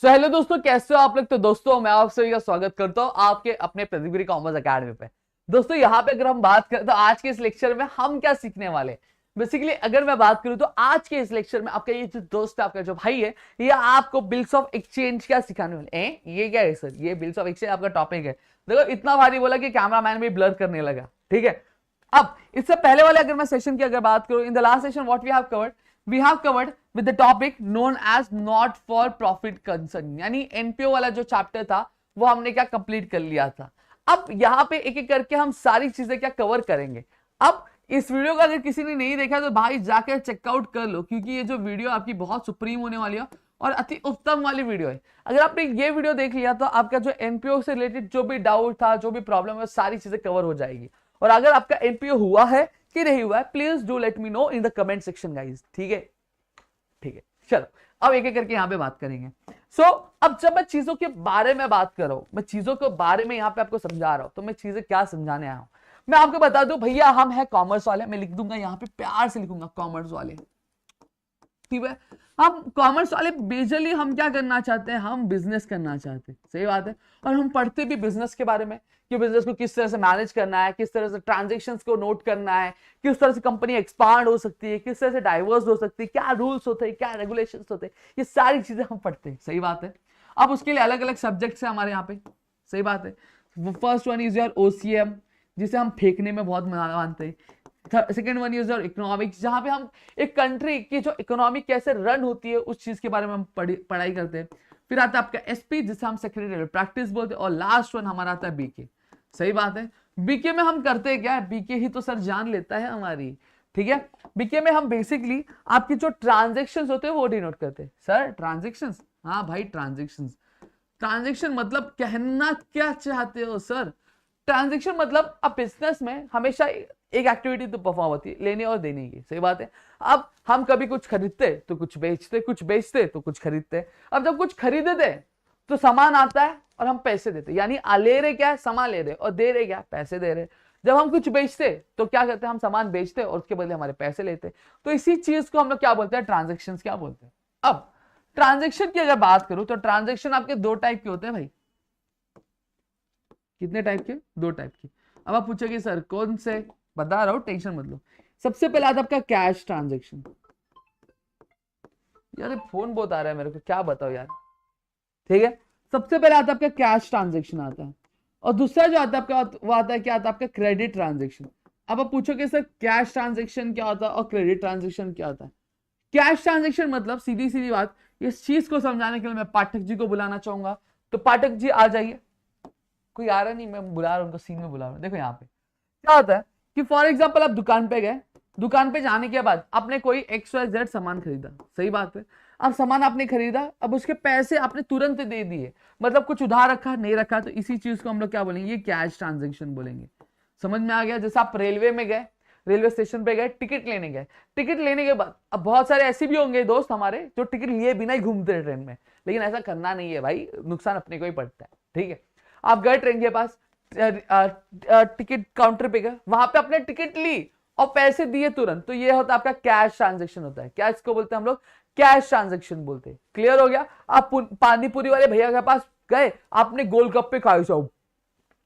Hello दोस्तों, कैसे हो आप लोग। तो दोस्तों मैं आप सभी का स्वागत करता हूं आपके अपने प्रतिगिरी कॉमर्स एकेडमी पे। दोस्तों यहाँ पे अगर हम बात करें तो आज के इस लेक्चर में हम क्या सीखने वाले हैं। बेसिकली अगर मैं बात करूं तो आज के इस लेक्चर में आपका ये जो दोस्त है, आपका जो भाई है, ये आपको बिल्स ऑफ एक्सचेंज क्या सिखाने वाले हैं। ये क्या है सर? ये बिल्स ऑफ एक्सचेंज आपका टॉपिक है। देखो इतना भारी बोला कि कैमरामैन भी ब्लर करने लगा। ठीक है, अब इससे पहले वाले अगर मैं सेशन की अगर बात करूं, in the last session what we have covered with the topic known as not for profit concern, यानी एनपीओ वाला जो चैप्टर था वो हमने क्या कंप्लीट कर लिया था। अब यहाँ पे एक एक करके हम सारी चीजें क्या कवर करेंगे। अब इस वीडियो को अगर किसी ने नहीं देखा तो भाई जाकर चेकआउट कर लो, क्योंकि ये जो वीडियो आपकी बहुत सुप्रीम होने वाली है और अति उत्तम वाली वीडियो है। अगर आपने ये वीडियो देख लिया तो आपका जो एनपीओ से रिलेटेड जो भी डाउट था, जो भी प्रॉब्लम है, सारी चीजें कवर हो जाएगी। और अगर आपका एनपीओ हुआ है कि नहीं हुआ है, please do let me know in the comment section guys. ठीक है, ठीक है, चलो अब एक एक करके यहाँ पे बात करेंगे। अब जब मैं चीजों के बारे में बात कर रहा हूं, मैं चीजों के बारे में यहाँ पे आपको समझा रहा हूं, तो मैं चीजें क्या समझाने आया हूं मैं आपको बता दूं। भैया हम है कॉमर्स वाले, मैं लिख दूंगा यहाँ पे, प्यार से लिखूंगा कॉमर्स वाले। ठीक है, हम कॉमर्स वाले बेसिकली हम क्या करना चाहते हैं, हम बिजनेस करना चाहते हैं। सही बात है। और हम पढ़ते भी बिजनेस के बारे में कि बिजनेस को किस तरह से मैनेज करना है, किस तरह से ट्रांजेक्शन्स को नोट करना है, किस तरह से कंपनी एक्सपांड हो सकती है, किस तरह से डाइवर्स हो सकती है, क्या रूल्स होते हैं, क्या रेगुलेशंस होते हैं, ये सारी चीजें हम पढ़ते हैं। सही बात है। अब उसके लिए अलग अलग सब्जेक्ट्स है हमारे यहाँ पे। सही बात है। First one is your OCM, जिसे हम फेंकने में बहुत मजा मानते हैं। Second one is your economics, जहां पे हम एक कंट्री की जो इकोनॉमी कैसे रन होती है उस चीज के बारे में हम पढ़ाई करते हैं। फिर आता है आपका एसपी, जिसे हम सेक्रेटरी प्रैक्टिस बोलते हैं। और लास्ट वन हमारा आता है बीके। सही बात है। बीके में हम करते हैं क्या, बीके ही तो सर जान लेता है हमारी। ठीक है, बीके में हम बेसिकली आपकी जो ट्रांजेक्शन होते हैं वो डिनोट करते हैं। सर ट्रांजेक्शन, हाँ भाई ट्रांजेक्शन। ट्रांजेक्शन मतलब कहना क्या चाहते हो सर? ट्रांजेक्शन मतलब अब बिजनेस में हमेशा एक एक्टिविटी तो परफॉर्म होती है, लेने और देने की। सही बात है। अब हम कभी कुछ खरीदते तो कुछ बेचते, कुछ बेचते तो कुछ खरीदते। अब जब कुछ खरीदते तो सामान आता है और हम पैसे देते, यानी ले रहे क्या है, सामान ले रहे, और दे रहे क्या, पैसे दे रहे। जब हम कुछ बेचते तो क्या करते हैं, हम सामान बेचते और उसके बदले हमारे पैसे लेते। तो इसी चीज को हम लोग क्या बोलते हैं, ट्रांजेक्शन क्या बोलते हैं। अब ट्रांजेक्शन की अगर बात करूं तो ट्रांजेक्शन आपके दो टाइप के होते हैं भाई। कितने टाइप के? दो टाइप के। अब आप पूछोगे सर कौन से, बता रहा हूं, टेंशन मत लो। सबसे पहले आता है आपका कैश ट्रांजेक्शन। यार फोन बहुत आ रहा है मेरे को, क्या बताओ यार। ठीक है, सबसे पहले आता है आपका कैश ट्रांजेक्शन आता है। और दूसरा जो आता है आपका वो आता है क्या, आता है आपका क्रेडिट ट्रांजेक्शन। अब आप पूछोगे सर कैश ट्रांजेक्शन क्या होता है और क्रेडिट ट्रांजेक्शन क्या होता है। कैश ट्रांजेक्शन मतलब सीधी सीधी बात, इस चीज को समझाने के लिए मैं पाठक जी को बुलाना चाहूंगा। तो पाठक जी आ जाइए। कोई आ रहा नहीं, मैं बुला रहा हूं उनको, सीन में बुला रहा हूं। देखो यहाँ पे क्या होता है कि फॉर एग्जाम्पल आप दुकान पे गए, दुकान पे जाने के बाद आपने कोई XYZ सामान खरीदा। सही बात है। अब सामान आपने खरीदा, अब उसके पैसे आपने तुरंत दे दिए, मतलब कुछ उधार रखा नहीं रखा, तो इसी चीज को हम लोग क्या बोलेंगे, ये कैश ट्रांजेक्शन बोलेंगे। समझ में आ गया? जैसे आप रेलवे में गए, रेलवे स्टेशन पे गए, टिकट लेने गए, टिकट लेने के बाद अब बहुत सारे ऐसे भी होंगे दोस्त हमारे जो टिकट लिए बिना ही घूमते हैं ट्रेन में, लेकिन ऐसा करना नहीं है भाई, नुकसान अपने को ही पड़ता है। ठीक है, आप गए ट्रेन के पास, टिकट काउंटर पे गए, वहां पे आपने टिकट ली और पैसे दिए तुरंत, तो ये होता है आपका कैश ट्रांजेक्शन होता है। क्या इसको बोलते हैं हम लोग, कैश ट्रांजेक्शन बोलते हैं। क्लियर हो गया? आप पानीपुरी वाले भैया के पास गए, आपने गोलगप्पे खाए सब,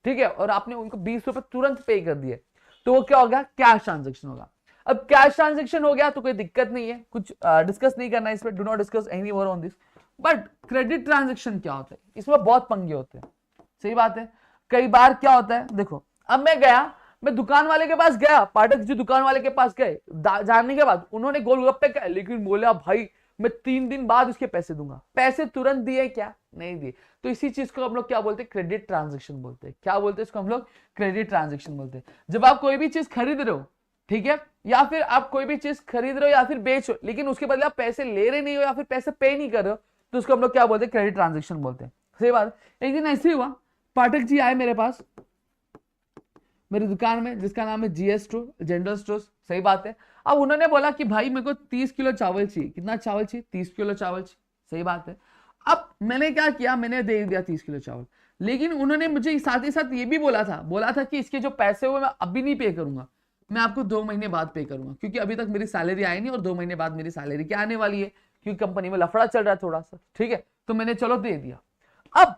ठीक है, और आपने उनको 20 रुपए तुरंत पे कर दिए, तो वो क्या होगा, कैश ट्रांजेक्शन होगा। अब कैश ट्रांजेक्शन हो गया तो कोई दिक्कत नहीं है, कुछ डिस्कस नहीं करना है इसमें, do not discuss any more on this. But credit transaction क्या होता है, इसमें बहुत पंगे होते हैं। सही बात है। कई बार क्या होता है, देखो अब मैं गया, मैं दुकान वाले के पास गया, पाठक जी दुकान वाले के पास गए, जानने के बाद उन्होंने गोलगप्पे खाए, लेकिन बोला भाई मैं 3 दिन बाद उसके पैसे दूंगा। पैसे तुरंत दिए क्या? नहीं दिए। तो इसी चीज को हम लोग क्या बोलते हैं, क्रेडिट ट्रांजेक्शन बोलते हैं। क्या बोलते हैं इसको हम लोग, क्रेडिट ट्रांजेक्शन बोलते हैं। जब आप कोई भी चीज खरीद रहे हो, ठीक है, या फिर आप कोई भी चीज खरीद रहे हो या फिर बेच रहे हो, लेकिन उसके बदले आप पैसे ले रहे नहीं हो या फिर पैसे पे नहीं कर रहे हो, तो उसको हम लोग क्या बोलते हैं, क्रेडिट ट्रांजेक्शन बोलते हैं। सही बात। एक दिन ऐसे ही हुआ, पाठक जी आए मेरे पास, मेरी दुकान में जिसका नाम है जीएस स्टोर, जनरल स्टोर। सही बात है। अब उन्होंने बोला कि भाई मेरे को 30 किलो चावल चाहिए। कितना चावल चाहिए? 30 किलो चावल चाहिए। सही बात है। अब मैंने क्या किया, मैंने दे दिया 30 किलो चावल, लेकिन उन्होंने मुझे साथ ही साथ ये भी बोला था कि इसके जो पैसे हुए मैं अभी नहीं पे करूंगा, मैं आपको 2 महीने बाद पे करूंगा, क्योंकि अभी तक मेरी सैलरी आई नहीं और 2 महीने बाद मेरी सैलरी क्या आने वाली है, क्योंकि कंपनी में लफड़ा चल रहा है थोड़ा सा, ठीक है, तो मैंने चलो दे दिया। अब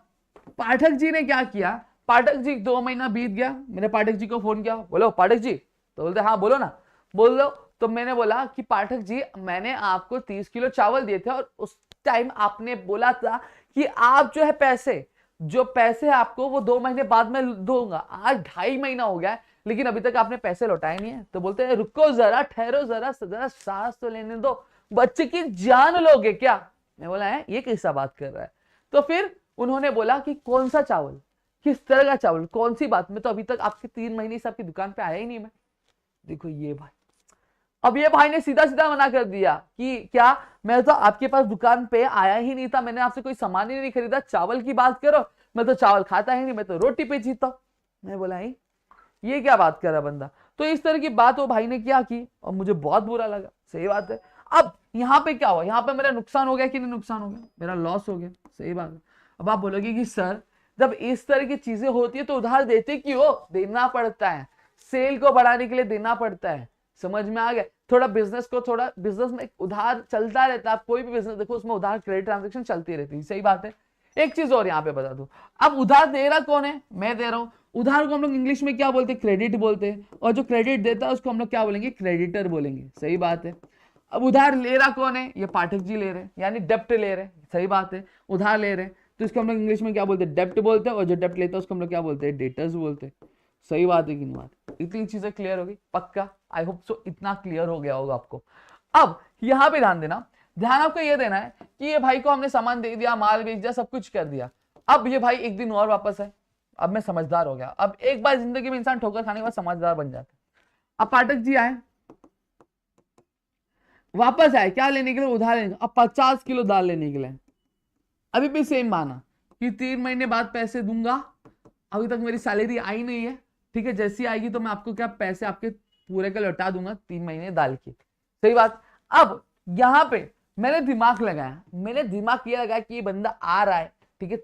पाठक जी ने क्या किया, पाठक जी 2 महीना बीत गया, मैंने पाठक जी को फोन किया, बोलो पाठक जी, तो बोलते हाँ बोलो ना, बोल दो। तो मैंने बोला कि पाठक जी मैंने आपको 30 किलो चावल दिए थे और उस टाइम आपने बोला था कि आप जो है पैसे आपको वो 2 महीने बाद में दूंगा। आज 2.5 महीना हो गया है लेकिन अभी तक आपने पैसे लौटाए नहीं है। तो बोलते हैं रुको जरा, ठहरो जरा, सांस तो लेने दो, बच्चे की जान लोगे क्या। मैं बोला है ये कैसा बात कर रहा है। तो फिर उन्होंने बोला कि कौन सा चावल, किस तरह का चावल, कौन सी बात में, तो अभी तक आपके 3 महीने से आपकी दुकान पे आया ही नहीं मैं। देखो ये भाई, अब ये भाई ने सीधा सीधा मना कर दिया कि क्या, मैं तो आपके पास दुकान पे आया ही नहीं था, मैंने आपसे कोई सामान ही नहीं खरीदा, चावल की बात करो, मैं तो चावल खाता ही नहीं, मैं तो रोटी पे जीता हूं। मैं बोला ये क्या बात कर रहा बंदा। तो इस तरह की बात वो भाई ने क्या की और मुझे बहुत बुरा लगा। सही बात है। अब यहाँ पे क्या हुआ, यहाँ पे मेरा नुकसान हो गया कि नहीं नुकसान हो गया, मेरा लॉस हो गया। सही बात है। अब आप बोलोगे कि सर जब इस तरह की चीजें होती है तो उधार देते क्यों, देना पड़ता है, सेल को बढ़ाने के लिए देना पड़ता है। समझ में आ गया। थोड़ा बिजनेस में उधार चलता रहता है। आप कोई भी बिजनेस देखो उसमें उधार क्रेडिट ट्रांजेक्शन चलती रहती है। सही बात है। एक चीज और यहाँ पे बता दूं, अब उधार दे रहा कौन है, मैं दे रहा हूं। उधार को हम लोग इंग्लिश में क्या बोलते हैं, क्रेडिट बोलते हैं, और जो क्रेडिट देता है उसको हम लोग क्या बोलेंगे, क्रेडिटर बोलेंगे। सही बात है। अब उधार ले रहा कौन है, ये पाठक जी ले रहे हैं, यानी डेप्ट ले रहे हैं। सही बात है। उधार ले रहे हैं तो इसको हम लोग इंग्लिश में क्या बोलते हैं, डेप्ट बोलते हैं, और जो डेप्ट लेता है उसको हम लोग क्या बोलते हैं, डेटर्स बोलते हैं। सही बात है कि नहीं बात। इतनी चीजें क्लियर होगी पक्का, आई होप सो इतना क्लियर हो गया होगा आपको। अब यहाँ पे ध्यान देना, ध्यान आपको ये देना है कि ये भाई को हमने सामान दे दिया, माल बेच दिया, सब कुछ कर दिया। अब ये भाई एक दिन और वापस है, अब मैं समझदार हो गया। अब एक बार जिंदगी में इंसान ठोकर खाने के बाद समझदार बन जाता है। अब पाठक जी आए, वापस आए क्या लेने के लिए, उधार लेने। अब 50 किलो दाल लेने के लिए। अभी भी सेम माना कि 3 महीने बाद पैसे दूंगा, अभी तक मेरी सैलरी आई नहीं है, ठीक है, जैसी आएगी तो मैं आपको क्या पैसे आपके पूरे का लौटा दूंगा, 3 महीने दाल की। सही बात। अब यहां पे मैंने दिमाग लगाया, मैंने दिमाग ये लगाया कि ये बंदा आ रहा है, ठीक है,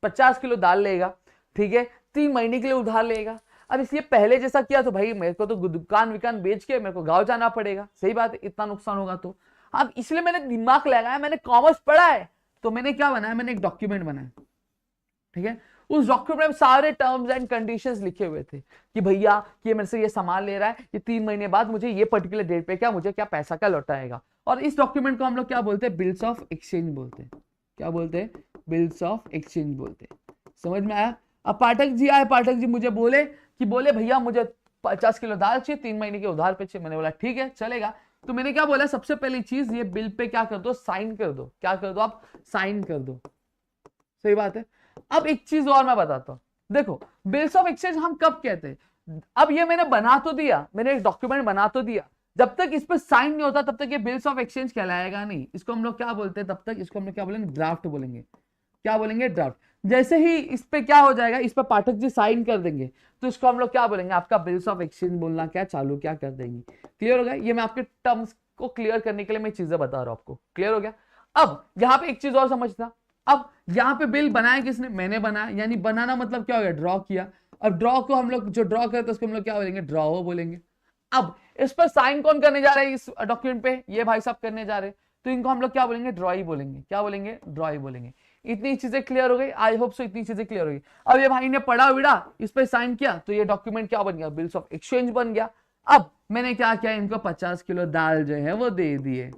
50 किलो दाल लेगा, ठीक है, 3 महीने के लिए उधार लेगा। अब इसलिए पहले जैसा किया तो भाई मेरे को तो दुकान विकान बेच के मेरे को गांव जाना पड़ेगा। सही बात है, इतना नुकसान होगा तो। अब इसलिए मैंने दिमाग लगाया, मैंने कॉमर्स पढ़ा है, तो मैंने क्या बनाया, मैंने एक डॉक्यूमेंट बनाया, ठीक है। उस डॉक्यूमेंट में सारे टर्म्स एंड कंडीशंस लिखे हुए थे कि भैया ये मेरे से ये सामान ले रहा है, ये 3 महीने बाद मुझे ये पर्टिकुलर डेट पे क्या मुझे क्या पैसा क्या लौटाएगा। और इस डॉक्यूमेंट को हम लोग क्या बोलते हैं, बिल्स ऑफ एक्सचेंज बोलते हैं। क्या बोलते हैं, बिल्स ऑफ एक्सचेंज बोलते हैं। समझ में आया। अब पाठक जी आए, पाठक जी मुझे बोले भैया मुझे 50 किलो दाल चाहिए, 3 महीने के उधार पे चाहिए। मैंने बोला ठीक है चलेगा। तो मैंने क्या बोला, सबसे पहली चीज ये बिल पे क्या कर दो, साइन कर दो। क्या कर दो आप, साइन कर दो। सही बात है। अब एक चीज और मैं बताता हूं, देखो बिल्स ऑफ एक्सचेंज हम कब कहते हैं, अब ये मैंने बना तो दिया, मैंने एक डॉक्यूमेंट बना तो दिया, जब तक इस पर साइन नहीं होता तब तक ये बिल्स ऑफ एक्सचेंज कहलाएगा नहीं। इसको हम लोग क्या बोलते हैं तब तक, इसको हम लोग क्या बोलेंगे, ड्राफ्ट बोलेंगे। क्या बोलेंगे, ड्राफ्ट। जैसे ही इस पे क्या हो जाएगा, इस पर पाठक जी साइन कर देंगे तो इसको हम लोग क्या बोलेंगे, आपका बिल्स ऑफ एक्सचेंज बोलना क्या चालू क्या कर देंगे। क्लियर हो गया। ये मैं आपके टर्म्स को क्लियर करने के लिए मैं चीजें बता रहा हूं आपको। क्लियर हो गया। अब यहां पे एक चीज और समझना, अब यहां पे बिल बनाया किसने, मैंने बनाया, यानी बनाना मतलब क्या हो गया, ड्रॉ किया। अब ड्रॉ को हम लोग जो ड्रॉ करते हैं उसको हम लोग क्या बोलेंगे, ड्रॉ बोलेंगे। अब इस पर साइन कौन करने जा रहे हैं, इस डॉक्यूमेंट पे ये भाई साहब करने जा रहे हैं, तो इनको हम लोग क्या बोलेंगे, ड्रॉई बोलेंगे। क्या बोलेंगे, ड्रॉई बोलेंगे। इतनी चीजें क्लियर हो गई, आई होप सो इतनी चीजें क्लियर हो गई। अब ये भाई ने पढ़ा विड़ा, इस पे साइन किया तो ये डॉक्यूमेंट क्या बन गया, बिल्स ऑफ एक्सचेंज बन गया। अब मैंने क्या किया, इनको 50 किलो दाल जो है वो दे दिए।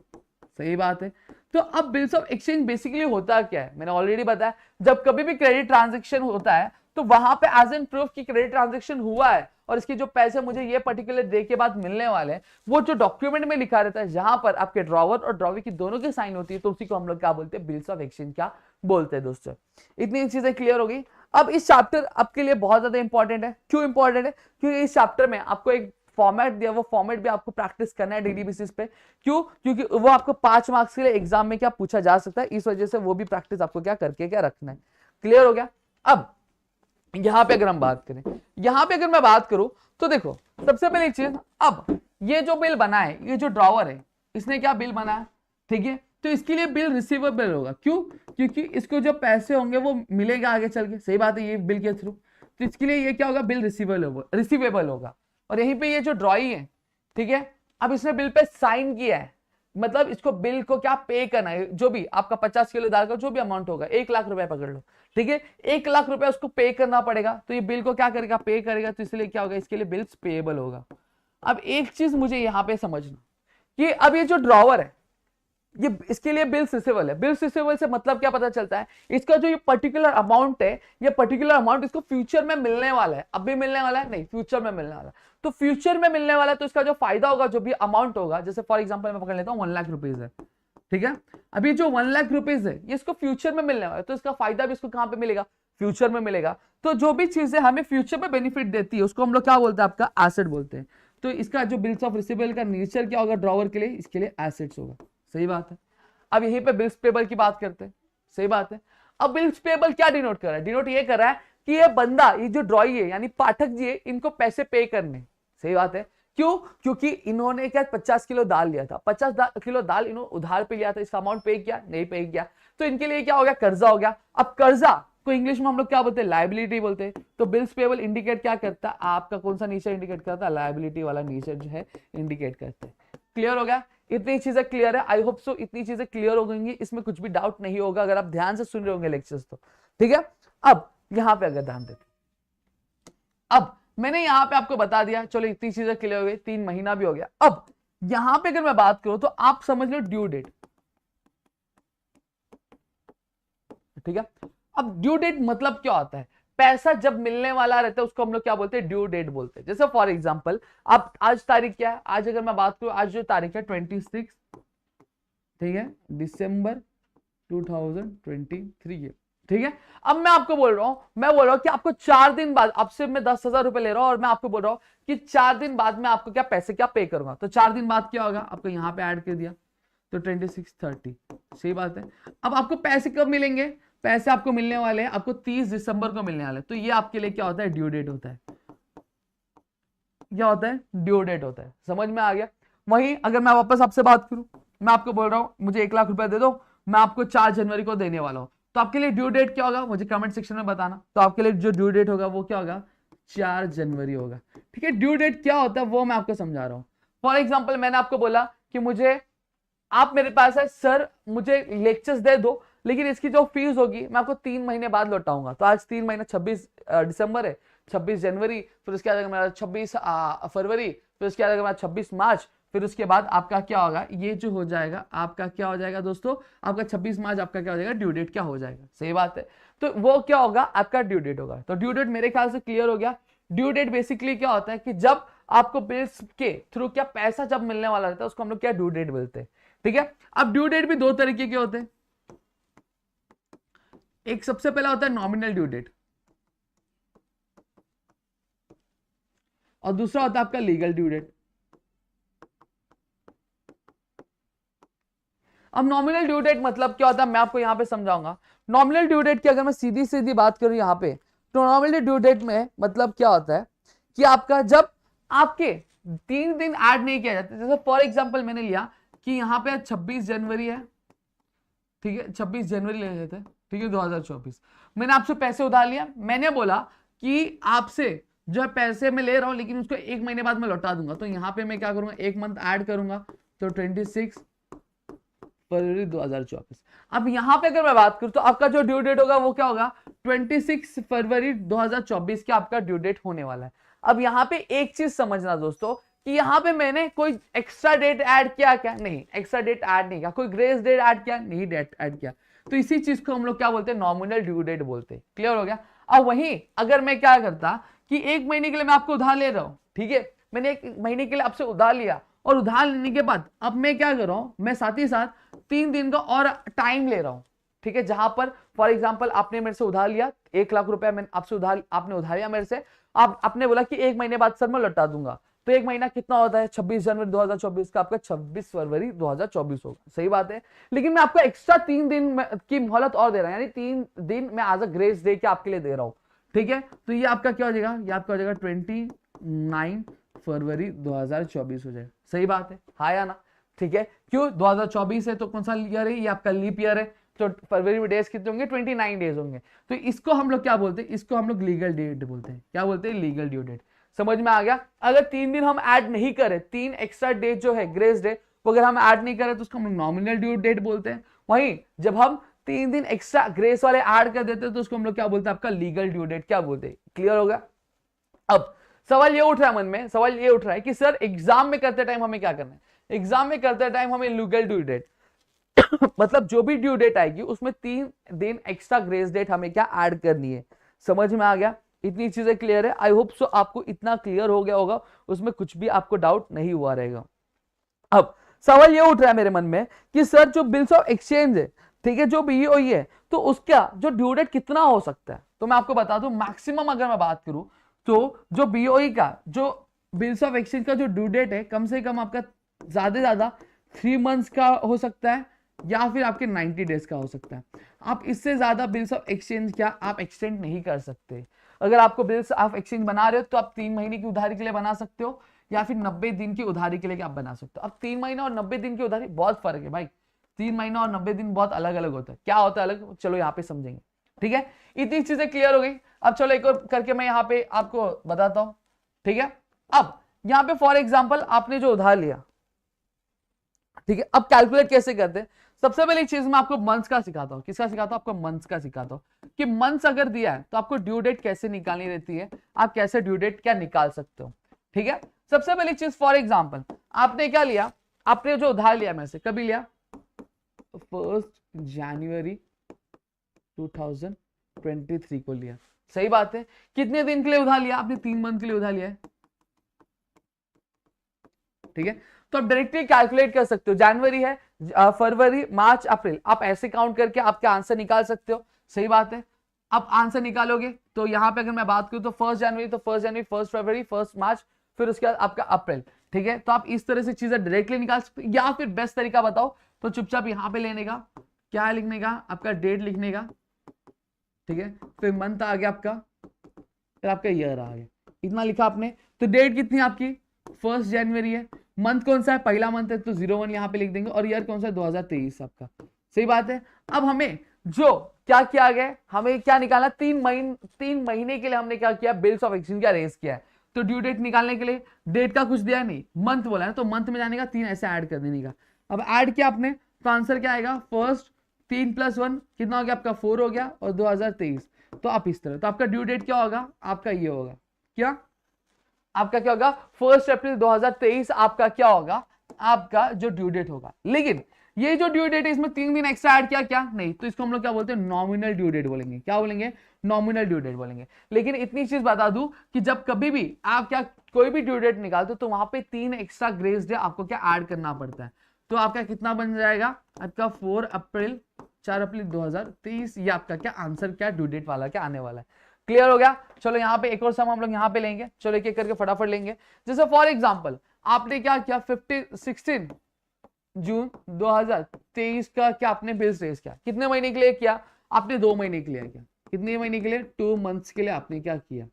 सही बात है। तो अब बिल्स ऑफ एक्सचेंज बेसिकली होता क्या है, मैंने ऑलरेडी बताया, जब कभी भी क्रेडिट ट्रांजेक्शन होता है तो वहां पे एज एन प्रूफ की क्रेडिट ट्रांजेक्शन हुआ है और इसके जो पैसे मुझे ये पर्टिकुलर डे के बाद मिलने वाले हैं वो जो डॉक्यूमेंट में लिखा रहता है, जहां पर आपके ड्रॉवर और ड्रॉवी की दोनों की साइन होती है, तो उसी को हम लोग क्या बोलते हैं, बिल्स ऑफ एक्सचेंज क्या बोलते हैं। दोस्तों इतनी चीजें क्लियर हो गई। अब इस चैप्टर आपके लिए बहुत ज्यादा इंपॉर्टेंट है। क्यों इंपॉर्टेंट है, क्योंकि इस चैप्टर में आपको एक फॉर्मेट दिया, वो फॉर्मेट भी आपको प्रैक्टिस करना है डेली बेसिस पे। क्यों, क्योंकि वो आपको 5 मार्क्स के लिए एग्जाम में क्या पूछा जा सकता है, इस वजह से वो भी प्रैक्टिस आपको क्या करके क्या रखना है। क्लियर हो गया। अब यहां पे अगर हम बात करें, यहां पे अगर मैं बात करूं तो देखो सबसे पहली चीज, अब ये जो बिल बना है, ये जो ड्रॉवर है इसने क्या बिल बनाया, ठीक है, तो इसके लिए बिल रिसीवेबल होगा। क्यों, क्योंकि इसको जो पैसे होंगे वो मिलेगा आगे चल के। सही बात है, ये बिल के थ्रू, तो इसके लिए ये क्या होगा, बिल रिसीवेबल होगा। और यहीं पे ये जो ड्रॉई है, ठीक है, अब इसने बिल पे साइन किया है, मतलब इसको बिल को क्या पे करना है, जो भी आपका 50 किलो दाल का जो भी अमाउंट होगा, 1 लाख रुपए पकड़ लो, ठीक है, 1 लाख रुपए उसको पे करना पड़ेगा। तो ये बिल को क्या करेगा, पे करेगा, तो इसलिए क्या होगा, इसके लिए बिल्स पेएबल होगा। अब एक चीज मुझे यहां पे समझना कि अब ये जो ड्रॉवर है, ये इसके लिए बिल्स रिसीवेबल है। बिल्स रिसीवेबल से मतलब क्या पता चलता है, इसका जो ये पर्टिकुलर अमाउंट है, ये पर्टिकुलर अमाउंट इसको फ्यूचर में मिलने वाला है। अभी मिलने वाला है नहीं, फ्यूचर में मिलने वाला है। तो फ्यूचर में मिलने वाला है, तो इसका जो फायदा होगा, जो भी अमाउंट होगा, जैसे फॉर एग्जाम्पल मैं पकड़ लेता हूँ 1 लाख रुपीज है, ठीक है। अभी जो 1 लाख रुपीज है ये इसको फ्यूचर में मिलने वाला है, तो इसका फायदा भी इसको कहां पे मिलेगा, फ्यूचर में मिलेगा। तो जो भी चीजें हमें फ्यूचर में बेनिफिट देती है उसको हम लोग क्या बोलते हैं, आपका एसेट बोलते हैं। तो इसका जो बिल्स ऑफ रिसीवेबल का नेचर क्या होगा ड्रॉवर के लिए, इसके लिए एसेट्स होगा। सही बात है। अब यहीं पे बिल्स पेबल की बात करते हैं। सही बात है। अब बिल्स पेबल क्या डिनोट कर रहा है, डिनोट ये कर रहा है कि ये बंदा, ये जो ड्रॉई है यानी पाठक जी है, इनको पैसे पे करने। सही बात है। क्यों, क्योंकि इन्होंने क्या 50 किलो दाल लिया था, 50 किलो दाल इन्होंने उधार पे लिया था, इसका अमाउंट पे किया नहीं, पे किया, तो इनके लिए क्या हो गया, कर्जा हो गया। अब कर्जा को इंग्लिश में हम लोग क्या बोलते हैं, लायबिलिटी बोलते हैं। तो बिल्स पेबल इंडिकेट क्या करता है, आपका कौन सा नेचर इंडिकेट करता है, लायबिलिटी वाला नेचर जो है इंडिकेट करते हैं। क्लियर हो गया, इतनी चीजें क्लियर है। आई होप सो इतनी चीजें क्लियर हो गई, इसमें कुछ भी डाउट नहीं होगा अगर आप ध्यान से सुन रहे होंगे लेक्चर्स तो, ठीक है। अब यहां पे अगर ध्यान देते, अब मैंने यहां पे आपको बता दिया, चलो इतनी चीजें क्लियर हो गई, 3 महीना भी हो गया। अब यहां पे अगर मैं बात करूं तो आप समझ लो ड्यू डेट, ठीक है। अब ड्यू डेट मतलब क्या होता है, पैसा जब मिलने वाला रहता है उसको हम लोग क्या बोलते हैं, ड्यू डेट बोलते हैं। जैसे फॉर एग्जांपल आप आज तारीख क्या है, आज अगर मैं बात करूं, आज जो तारीख है 26, ठीक है, दिसंबर 2023 है, ठीक है। अब मैं आपको बोल रहा हूं, मैं बोल रहा हूं कि आपको 4 दिन बाद, आपसे मैं 10,000 रुपए ले रहा हूं और मैं आपको बोल रहा हूं कि 4 दिन बाद मैं आपको क्या पैसे क्या पे करूंगा। तो 4 दिन बाद क्या होगा, आपको यहां पे ऐड कर दिया, तो 26, 30। सही बात है। अब आपको पैसे कब मिलेंगे, पैसे आपको मिलने वाले हैं, आपको 30 दिसंबर को मिलने वाले हैं। तो ये आपके लिए क्या होता है, ड्यू डेट होता है। क्या होता है, ड्यू डेट होता है। समझ में आ गया। वहीं अगर मैं वापस आपसे बात करूं, मैं आपको बोल रहा हूं मुझे 1 लाख रुपए दे दो, मैं आपको 4 जनवरी को देने वाला हूं, तो आपके लिए ड्यू डेट क्या होगा, मुझे कमेंट सेक्शन में बताना। तो आपके लिए जो ड्यू डेट होगा वो क्या होगा, 4 जनवरी होगा, ठीक है। ड्यू डेट क्या होता है वो मैं आपको समझा रहा हूं। फॉर एग्जाम्पल मैंने आपको बोला कि मुझे, आप मेरे पास है सर, मुझे लेक्चर्स दे दो, लेकिन इसकी जो फीस होगी मैं आपको 3 महीने बाद लौटाऊंगा। तो आज 3 महीना 26 दिसंबर है, 26 जनवरी, फिर उसके बाद मेरा 26 फरवरी, फिर उसके बाद मेरा 26 मार्च, फिर उसके बाद आपका क्या होगा, ये जो हो जाएगा आपका क्या हो जाएगा दोस्तों, आपका 26 मार्च आपका क्या हो जाएगा, ड्यू डेट क्या हो जाएगा। सही बात है। तो वो क्या होगा, आपका ड्यू डेट होगा। तो ड्यू डेट मेरे ख्याल से क्लियर हो गया। ड्यू डेट बेसिकली क्या होता है कि जब आपको बिल्स के थ्रू क्या पैसा जब मिलने वाला रहता है उसको हम लोग क्या ड्यू डेट बोलते हैं, ठीक है। अब ड्यू डेट भी 2 तरीके के होते हैं। एक सबसे पहला होता है नॉमिनल ड्यू डेट, और दूसरा होता है आपका लीगल ड्यू डेट। अब नॉमिनल ड्यू डेट मतलब क्या होता है मैं आपको यहां पे समझाऊंगा। नॉमिनल ड्यू डेट की अगर मैं सीधी सीधी बात करूं यहां पे, तो नॉमिनल ड्यू डेट में मतलब क्या होता है कि आपका जब आपके 3 दिन ऐड नहीं किया जाता, जैसे फॉर एग्जांपल मैंने लिया कि यहां पे 26 जनवरी है, ठीक है, 26 जनवरी ले लेते हैं, ठीक है, 2024। मैंने आपसे पैसे उधार लिया, मैंने बोला कि आपसे जो है पैसे मैं ले रहा हूं लेकिन उसको 1 महीने बाद मैं लौटा दूंगा। तो यहां पे मैं क्या करूंगा, 1 मंथ ऐड करूंगा, तो 26 फरवरी 2024। अब यहां पे अगर मैं बात करूं तो आपका जो ड्यू डेट होगा वो क्या होगा, 26 फरवरी 2024 का आपका ड्यू डेट होने वाला है। अब यहां पे एक चीज समझना दोस्तों कि यहां पे मैंने कोई एक्स्ट्रा डेट ऐड किया क्या, नहीं, एक्स्ट्रा डेट ऐड नहीं किया। कोई ग्रेस डेट ऐड किया, नहीं डेट ऐड किया। तो इसी चीज को हम लोग क्या बोलते हैं, नॉमिनल ड्यू डेट बोलते हैं। क्लियर हो गया। अब वहीं अगर मैं क्या करता कि 1 महीने के लिए मैं आपको उधार ले रहा हूं, ठीक है, मैंने 1 महीने के लिए आपसे उधार लिया और उधार लेने के बाद अब मैं क्या कर रहा हूं, मैं साथ ही साथ 3 दिन का और टाइम ले रहा हूं, ठीक है। जहां पर फॉर एग्जांपल आपने मेरे से उधार लिया 1 लाख रुपया, मैंने आपसे उधार, आपने उधार लिया मेरे से, आपने बोला कि 1 महीने बाद सर मैं लौटा दूंगा। तो 1 महीना कितना होता है, 26 जनवरी 2024 का आपका 26 फरवरी 2024 होगा। सही बात है। लेकिन मैं आपको एक्स्ट्रा 3 दिन की मोहलत और दे रहा हूं, यानी 3 दिन मैं एज अ ग्रेस डे के आपके लिए दे रहा हूं, ठीक है। तो ये आपका क्या हो जाएगा, ये आपका हो जाएगा 29 फरवरी 2024 हो जाएगा। सही बात है, हाँ या ना, ठीक है। क्यों, 2024 है तो कौन सा ईयर है, ये आपका लीप ईयर है, तो फरवरी में डेज कितने होंगे, 29 डेज होंगे। तो इसको हम लोग क्या बोलते हैं, इसको हम लोग लीगल डेट बोलते हैं। क्या बोलते हैं, लीगल ड्यू डेट। समझ में आ गया। अगर 3 दिन हम ऐड नहीं करें, 3 एक्स्ट्रा डेज जो है ग्रेस डे, को अगर हम ऐड नहीं करें तो उसको हम नॉमिनल ड्यू डेट बोलते हैं। वहीं जब हम 3 दिन एक्स्ट्रा ग्रेस वाले ऐड कर देते हैं तो उसको हम लोग क्या बोलते हैं, आपका लीगल ड्यू डेट क्या बोलते हैं। क्लियर होगा। अब सवाल ये उठ रहा है मन में, सवाल ये उठ रहा है कि सर एग्जाम में करते टाइम हमें क्या करना है। एग्जाम में करते टाइम हमें लीगल ड्यू डेट मतलब जो भी ड्यू डेट आएगी उसमें 3 दिन एक्स्ट्रा ग्रेस डेट हमें क्या ऐड करनी है। समझ में आ गया, इतनी चीजें क्लियर है। आई होप सो आपको इतना क्लियर हो गया होगा, उसमें कुछ भी आपको डाउट नहीं हुआ रहेगा। अब सवाल ये उठ रहा है मेरे मन में कि सर जो बिल्स ऑफ एक्सचेंज है, ठीक है, जो बीओई है, तो उसका जो ड्यू डेट कितना हो सकता है। तो मैं आपको बता दूं, मैक्सिमम अगर मैं बात करूं तो जो बीओई का, जो बिल्स ऑफ एक्सचेंज का जो ड्यू डेट है, कम से कम आपका ज्यादा से ज्यादा 3 मंथ्स का हो सकता है या फिर आपके 90 डेज का हो सकता है। आप इससे ज्यादा बिल्स ऑफ एक्सचेंज क्या आप एक्सटेंड नहीं कर सकते। अगर आपको बिल्स ऑफ एक्सचेंज बना रहे हो तो आप 3 महीने की उधारी के लिए बना सकते हो या फिर 90 दिन की उधारी के लिए आप बना सकते हो। अब 3 महीना और 90 दिन की उधारी बहुत फर्क है भाई, 3 महीना और 90 दिन बहुत अलग अलग होता है। क्या होता है अलग, चलो यहाँ पे समझेंगे। ठीक है, इतनी चीजें क्लियर हो गई। अब चलो एक और करके मैं यहाँ पे आपको बताता हूँ। ठीक है, अब यहाँ पे फॉर एग्जाम्पल आपने जो उधार लिया, ठीक है, अब कैलकुलेट कैसे करते हैं। सबसे पहली चीज मैं आपको मंथ्स का सिखाता हूं। किसका सिखाता हूं, आपको मंथ्स का सिखाता हूं कि मंथ्स अगर दिया है तो आपको ड्यू डेट कैसे निकालनी रहती है, आप कैसे ड्यू डेट क्या निकाल सकते हो। ठीक है, सबसे पहली चीज फॉर एग्जांपल आपने क्या लिया, आपने जो उधार लिया मेरे से, कभी लिया, 1 जनवरी 2023 को लिया। सही बात है, कितने दिन के लिए उधार लिया आपने, 3 मंथ के लिए उधार लिया है। ठीक है, तो आप डायरेक्टली कैलकुलेट कर सकते हो, जनवरी है, फरवरी, मार्च, अप्रैल, आप ऐसे काउंट करके आपका आंसर निकाल सकते हो। सही बात है, आप आंसर निकालोगे तो यहां पे अगर मैं बात करूं तो 1 जनवरी, तो 1 जनवरी, 1 फरवरी, 1 मार्च, फिर उसके बाद आपका अप्रैल। ठीक है, तो आप इस तरह से चीजें डायरेक्टली निकाल सकते हो, या फिर बेस्ट तरीका बताओ तो चुपचाप यहां पे लेने का, क्या लिखने का, आपका डेट लिखने का। ठीक है, फिर मंथ आ गया आपका, फिर आपका ईयर आ गया, इतना लिखा आपने। तो डेट कितनी आपकी 1 जनवरी है, मंथ कौन सा है, पहला मंथ है तो 01 यहां पे लिख देंगे, और ईयर कौन सा है, 2023 आपका। सही बात है। अब हमें जो क्या किया गया, हमें क्या निकालना, 3 महीने के लिए हमने क्या किया, बिल्स ऑफ एक्सचेंज का रेज किया है। तो ड्यू डेट निकालने के लिए डेट का कुछ दिया नहीं, मंथ बोला है, तो मंथ में जाने का 3 ऐसे ऐड कर देने का। अब ऐड किया आपने तो आंसर क्या आएगा, फर्स्ट 3 + 1 कितना हो गया आपका, 4 हो गया, और 2023। तो आप इस तरह, तो आपका ड्यू डेट क्या होगा, आपका ये होगा, क्या आपका क्या होगा, 1 अप्रैल 2023 आपका क्या होगा, आपका जो ड्यू डेट होगा। लेकिन ये जो ड्यू डेट है इसमें 3 दिन एक्स्ट्रा ऐड किया क्या, नहीं, तो इसको हम लोग क्या बोलते हैं, नॉमिनल ड्यू डेट बोलेंगे। क्या बोलेंगे, नॉमिनल ड्यू डेट बोलेंगे। लेकिन इतनी चीज बता दूं कि जब कभी भी आप क्या कोई भी ड्यू डेट निकालते हो तो वहां पे 3 एक्स्ट्रा ग्रेस डे आपको क्या ऐड करना पड़ता है। तो आपका कितना बन जाएगा, आपका 4 अप्रैल 4 अप्रैल 2023, ये आपका क्या आंसर क्या ड्यू डेट वाला क्या आने वाला है। क्लियर हो गया। चलो यहाँ पे एक और सम हम लोग यहाँ पे लेंगे, चलो एक एक करके फटाफट लेंगे। जैसे फॉर एग्जांपल आपने क्या किया, 16 जून 2023 का क्या आपने बिल्स रेज किया, कितने महीने के लिए किया आपने, 2 महीने के लिए किया। कितने महीने के लिए, 2 मंथ्स के लिए आपने क्या किया।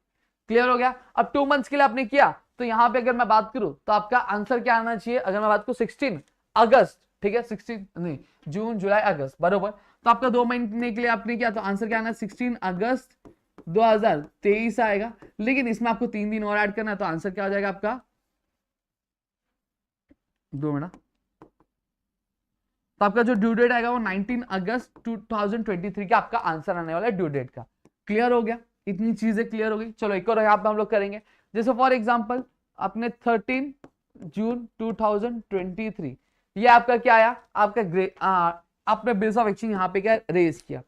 क्लियर हो गया। अब 2 मंथ्स के लिए आपने किया तो यहाँ पे अगर मैं बात करूं तो आपका आंसर क्या आना चाहिए, अगर मैं बात करूं 16 अगस्त, ठीक है, 16 नहीं, जून जुलाई अगस्त बरोबर, तो आपका 2 महीने के लिए आपने किया, तो आंसर क्या आना, 16 अगस्त 2023 आएगा। लेकिन इसमें आपको 3 दिन और ऐड करना है, तो आंसर क्या हो जाएगा आपका, 2 मिनट, तो आपका जो ड्यू डेट आएगा वो 19 अगस्त 2023 का आपका आंसर आने वाला है ड्यू डेट का। क्लियर हो गया, इतनी चीजें क्लियर हो गई। चलो एक और यहाँ पे हम लोग करेंगे। जैसे फॉर एग्जांपल आपने 13 जून 2023, ये आपका क्या आया, आपका आपने बिल्स ऑफ एक्सचेंज यहाँ पे क्या रेज किया,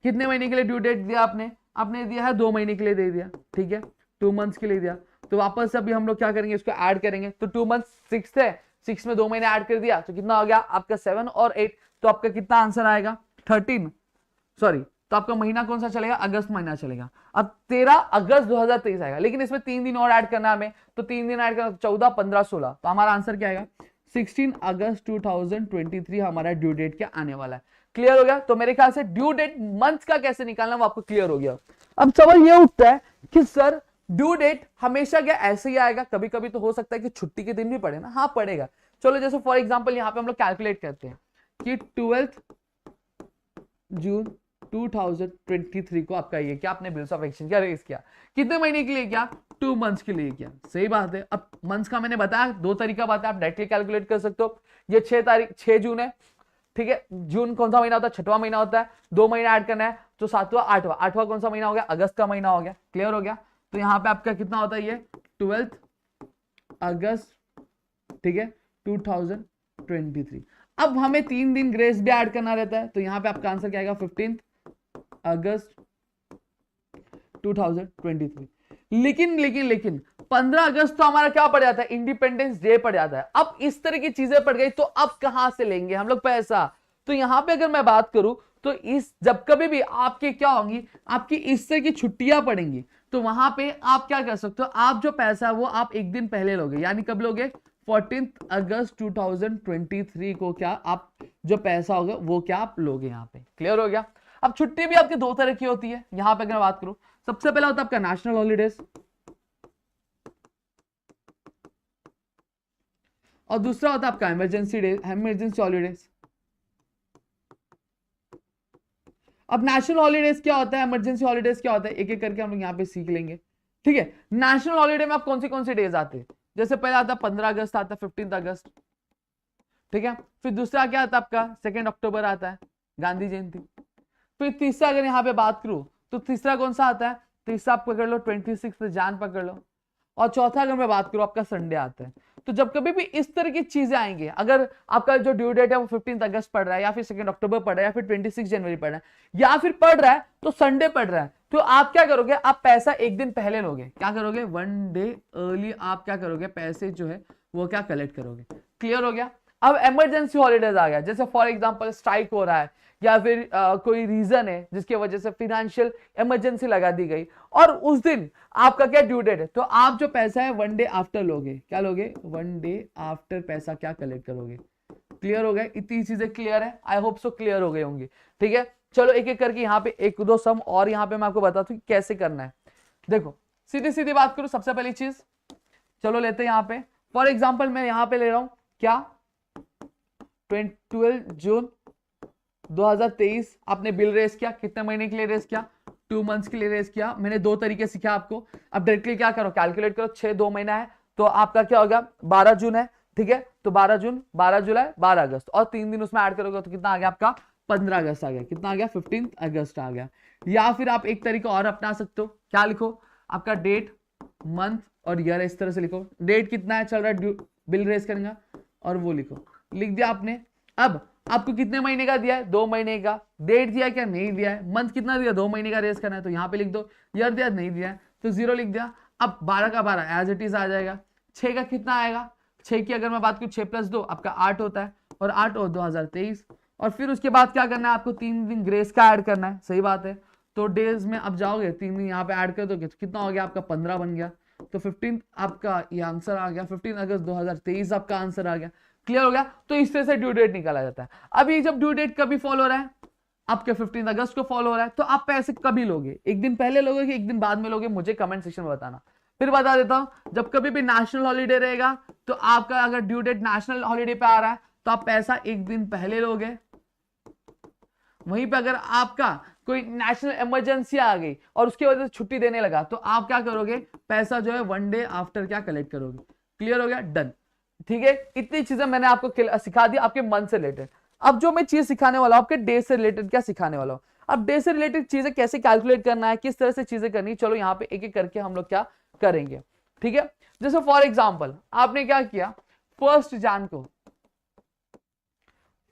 कितने महीने के लिए ड्यू डेट दिया आपने दिया है 2 महीने के लिए दे दिया। ठीक है, 2 मंथ्स के लिए दिया, तो वापस अभी हम लोग क्या करेंगे, इसको ऐड करेंगे। तो 2 मंथ 6 है, 6 में 2 महीने ऐड कर दिया तो कितना हो गया आपका 7 और 8, तो आपका कितना आंसर आएगा 13, सॉरी, तो आपका महीना कौन सा चलेगा, अगस्त महीना चलेगा। अब 13 अगस्त 2023 आएगा, लेकिन इसमें 3 दिन और ऐड करना है हमें, तो 3 दिन ऐड करना, 14, 15, 16, तो हमारा आंसर क्या आएगा, 16 अगस्त 2023 हमारा ड्यू डेट क्या आने वाला है। क्लियर हो गया। तो मेरे ख्याल से ड्यू डेट मंथ का कैसे निकालना वो आपको क्लियर हो गया। अब सवाल ये उठता है कि सर ड्यू डेट हमेशा क्या ऐसे ही आएगा, कभी कभी तो हो सकता है कि छुट्टी के दिन भी पड़े ना, हाँ पड़ेगा। चलो जैसे फॉर एग्जांपल यहाँ पे हम लोग कैलकुलेट करते हैं कि 12 जून 2023 को आपका ये क्या आपने बिल्स ऑफ एक्सचेंज क्या रेज किया, कितने महीने के लिए किया, 2 मंथ्स के लिए किया। सही बात है। अब मंथ्स का मैंने बताया, दो तरीका बताया, आप डायरेक्टली कैलकुलेट कर सकते हो। ये 6 जून है, ठीक है। जून कौन सा महीना होता है, छठवां महीना होता है, 2 महीना ऐड करना है तो 7वां 8वां, 8वां कौन सा महीना हो गया, अगस्त का महीना हो गया। क्लियर हो गया। तो यहाँ पे आपका कितना होता है ये 12 अगस्त, ठीक है 2023। अब हमें 3 दिन ग्रेस भी ऐड करना रहता है, तो यहाँ पे आपका आंसर क्या आएगा 15 अगस्त 2023। लेकिन 15 अगस्त तो हमारा क्या पड़ जाता है, इंडिपेंडेंस डे पड़ जाता है। अब इस तरह की चीजें पड़ गई तो अब कहां से लेंगे हम लोग पैसा। तो यहां पे अगर मैं बात करूं तो इस जब कभी भी आपके क्या होंगी, आपकी इस तरह की छुट्टियां पड़ेंगी, तो वहां पे आप क्या कर सकते हो, आप जो पैसा है वो आप एक दिन पहले लोगे, यानी कब लोगे 14 अगस्त 2023 को क्या आप जो पैसा होगा वो क्या आप लोगे यहाँ पे। क्लियर हो गया। अब छुट्टी भी आपकी दो तरह की होती है। यहां पे अगर मैं बात करूं, सबसे पहला होता है आपका नेशनल हॉलीडेज और दूसरा होता है आपका इमरजेंसी हॉलीडेज। अब नेशनल हॉलीडेज क्या होता है, इमरजेंसी हॉलीडेज क्या होता है, एक एक करके हम लोग यहाँ पे सीख लेंगे। ठीक है। नेशनल हॉलीडे में आप कौन से डेज आते हैं, जैसे पहले आता है 15 अगस्त आता है, 15 अगस्त, ठीक है। फिर दूसरा क्या आता है आपका 2 अक्टूबर आता है, गांधी जयंती। फिर तीसरा अगर यहाँ पे बात करूं तो तीसरा कौन सा आता है, तीसरा आप पकड़ लो 26 जान पकड़ लो। और चौथा अगर मैं बात करूं आपका संडे आता है। तो जब कभी भी इस तरह की चीजें आएंगी, अगर आपका जो ड्यू डेट है वो 15 अगस्त पड़ रहा है, या फिर 2 अक्टूबर पड़ रहा है, या फिर 26 जनवरी पड़ रहा है, या फिर पड़ रहा है तो संडे पड़ रहा है, तो आप क्या करोगे, आप पैसा एक दिन पहले लोगे। क्या करोगे, 1 डे अर्ली आप क्या करोगे, पैसे जो है वो क्या कलेक्ट करोगे। क्लियर हो गया। अब इमरजेंसी हॉलीडेज आ गया, जैसे फॉर एग्जांपल स्ट्राइक हो रहा है, या फिर कोई रीजन है जिसकी वजह से फिनेंशियल इमरजेंसी लगा दी गई, और उस दिन आपका क्या ड्यू डेट है, तो आप जो पैसा है 1 डे आफ्टर लोगे। क्या लोगे, 1 डे आफ्टर पैसा क्या कलेक्ट करोगे। क्लियर हो गया। इतनी चीजें क्लियर है, आई होप सो क्लियर हो गई होंगी। ठीक है, चलो एक एक करके यहाँ पे एक दो सम और यहाँ पे मैं आपको बताता हूँ कैसे करना है। देखो सीधी सीधी बात करूं, सबसे पहली चीज चलो लेते हैं यहाँ पे, फॉर एग्जाम्पल मैं यहाँ पे ले रहा हूं क्या 12 जून 2023 आपने बिल रेस किया, कितने महीने के लिए रेस किया, 2 मंथ्स के लिए रेस किया। मैंने दो तरीके सिखा आपको। अब डायरेक्टली क्या करो, कैलकुलेट करो, 6 2 महीना है तो आपका क्या होगा 12 जून है, ठीक है। तो 12 जून, 12 जुलाई, 12 अगस्त, और 3 दिन उसमें ऐड करोगे तो कितना आ गया आपका 15 अगस्त आ गया। कितना आ गया 15 अगस्त आ गया। या फिर आप एक तरीका और अपना सकते हो, क्या लिखो, आपका डेट, मंथ और ईयर इस तरह से लिखो। डेट कितना है चल रहा है बिल रेस करेंगे, और वो लिखो, लिख दिया आपने। अब आपको कितने महीने का दिया है, 2 महीने का। डेट दिया क्या, नहीं दिया है। मंथ कितना दिया, 2 महीने का रेस करना है तो यहाँ पे लिख दो। ईयर दिया, नहीं दिया है तो 0 लिख दिया। अब 12 का 12 एज इट इज आ जाएगा। 6 का कितना आएगा, 6 की अगर मैं बात करूं 6 + 2 आपका 8 होता है, और 8 और 2023। और फिर उसके बाद क्या करना है आपको, 3 दिन ग्रेस का ऐड करना है। सही बात है। तो डेज में अब जाओगे 3 दिन यहाँ पे ऐड कर दोगे तो कितना हो गया आपका 15 बन गया। तो 15 आपका ये आंसर आ गया, 15 अगस्त 2023 आपका आंसर आ गया। क्लियर हो गया। तो इस तरह से ड्यू डेट निकाला जाता है। अब ये जब ड्यू डेट कभी फॉलो हो रहा है, आपके 15 अगस्त को फॉलो हो रहा है, तो आप पैसे कभी लोगे, एक दिन पहले लोगे कि एक दिन बाद में लोगे, मुझे कमेंट सेक्शन में बताना। फिर बता देता हूं, जब कभी भी नेशनल हॉलीडे रहेगा तो आपका अगर ड्यू डेट नेशनल हॉलीडे पे आ रहा है तो आप पैसा एक दिन पहले लोगे। वहीं पे अगर आपका कोई नेशनल इमरजेंसी आ गई और उसकी वजह से छुट्टी देने लगा तो आप क्या करोगे, पैसा जो है 1 डे आफ्टर क्या कलेक्ट करोगे। क्लियर हो गया, डन। ठीक है, इतनी चीजें मैंने आपको सिखा दी आपके मन से रिलेटेड। अब जो मैं चीज सिखाने वाला हूं आपके डे से रिलेटेड क्या सिखाने वाला हूं। अब डे से रिलेटेड चीजें कैसे कैलकुलेट करना है, किस तरह से चीजें करनी, चलो यहाँ पे एक एक करके हम लोग क्या करेंगे। ठीक है, जैसे फॉर एग्जाम्पल आपने क्या किया,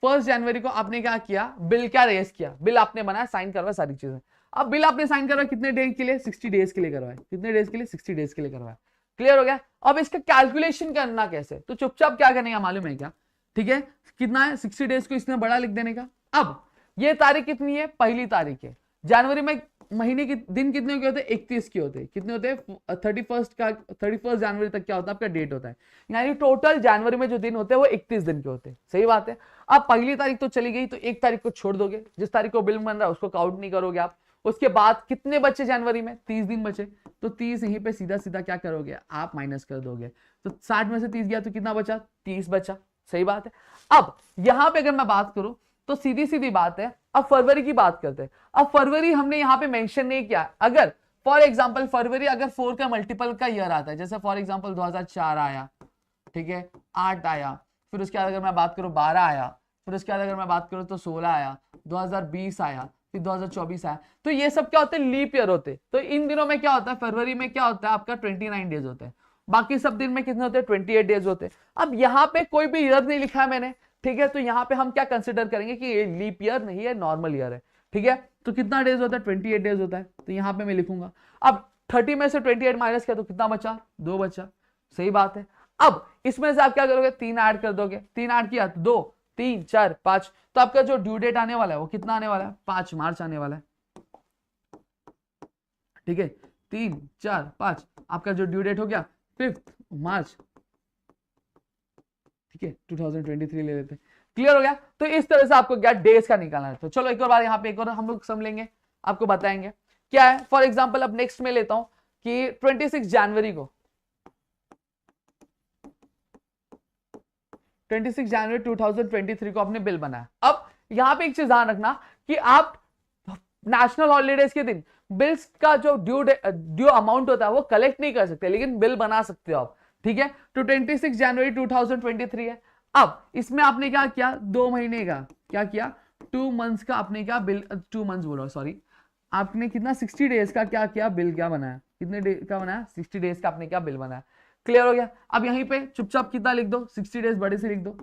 1 जनवरी को आपने क्या किया, बिल क्या रेस किया, बिल आपने बनाया, साइन करवाया सारी चीजें। अब बिल आपने साइन करवाया कितने डेज के लिए, 60 डेज के लिए करवाया। कितने डेज के लिए, 60 डेज के लिए करवाया। क्लियर हो गया। अब इसका कैलकुलेशन करना कैसे, तो चुपचाप क्या करने का मालूम है क्या, ठीक है, कितना है 60 डेज को इसने बड़ा लिख देने का। अब ये तारीख कितनी है, पहली तारीख है। जनवरी में महीने के दिन कितने के होते हैं, 31 के होते हैं। कितने होते हैं, 31 जनवरी तक क्या होता है आपका डेट होता है, यानी टोटल जनवरी में जो दिन होते हैं वो 31 दिन के होते हैं। सही बात है। अब पहली तारीख तो चली गई तो 1 तारीख को छोड़ दोगे, जिस तारीख को बिल बन रहा है उसको काउंट नहीं करोगे आप। उसके बाद कितने बचे जनवरी में, 30 दिन बचे, तो 30 यहीं पे सीधा सीधा क्या करोगे आप माइनस कर दोगे। तो 60 में से 30 गया तो कितना बचा, 30 बचा। सही बात है। अब यहां पे अगर मैं बात करूं तो सीधी सीधी बात है, अब फरवरी की बात करते हैं। अब फरवरी हमने यहाँ पे मेंशन नहीं किया। अगर फॉर एग्जांपल फरवरी अगर 4 का मल्टीपल का ईयर आता है, जैसे फॉर एग्जांपल 2004 आया, ठीक है, 8 आया, फिर उसके बाद अगर मैं बात करूं 12 आया, फिर उसके बाद अगर मैं बात करूं तो 16 आया, 2020 आया, फिर 2024 आया, तो ये सब क्या होते हैं, लीप ईयर होते। तो इन दिनों में क्या होता है, फरवरी में क्या होता है आपका 29 डेज होते हैं, बाकी सब दिन में कितने होते हैं 28 डेज होते हैं। अब यहाँ पे कोई भी ईयर नहीं लिखा है मैंने, ठीक है, तो यहाँ पे हम क्या कंसिडर करेंगे कि ये लीप ईयर नहीं है, नॉर्मल ईयर है, ठीक है। तो कितना डेज होता है 28 डेज होता है, तो यहाँ पे मैं लिखूंगा। अब 30 में से 28 माइनस किया तो कितना बचा, 2 बचा, सही बात है। अब इसमें से आप क्या करोगे, 3 ऐड कर दोगे, 3 ऐड किया तो 2, 3, 4, 5, तो आपका जो ड्यू डेट आने वाला है वो कितना आने वाला है, 5 मार्च आने वाला है, ठीक है। 3, 4, 5 आपका जो ड्यू डेट हो गया 5 मार्च, ठीक है, 2023 ले लेते हैं। क्लियर हो गया। तो इस तरह से आपको क्या डेज का निकालना है। तो चलो एक और बार यहाँ पे एक और हम लोग समझ लेंगे, आपको बताएंगे क्या है। फॉर एग्जाम्पल अब नेक्स्ट में लेता हूं कि 26 जनवरी को 2023 को आपने बिल बनाया। अब यहां पे एक चीज ध्यान रखना कि आप नेशनल हॉलीडेज के दिन बिल्स का जो ड्यू अमाउंट होता है वो कलेक्ट नहीं कर सकते, लेकिन बिल बना सकते हो आप, ठीक है। तो 26 जनवरी 2023 है। अब इसमें आपने क्या किया, 2 महीने का क्या किया, 2 मंथ्स का आपने क्या बिल, 2 मंथ्स बोलो सॉरी, आपने कितना 60 डेज का क्या किया बिल, क्या बनाया, कितने डेज का बनाया, 60 डेज का आपने क्या बिल बनाया। क्लियर हो गया। अब यहीं पे चुपचाप कितना लिख दो, 60 डेज बड़े से लिख दो,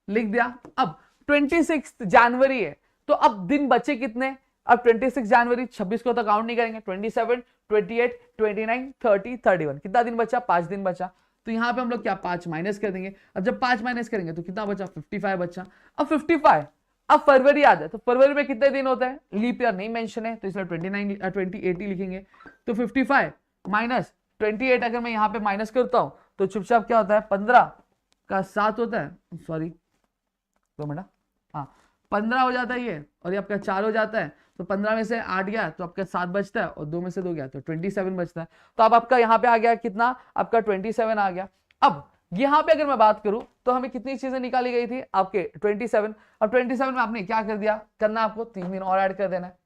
लिख दिया। अब 26 जनवरी है, तो अब दिन बचे कितने, अब 26 जनवरी 26 को तो काउंट नहीं करेंगे, 27, 28, 29, 30, 31, कितना दिन बचा, 5 दिन बचा। तो यहाँ पे हम लोग क्या 5 माइनस कर देंगे। अब जब 5 माइनस करेंगे तो कितना बचा, 55 बचा। अब 55, अब फरवरी आ जाए तो फरवरी में कितने दिन होते हैं, लीप ईयर नहीं मेंशन है तो इसलिए 28 ही लिखेंगे। तो 55 माइनस 28 अगर मैं यहाँ पे माइनस करता हूं तो चुपचाप क्या होता है, 15 का 7 होता है, सॉरी 2 मिनट, हाँ 15 हो जाता है ये, और ये आपका 4 हो जाता है, तो 15 में से 8 गया तो आपका 7 बचता है, और 2 में से 2 गया तो 27 बचता है। तो अब आपका यहाँ पे आ गया कितना, आपका 27 आ गया। अब यहाँ पे अगर मैं बात करूं तो हमें कितनी चीजें निकाली गई थी, आपके 27। अब 27 में आपने क्या कर दिया, करना आपको 3 दिन और ऐड कर देना है,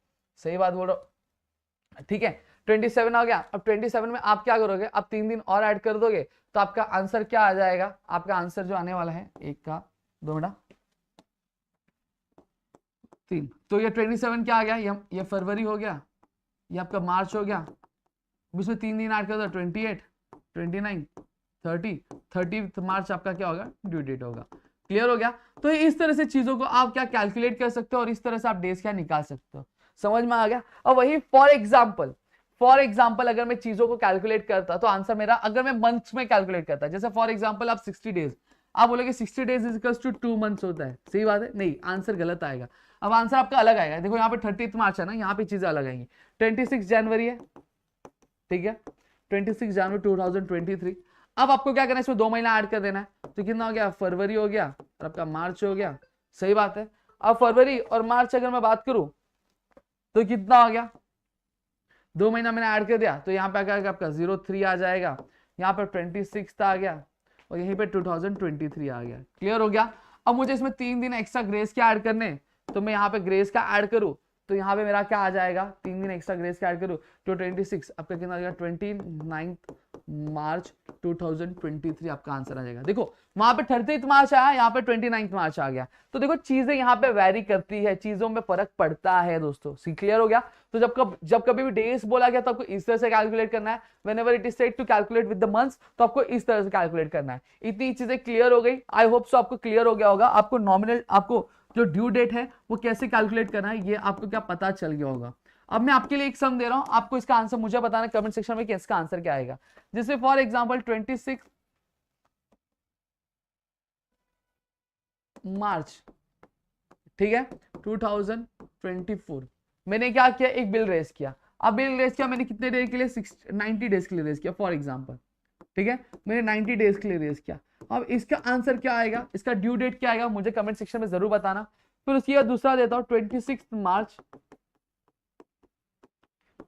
सही बात बोल रहा हूं, ठीक है। 27 आ गया। अब 27 में आप क्या करोगे, आप 3 दिन और ऐड कर दोगे तो आपका आंसर क्या आ जाएगा, आपका आंसर जो आने वाला है 1 का 2 मिनट 3, तो ये 27 क्या आ गया, ये फरवरी हो गया, ये आपका मार्च हो गया, इसमें 3 दिन ऐड कर दो, 28, 29, 30 मार्च आपका क्या होगा, ड्यू डेट होगा। क्लियर हो गया। तो इस तरह से चीजों को आप क्या कैलकुलेट कर सकते हो और इस तरह से आप डेज क्या निकाल सकते हो, समझ में आ गया। और वही फॉर एग्जाम्पल अगर मैं चीजों को कैलकुलेट करता तो आंसर मेरा, अगर मैं मंथ्स में कैलकुलेट करता, जैसे फॉर एग्जाम्पल आप 60 डेज, आप बोलोगे 60 days is equals to 2 months होता है, सही बात है, नहीं आंसर गलत आएगा। अब आंसर आपका अलग आएगा, देखो यहाँ पे 30 मार्च है ना, यहाँ पे चीजें अलग आएंगी। 26 जनवरी है, ठीक है, 26 जनवरी 2023। अब आपको क्या करना है, इसमें 2 महीना ऐड कर देना है, तो कितना हो गया, फरवरी हो गया और आपका मार्च हो गया, सही बात है। अब फरवरी और मार्च अगर मैं बात करूं तो कितना हो गया, 2 महीना मैंने ऐड कर दिया, तो यहाँ पे क्या आपका 03 आ जाएगा, यहाँ पे 26 आ गया और यहीं पे 2023 आ गया। क्लियर हो गया। अब मुझे इसमें 3 दिन एक्स्ट्रा ग्रेस के ऐड करने, तो मैं यहाँ पे ग्रेस का ऐड करूं तो यहाँ पे मेरा क्या आ जाएगा, 3 दिन एक्स्ट्रा ग्रेस का ऐड करूं तो 26 आपका कितना आ जाएगा, 29 मार्च 2023 आपका आंसर आ जाएगा। देखो वहां पे 30 मार्च आया, यहाँ पे 29 मार्च आ गया। तो देखो चीजें यहाँ पे वेरी करती है, चीजों में फर्क पड़ता है दोस्तों। क्लियर हो गया। तो जब कभी भी डेज बोला गया तो आपको इस तरह से कैलकुलेट करना है। Whenever it is said to calculate with the months, तो आपको इस तरह से कैलकुलेट करना है। इतनी चीजें क्लियर हो गई, आई होप सो आपको क्लियर हो गया होगा। आपको नॉमिनल, आपको जो ड्यू डेट है वो कैसे कैलकुलेट करना है ये आपको क्या पता चल गया होगा। अब मैं आपके लिए एक सम दे रहा हूं, आपको इसका आंसर मुझे बताना कमेंट सेक्शन में कि इसका आंसर क्या आएगा। जैसे फॉर एग्जांपल 26 मार्च, ठीक है, 2024 मैंने क्या किया, एक बिल रेज किया। अब बिल रेज किया मैंने कितने डेज के लिए, 90 डेज के लिए रेज किया फॉर एग्जांपल, ठीक है, मैंने 90 डेज के लिए रेज किया। अब इसका आंसर क्या आएगा, इसका ड्यू डेट क्या आएगा, मुझे कमेंट सेक्शन में जरूर बताना। फिर उसके बाद दूसरा देता हूं 26 मार्च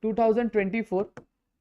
2024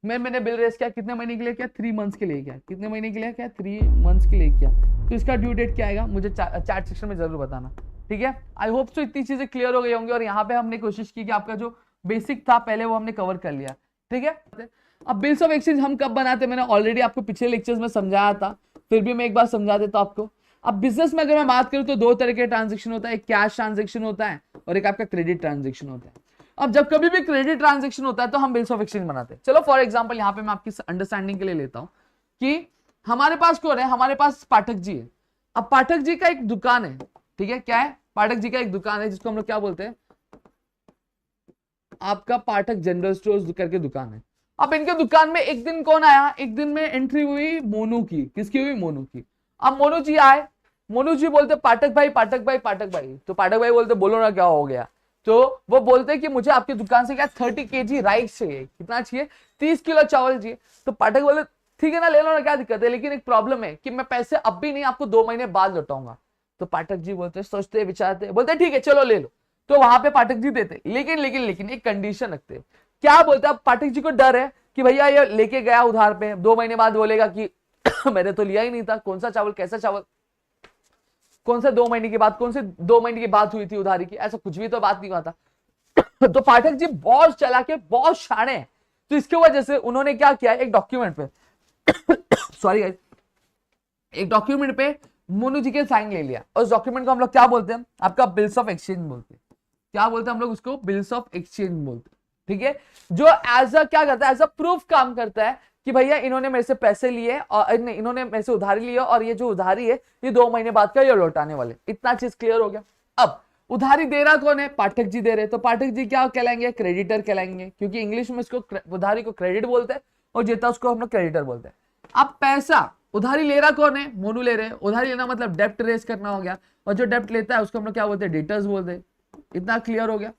मैंने बिल रेस किया, कितने महीने के लिए किया, 3 मंथ्स के लिए किया। कितने महीने के लिए किया, 3 मंथ्स के लिए किया। तो इसका ड्यू डेट क्या आएगा, मुझे चैट सेक्शन में जरूर बताना। ठीक है, आई होप सो इतनी चीजें क्लियर हो गई होंगी। और यहाँ पे हमने कोशिश की कि आपका जो बेसिक था पहले वो हमने कवर कर लिया। ठीक है, अब बिल्स ऑफ एक्सचेंज हम कब बनाते हैं, मैंने ऑलरेडी आपको पिछले लेक्चर्स में समझाया था, फिर भी मैं एक बार समझा देता हूं आपको। अब बिजनेस में अगर मैं बात करूं तो दो तरह के ट्रांजेक्शन होता है, एक कैश ट्रांजेक्शन होता है और एक आपका क्रेडिट ट्रांजेक्शन होता है। अब जब कभी भी क्रेडिट ट्रांजेक्शन होता है तो हम बिल्स ऑफ एक्सचेंज बनाते हैं। चलो फॉर एग्जांपल यहाँ पे मैं आपकी अंडरस्टैंडिंग के लिए लेता हूं कि हमारे पास कौन है, हमारे पास पाठक जी है। अब पाठक जी का एक दुकान है, ठीक है, क्या है, पाठक जी का एक दुकान है जिसको हम लोग क्या बोलते हैं, आपका पाठक जनरल स्टोर्स करके दुकान है। अब इनके दुकान में एक दिन कौन आया, एक दिन में एंट्री हुई मोनू की, किसकी हुई, मोनू की। अब मोनू जी आए, मोनू जी बोलते पाठक भाई पाठक भाई पाठक भाई, तो पाठक भाई बोलते बोलो ना क्या हो गया। तो वो बोलते कि मुझे आपकी दुकान से क्या 30 kg राइस चाहिए, कितना चाहिए, 30 किलो चावल चाहिए। तो पाठक बोले ठीक है ना, ले लो ना, क्या दिक्कत है, लेकिन एक प्रॉब्लम है कि मैं पैसे अब भी नहीं, आपको 2 महीने बाद लौटाऊंगा। तो पाठक जी बोलते सोचते विचारते बोलते ठीक है चलो ले लो। तो वहां पे पाठक जी देते, लेकिन लेकिन लेकिन एक कंडीशन रखते, क्या बोलते, अब पाठक जी को डर है कि भैया ये लेके गया उधार पे, 2 महीने बाद बोलेगा कि मैंने तो लिया ही नहीं था, कौन सा चावल कैसा चावल, कौन सा 2 महीने की बात, कौन से 2 महीने की बात हुई थी उधारी की, ऐसा कुछ भी तो बात नहीं हुआ था। तो पाठक जी बहुत चला के बहुत शाणे हैं, तो इसकी वजह से उन्होंने क्या किया, एक डॉक्यूमेंट पे सॉरी गाइस, एक डॉक्यूमेंट पे मोनू जी के साइन ले लिया, और उस डॉक्यूमेंट को हम लोग क्या बोलते हैं, आपका बिल्स ऑफ एक्सचेंज बोलते हैं। क्या बोलते हैं हम लोग उसको, बिल्स ऑफ एक्सचेंज बोलते हैं। ठीक है, जो एज अ क्या करता है, एज अ प्रूफ काम करता है कि भैया इन्होंने मेरे से पैसे लिए और इन्होंने मेरे से उधारी लिया, और ये जो उधारी है ये 2 महीने बाद का ये लौटाने वाले, इतना चीज क्लियर हो गया। अब उधारी दे रहा कौन है, पाठक जी दे रहे, तो पाठक जी क्या कहलाएंगे, क्रेडिटर कहलाएंगे, क्योंकि इंग्लिश में इसको उधारी को क्रेडिट बोलते हैं और जेता उसको हम लोग क्रेडिटर बोलते हैं। अब पैसा उधारी ले रहा कौन है, मोनू ले रहे, उधारी लेना मतलब डेप्ट रेस करना हो गया, और जो डेप्ट लेता है उसको हम लोग क्या बोलते हैं, डेटर्स बोलते हैं। इतना क्लियर हो गया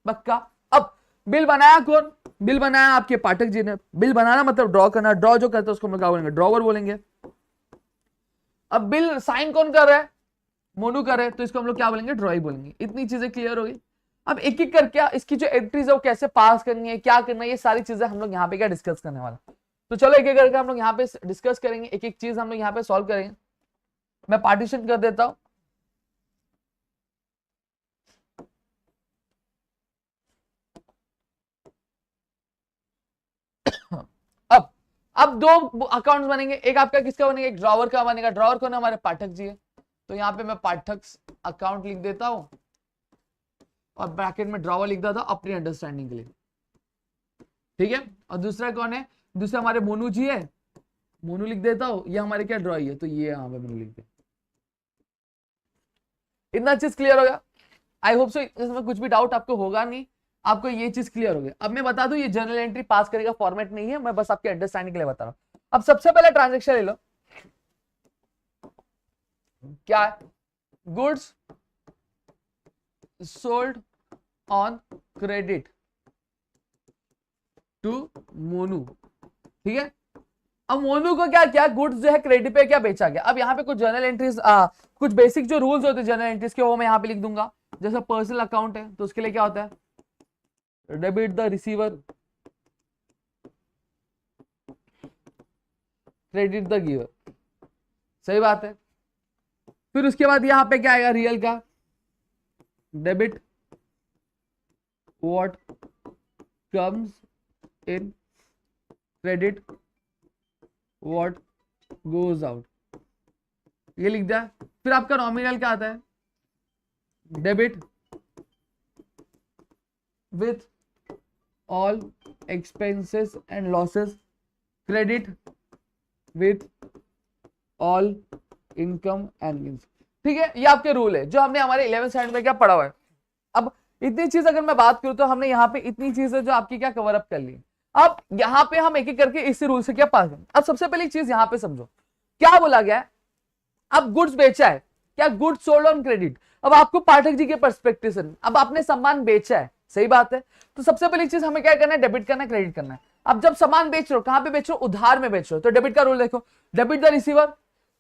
पक्का। अब बिल बनाया कौन, बिल बनाया आपके पाठक जी ने, बिल बनाना मतलब ड्रॉ करना, ड्रॉ जो करते हैं उसको हम लोग क्या बोलेंगे, ड्रॉवर बोलेंगे। अब बिल साइन कौन कर रहा है, मोनू कर रहे हैं, तो इसको हम लोग क्या बोलेंगे, ड्रॉई बोलेंगे। इतनी चीजें क्लियर हो गई। अब एक एक करके इसकी जो एंट्रीज है वो कैसे पास करनी है, क्या करना है, ये सारी चीजें हम लोग यहाँ पे क्या डिस्कस करने वाला। तो चलो एक एक करके हम लोग यहाँ पे डिस्कस करेंगे, एक एक चीज हम लोग यहाँ पे सॉल्व करेंगे। मैं पार्टीशन कर देता हूं। अब 2 अकाउंट्स बनेंगे, एक आपका किसका बनेगा, एक ड्रॉवर का बनेगा। ड्रॉवर कौन है, हमारे पाठक जी है, तो यहाँ पे मैं पाठक अकाउंट लिख देता हूं और ब्रैकेट में ड्रॉवर लिख देता हूं अपनी अंडरस्टैंडिंग के लिए। ठीक है, और दूसरा कौन है, दूसरा हमारे मोनू जी है, मोनू लिख देता हूं, ये हमारे क्या ड्रॉई है, तो ये यहाँ पे मोनू लिख दे। इतना चीज क्लियर होगा, आई होप सो इसमें कुछ भी डाउट आपको होगा नहीं, आपको ये चीज क्लियर हो गया। अब मैं बता दूं ये जर्नल एंट्री पास करेगा फॉर्मेट नहीं है, मैं बस आपके अंडरस्टैंडिंग के लिए बता रहा हूं। अब सबसे पहले ट्रांजेक्शन ले लो, क्या है, goods sold on credit to Monu. ठीक है, अब मोनू को क्या किया, गुड्स जो है क्रेडिट पे क्या बेचा गया। अब यहाँ पे कुछ जर्नल एंट्रीज, कुछ बेसिक जो रूल्स होते हैं जर्नल एंट्रीज के, वो मैं यहाँ पे लिख दूंगा। जैसे पर्सनल अकाउंट है तो उसके लिए क्या होता है, debit the receiver, credit the giver, सही बात है। फिर उसके बाद यहाँ पे क्या आएगा, रियल का, debit what comes in, credit what goes out, ये लिख दिया। फिर आपका नॉमिनल क्या आता है, debit with all expenses and losses, credit with all income and means. ठीक है, ये आपके रूल है जो हमने हमारे 11th स्टैंडर्ड में क्या पढ़ा हुआ है। अब इतनी चीज अगर मैं बात करूं तो हमने यहाँ पे इतनी चीजें जो आपकी क्या कवर अप कर ली। अब यहाँ पे हम एक एक करके इस रूल से क्या पास करें। अब सबसे पहली चीज यहाँ पे समझो क्या बोला गया है, अब गुड्स बेचा है, क्या गुड्स सोल्ड ऑन क्रेडिट। अब आपको पाठक जी के पर्सपेक्टिव से, अब आपने सामान बेचा है, सही बात है, तो सबसे पहली चीज हमें क्या करना है, डेबिट करना है, क्रेडिट करना है। अब जब सामान बेच रहे हो, कहां पे बेच रहे हो, उधार में बेच रहे हो, तो डेबिट का रूल देखो, डेबिट द रिसीवर,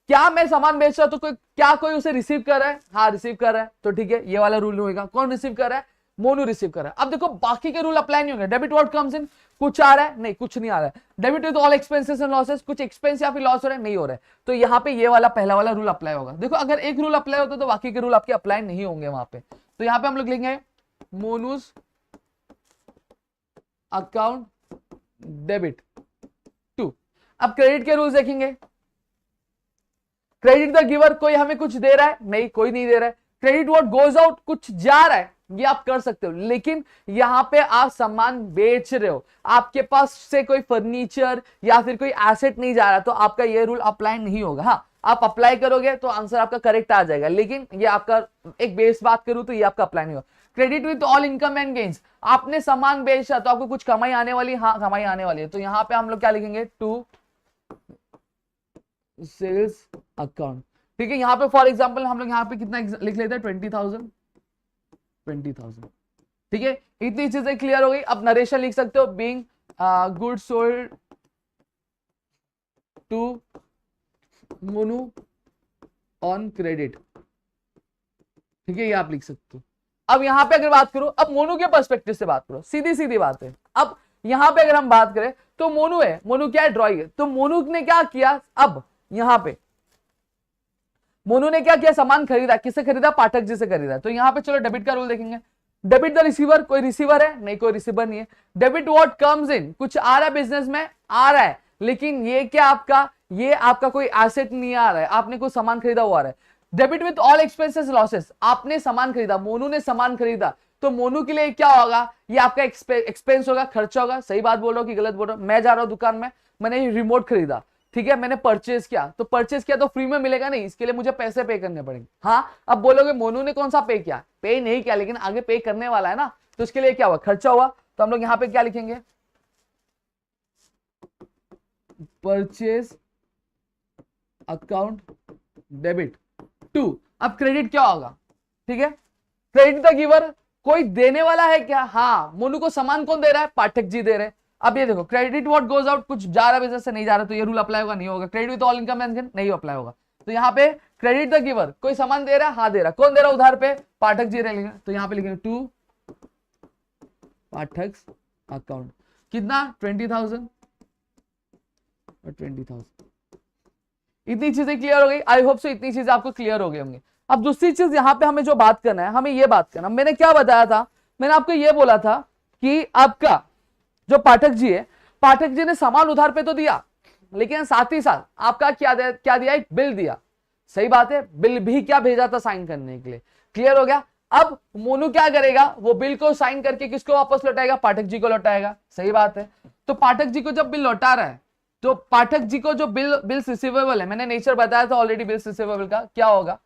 क्या मैं सामान बेच रहा हूं तो कोई क्या कोई उसे रिसीव कर रहा है, हाँ रिसीव कर रहा है, तो ठीक है ये वाला रूल होगा। कौन रिसीव कर रहा है, मोनू रिसीव कर रहा है। अब देखो बाकी के रूल अप्लाई नहीं होंगे। डेबिट व्हाट कम्स इन, कुछ आ रहा है नहीं, कुछ नहीं आ रहा है। Debit with all expenses and losses, कुछ एक्सपेंस या फिर लॉस हो रहा है नहीं हो रहा है, तो यहाँ पे ये वाला पहला वाला रूल अप्लाई होगा। देखो अगर एक रूल अप्लाई होता तो बाकी के रूल आपके अप्लाई नहीं होंगे वहां पे। तो यहाँ पे हम लोग लिखेंगे मोनूज अकाउंट डेबिट टू। अब क्रेडिट के रूल्स देखेंगे। क्रेडिट द गिवर, कोई हमें कुछ दे रहा है नहीं, कोई नहीं दे रहा है। क्रेडिट व्हाट गोज आउट, कुछ जा रहा है, ये आप कर सकते हो, लेकिन यहां पे आप सामान बेच रहे हो, आपके पास से कोई फर्नीचर या फिर कोई एसेट नहीं जा रहा, तो आपका ये रूल अप्लाई नहीं होगा। हाँ आप अप्लाई करोगे तो आंसर आपका करेक्ट आ जाएगा, लेकिन ये आपका एक बेस बात करूं तो ये आपका अप्लाई नहीं होगा। Credit with all income and gains, आपने सामान बेचा तो आपको कुछ कमाई आने वाली, हाँ कमाई आने वाली है, तो यहां पे हम लोग क्या लिखेंगे, टू सेल्स अकाउंट। ठीक है, यहां पे फॉर एग्जांपल हम लोग यहां पे कितना लिख लेते हैं, 20,000। ठीक है, इतनी चीजें क्लियर हो गई। अब नरेशन लिख सकते हो, being good sold to Monu on credit. ठीक है, ये आप लिख सकते हो। अब यहां पे अगर बात करो, अब मोनू के पर्सपेक्टिव से बात करो, सीधी सीधी बात है। अब यहां पे अगर हम बात करें तो मोनू है, मोनू क्या है, ड्रॉइंग है, तो मोनू ने क्या किया, अब यहां पे मोनू ने क्या किया, सामान खरीदा, किससे खरीदा, पाठक जी से खरीदा। तो यहां पे चलो डेबिट का रूल देखेंगे। डेबिट द रिसीवर, कोई रिसीवर है नहीं, कोई रिसीवर नहीं है। डेबिट व्हाट कम्स इन, कुछ आ रहा है बिजनेस में, आ रहा है, लेकिन ये क्या आपका, ये आपका कोई एसेट नहीं आ रहा है, आपने कोई सामान खरीदा हुआ आ रहा है। Debit with all expenses losses, आपने सामान खरीदा, मोनू ने सामान खरीदा, तो मोनू के लिए क्या होगा, ये आपका एक्सपेंस होगा, खर्चा होगा। सही बात बोल रहा हूं कि गलत बोल रहा हूं, मैं जा रहा हूं दुकान में, मैंने रिमोट खरीदा, ठीक है, मैंने परचेज किया, तो परचेज किया तो फ्री में मिलेगा नहीं, इसके लिए मुझे पैसे पे करने पड़ेंगे। हाँ अब बोलोगे मोनू ने कौन सा पे किया, पे नहीं किया, लेकिन आगे पे करने वाला है ना, तो इसके लिए क्या हुआ, खर्चा हुआ। तो हम लोग यहां पे क्या लिखेंगे, परचेज अकाउंट डेबिट टू। अब क्रेडिट क्या होगा, ठीक है, क्रेडिट द गिवर, कोई देने वाला है क्या, हाँ मोनू को सामान कौन दे रहा है, पाठक जी दे रहे हैं। अब ये देखो, क्रेडिट व्हाट गोज आउट, कुछ जा रहा है बिजनेस से, नहीं जा रहा, तो ये रूल अप्लाई होगा, नहीं होगा। Credit with all income and नहीं अप्लाई होगा। तो यहाँ पे क्रेडिट द गिवर, कोई सामान दे रहा है, हाँ दे रहा, कौन दे रहा है उधार पे, पाठक जी रहे, तो यहाँ पे लिखेंगे टू पाठक अकाउंट, कितना 20,000 और 20,000। इतनी चीजें क्लियर हो गई, आई होप सो इतनी चीजें आपको क्लियर हो गई होंगी। अब दूसरी चीज यहाँ पे हमें जो बात करना है, हमें ये बात करना, मैंने क्या बताया था, मैंने आपको ये बोला था कि आपका जो पाठक जी है, पाठक जी ने सामान उधार पे तो दिया, लेकिन साथ ही साथ आपका क्या दिया, एक बिल दिया। सही बात है, बिल भी क्या भेजा था साइन करने के लिए, क्लियर हो गया। अब मोनू क्या करेगा, वो बिल को साइन करके किसको वापस लौटाएगा, पाठक जी को लौटाएगा। सही बात है, तो पाठक जी को जब बिल लौटा रहा है, तो पाठक जी को जो बिल्स रिसीवेबल है, मैंने नेचर बताया था ऑलरेडी बिल्स रिसीवेबल का क्या होगा।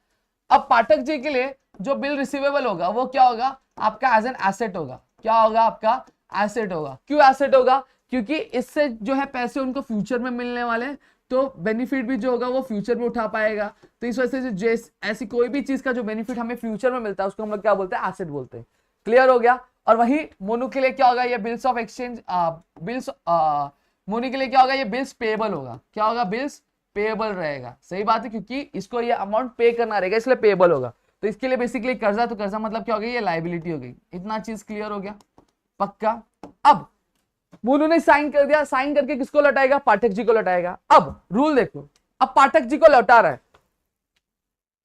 अब पाठक जी के लिए जो बिल रिसीवेबल होगा वो क्या होगा, आपका एज एन एसेट होगा। क्या होगा, आपका एसेट होगा। क्यों एसेट होगा, क्योंकि इससे जो है पैसे उनको फ्यूचर में मिलने वाले हैं, तो बेनिफिट भी जो होगा वो फ्यूचर में उठा पाएगा। तो इस वजह से ऐसी कोई भी चीज का जो बेनिफिट हमें फ्यूचर में मिलता है उसको हम लोग क्या बोलते हैं, एसेट बोलते हैं। क्लियर हो गया। और वही मोनू के लिए क्या होगा, ये bills of exchange, bills Monu के लिए क्या होगा, ये बिल्स पेएबल होगा। क्या होगा, बिल्स पेएबल रहेगा। सही बात है, क्योंकि इसको ये अमाउंट पे करना रहेगा, इसलिए पेएबल होगा। तो इसके लिए बेसिकली कर्जा, तो कर्जा मतलब क्या हो गया, ये लायबिलिटी हो गई। इतना चीज क्लियर हो गया, पक्का। अब मोनू ने साइन कर दिया, साइन करके किसको लौटाएगा, पाठक जी को लौटाएगा। अब रूल देखो, अब पाठक जी को लौटा रहा है,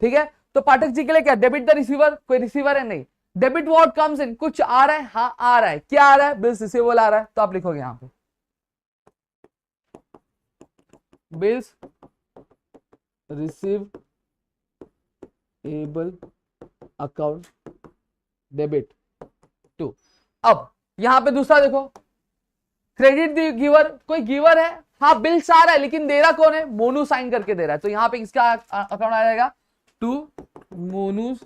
ठीक है, तो पाठक जी के लिए क्या, डेबिट द रिसीवर, कोई रिसीवर है नहीं। डेबिट व्हाट कम्स इन, कुछ आ रहा है, हाँ आ रहा है, क्या आ रहा है, बिल्स रिसीवेबल आ रहा है, तो आप लिखोगे यहां पे bills receivable account debit to. अब यहां पे दूसरा देखो, क्रेडिट द गिवर, कोई गिवर है, हाँ बिल्स आ रहा है, लेकिन दे रहा कौन है, मोनू साइन करके दे रहा है, तो यहां पे इसका अकाउंट आ जाएगा टू मोनूज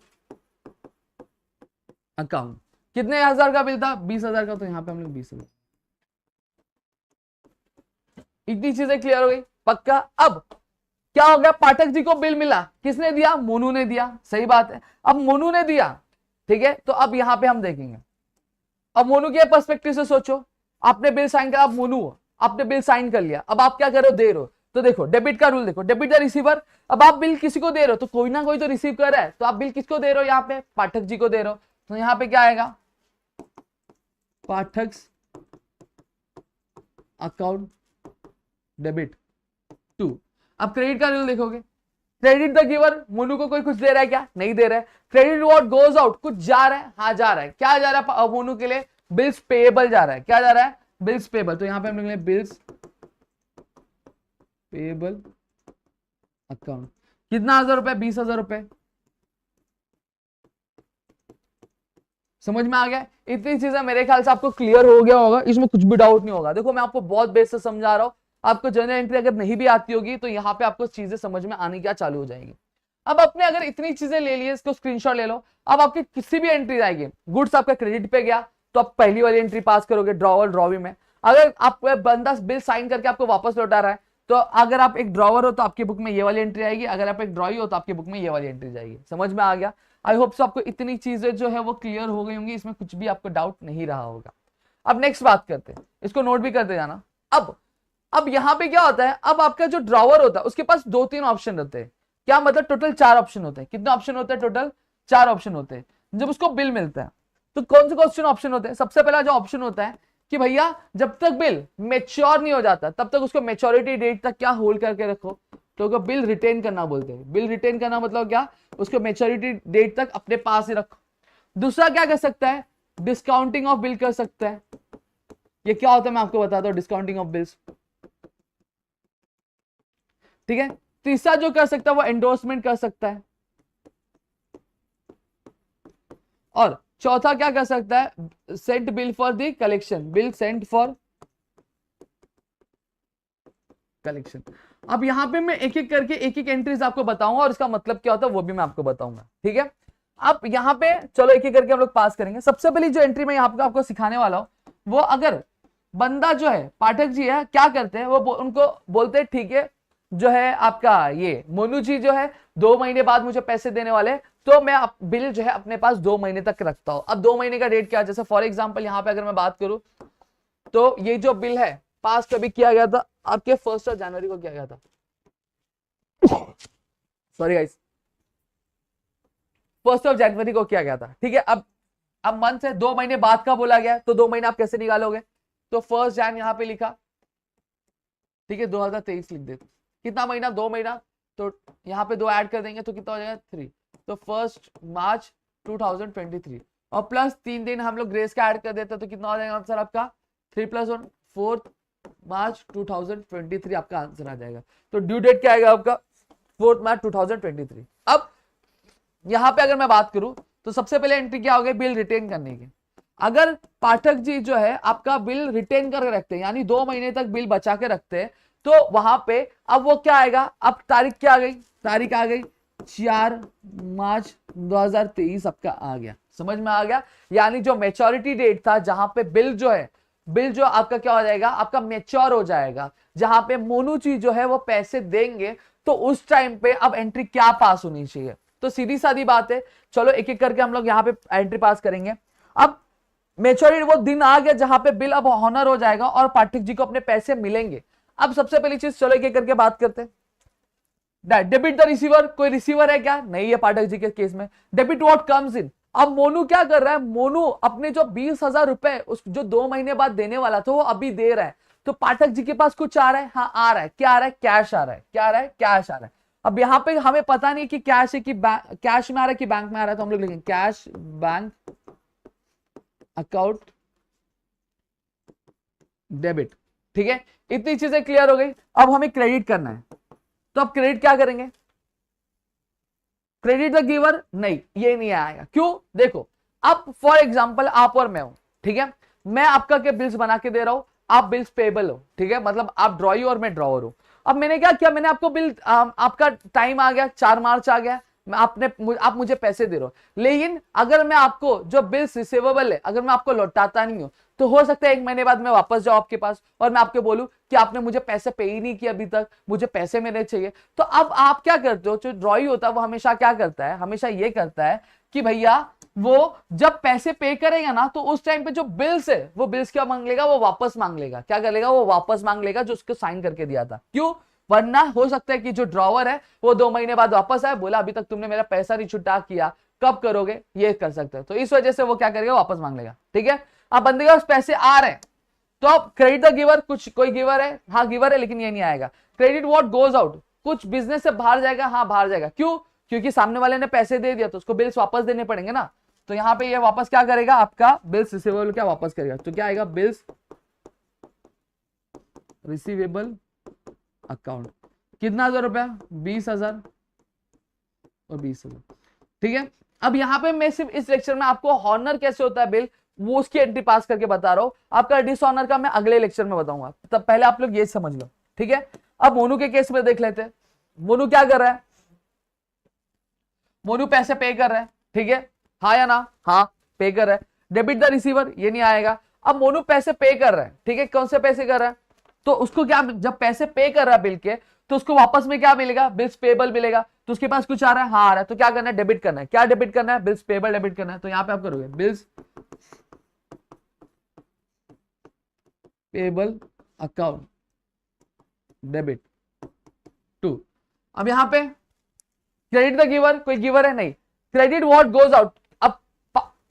अकाउंट। कितने हजार का बिल था, 20,000 का, तो यहां पे हम लोग 20,000। इतनी चीजें क्लियर हो गई, पक्का। अब क्या हो गया, पाठक जी को बिल मिला, किसने दिया, मोनू ने दिया। सही बात है, अब मोनू ने दिया, ठीक है, तो अब यहां पे हम देखेंगे, अब मोनू के पर्सपेक्टिव से सोचो, आपने बिल साइन किया, आप मोनू हो, आपने बिल साइन कर लिया, अब आप क्या कर रहे हो, दे रहे हो। तो देखो डेबिट का रूल देखो, डेबिट द रिसीवर, अब आप बिल किसी को दे रहे हो तो कोई ना कोई तो रिसीव कर रहा है, तो आप बिल किसको दे रहे हो, यहाँ पे पाठक जी को दे रहे हो, तो यहाँ पे क्या आएगा, पाठक अकाउंट डेबिट टू। अब क्रेडिट का रूल देखोगे, क्रेडिट द गिवर, मोनू को कोई कुछ दे रहा है क्या? नहीं दे रहा है। क्रेडिट व्हाट गोज आउट, कुछ जा रहा है, हाँ जा रहा है। क्या जा रहा है मोनू के लिए? बिल्स पेएबल जा रहा है। क्या जा रहा है? Bills payable. तो यहां पे हम लिख लें बिल्स पेएबल अकाउंट। कितना 1000 रुपए? 20,000 रुपए। समझ में आ गया? इतनी चीजें मेरे ख्याल से आपको क्लियर हो गया होगा, इसमें कुछ भी डाउट नहीं होगा। देखो मैं आपको बहुत बेस से समझा रहा हूं, आपको जनरल एंट्री अगर नहीं भी आती होगी तो यहाँ पे आपको चीजें समझ में आनी क्या चालू हो जाएगी। अब आपने अगर इतनी चीजें ले ली है, इसको स्क्रीनशॉट ले लो। अब आपकी किसी भी एंट्री आएगी, गुड्स आपका क्रेडिट पे गया तो आप पहली वाली एंट्री पास करोगे ड्रॉवर ड्रॉवी में। अगर आप बंदा बिल साइन करके आपको वापस लौटा रहा है तो अगर आप एक ड्रॉवर हो तो आपकी बुक में ये वाली एंट्री आएगी, अगर आप एक ड्रॉई हो तो आपकी बुक में ये वाली एंट्री जाएगी। समझ में आ गया? आई होप सो आपको इतनी चीजें जो है वो क्लियर हो गई होंगी, इसमें कुछ भी आपको डाउट नहीं रहा होगा। अब नेक्स्ट बात करते हैं, इसको नोट भी करते जाना। अब यहां पे क्या होता है, अब आपका जो ड्रॉवर होता है उसके पास 2-3 ऑप्शन रहते हैं। क्या मतलब? टोटल 4 ऑप्शन होते हैं। कितने ऑप्शन होते हैं? टोटल 4 ऑप्शन होते हैं। जब उसको बिल मिलता है तो कौन से क्वेश्चन ऑप्शन होते हैं? सबसे पहला जो ऑप्शन होता है कि भैया जब तक बिल मेच्योर नहीं हो जाता तब तक उसको मेच्योरिटी डेट तक क्या होल्ड करके रखो, तो उसको बिल रिटेन करना बोलते हैं। बिल रिटेन करना मतलब क्या? उसको मेच्योरिटी डेट तक अपने पास ही रखो। दूसरा क्या कर सकता है? डिस्काउंटिंग ऑफ बिल कर सकता है। ये क्या होता है मैं आपको बताता हूं, डिस्काउंटिंग ऑफ बिल्स। ठीक है। तीसरा जो कर सकता है वो एंडोर्समेंट कर सकता है। और चौथा क्या कर सकता है? Sent bill for the collection, bill sent for collection. अब यहां पे मैं एक एक करके एक एक एंट्रीज आपको बताऊंगा और इसका मतलब क्या होता है वो भी मैं आपको बताऊंगा। ठीक है। अब यहां पे चलो एक एक करके हम लोग पास करेंगे। सबसे पहली जो एंट्री मैं यहां पे आपको सिखाने वाला हूं वो, अगर बंदा जो है पाठक जी है क्या करते हैं, वो उनको बोलते हैं ठीक है जो है आपका ये मोनू जी जो है 2 महीने बाद मुझे पैसे देने वाले, तो मैं बिल जो है अपने पास 2 महीने तक रखता हूं। अब 2 महीने का डेट क्या है? जैसे फॉर एग्जांपल यहां पे अगर मैं बात करूं तो ये जो बिल है पास कभी किया गया था आपके 1 जनवरी को किया गया था। सॉरी गाइस, 1 जनवरी को किया गया था। ठीक है। अब मंथ है 2 महीने बाद का बोला गया तो 2 महीने आप कैसे निकालोगे? तो 1 जन यहां पे लिखा, ठीक है, 2023 लिख देते। कितना महीना? 2 महीना, तो यहाँ पे 2 ऐड कर देंगे तो कितना हो जाएगा? 3। तो 1 मार्च 2023 और प्लस 3 दिन हम लोग ग्रेस का ऐड कर देते तो कितना हो जाएगा आंसर आपका? 3 + 1 4 मार्च 2023 आपका आंसर आ जाएगा। तो ड्यू डेट क्या आएगा आपका? 4 मार्च 2023। अब यहां पे अगर मैं बात करूं तो सबसे पहले एंट्री क्या हो गई? बिल रिटेन करने की। अगर पाठक जी जो है आपका बिल रिटेन करके रखते हैं, यानी 2 महीने तक बिल बचा के रखते हैं, तो वहां पे अब वो क्या आएगा? अब तारीख क्या आ गई? तारीख आ गई 4 मार्च 2023 आपका आ गया। समझ में आ गया? यानी जो मेच्योरिटी डेट था जहां पे बिल जो आपका क्या हो जाएगा? आपका मेच्योर हो जाएगा, जहां पे मोनू जी जो है वो पैसे देंगे, तो उस टाइम पे अब एंट्री क्या पास होनी चाहिए? तो सीधी सादी बात है, चलो एक एक करके हम लोग यहाँ पे एंट्री पास करेंगे। अब मेच्योरिटी वो दिन आ गया जहां पे बिल अब ऑनर हो जाएगा और पाठक जी को अपने पैसे मिलेंगे। अब सबसे पहली चीज चलो एक एक करके बात करते हैं। डेबिट द रिसीवर, कोई रिसीवर है क्या? नहीं है पाठक जी के केस में। डेबिट व्हाट कम्स इन। अब मोनू क्या कर रहा है? मोनू अपने जो 20,000 रुपए उस जो 2 महीने बाद देने वाला था वो अभी दे रहा है, तो पाठक जी के पास कुछ आ रहा है? हाँ आ रहा है। क्या आ रहा है? कैश आ रहा है। क्या आ रहा है? कैश आ रहा है। अब यहां पे हमें पता नहीं कि कैश है कि कैश में आ रहा है कि बैंक में आ रहा है, तो हम लोग लिखेंगे कैश बैंक अकाउंट डेबिट। ठीक है। इतनी चीजें क्लियर हो गई। अब हमें क्रेडिट करना है, तो अब क्रेडिट क्या करेंगे? क्रेडिट द गिवर, नहीं ये नहीं आएगा। क्यों? देखो अब फॉर एग्जांपल आप और मैं हूं, ठीक है, मैं आपका के बिल्स बना के दे रहा हूं, आप बिल्स पेबल हो, ठीक है, मतलब आप ड्रॉई और मैं ड्रॉवर हूं। अब मैंने क्या किया? मैंने आपको बिल आपका टाइम आ गया 4 मार्च आ गया, आप मुझे पैसे दे रहे हो, लेकिन अगर मैं आपको जो बिल्स रिसीवेबल है अगर मैं आपको लौटाता नहीं हूं तो हो सकता है 1 महीने बाद मैं वापस जाऊं आपके पास और मैं आपको बोलूं कि आपने मुझे पैसे पे ही नहीं किए अभी तक, मुझे पैसे मेरे चाहिए। तो अब आप क्या करते हो? जो ड्रॉई होता है वो हमेशा क्या करता है? हमेशा ये करता है कि भैया वो जब पैसे पे करेगा ना तो उस टाइम पे जो बिल्स है वो बिल्स क्या मांग लेगा? वो वापस मांग लेगा। क्या कर लेगा? वो वापस मांग लेगा जो उसको साइन करके दिया था। क्यों? वरना हो सकता है कि जो ड्रॉवर है वो 2 महीने बाद वापस आए, बोला अभी तक तुमने मेरा पैसा नहीं छुटा किया, कब करोगे? ये कर सकते हो। तो इस वजह से वो क्या करेगा? वापस मांग लेगा। ठीक है। अब बंदे के पास पैसे आ रहे हैं तो अब क्रेडिट द गिवर, कुछ कोई गिवर है, हाँ गिवर है लेकिन ये नहीं आएगा। क्रेडिट व्हाट गोज आउट, कुछ बिजनेस से बाहर जाएगा, हाँ बाहर जाएगा। क्यों? क्योंकि सामने वाले ने पैसे दे दिया तो उसको बिल्स वापस देने पड़ेंगे ना, तो यहां पे ये वापस क्या करेगा, आपका बिल्स रिसीवेबल क्या वापस करेगा, तो क्या आएगा, बिल्स रिसीवेबल अकाउंट। कितना 1000 रुपया, 20,000 और 20,000। ठीक है, अब यहां पे मैं सिर्फ इस लेक्चर में आपको हॉनर कैसे होता है बिल, वो उसकी एंट्री पास करके बता रहा हूं। आपका डिसऑनर का मैं अगले लेक्चर में बताऊंगा, तब पहले आप लोग ये समझ लो। ठीक है, अब मोनू के केस में देख लेते हैं। मोनू क्या कर रहा है, मोनू पैसे पे कर रहा है, ठीक है, हाँ या ना, हाँ पे कर रहा है। डेबिट द रिसीवर, ये नहीं आएगा। अब मोनू पैसे पे कर रहा है, ठीक है, कौन से पैसे कर रहा है, तो उसको क्या, जब पैसे पे कर रहा है बिल के, तो उसको वापस में क्या मिलेगा, बिल्स पेबल मिलेगा। तो उसके पास कुछ आ रहा है, हाँ आ रहा है, तो क्या करना है, डेबिट करना है। क्या डेबिट करना है, बिल्स पेबल डेबिट करना है। तो यहां पे आप करोगे bills payable account debit to. अब यहां पे क्रेडिट द गिवर, कोई गिवर है नहीं। क्रेडिट व्हाट गोज आउट, अब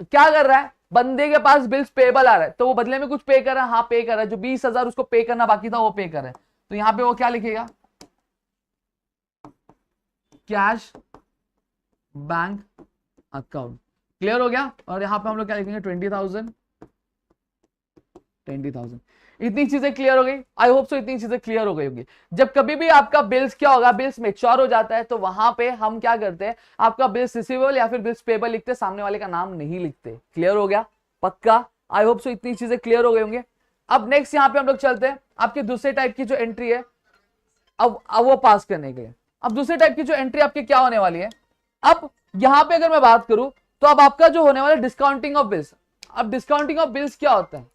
क्या कर रहा है, बंदे के पास बिल्स पेबल आ रहा है तो वो बदले में कुछ पे कर रहा है, हाँ पे कर रहा है। जो 20,000 उसको पे करना बाकी था वो पे कर रहा है, तो यहां पे वो क्या लिखेगा, कैश बैंक अकाउंट। क्लियर हो गया। और यहां पे हम लोग क्या लिखेंगे, 20,000 20,000। इतनी चीजें क्लियर हो गई, आई होप सो इतनी चीजें क्लियर हो गई होगी। जब कभी भी आपका बिल्स क्या होगा, बिल्स मेच्योर हो जाता है तो वहां पे हम क्या करते हैं, आपका बिल्स रिसीवेबल या फिर बिल्स पेबल लिखते हैं, सामने वाले का नाम नहीं लिखते। क्लियर हो गया, पक्का, आई होप सो इतनी चीजें क्लियर हो गई होंगे। अब नेक्स्ट यहां पे हम लोग चलते हैं आपके दूसरे टाइप की जो एंट्री है, अब वो पास करने के लिए। अब दूसरे टाइप की जो एंट्री आपकी क्या होने वाली है, अब यहां पे अगर मैं बात करूं तो अब आपका जो होने वाला है डिस्काउंटिंग ऑफ बिल्स। अब डिस्काउंटिंग ऑफ बिल्स क्या होता है,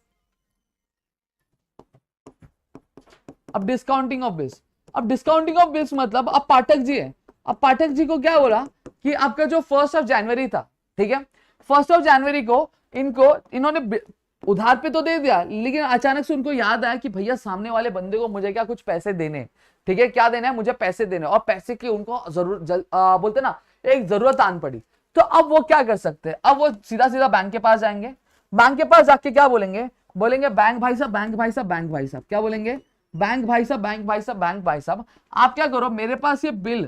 अब डिस्काउंटिंग ऑफ बिल्स, अब डिस्काउंटिंग ऑफ बिल्स मतलब अब पाठक जी है, अब पाठक जी को क्या बोला कि आपका जो 1 जनवरी था, ठीक है, 1 जनवरी को इन्होंने उधार पे तो दे दिया, लेकिन अचानक से उनको याद आया कि भैया सामने वाले बंदे को मुझे क्या कुछ पैसे देने, ठीक है, क्या देना है, मुझे पैसे देने, और पैसे की उनको बोलते ना एक जरूरत आन पड़ी। तो अब वो क्या कर सकते हैं, अब वो सीधा सीधा बैंक के पास जाएंगे। बैंक के पास जाके क्या बोलेंगे, बोलेंगे बैंक भाई साहब, बैंक भाई साहब, बैंक भाई साहब, क्या बोलेंगे, बैंक भाई साहब, बैंक भाई साहब, बैंक भाई साहब, आप क्या करो, मेरे पास ये बिल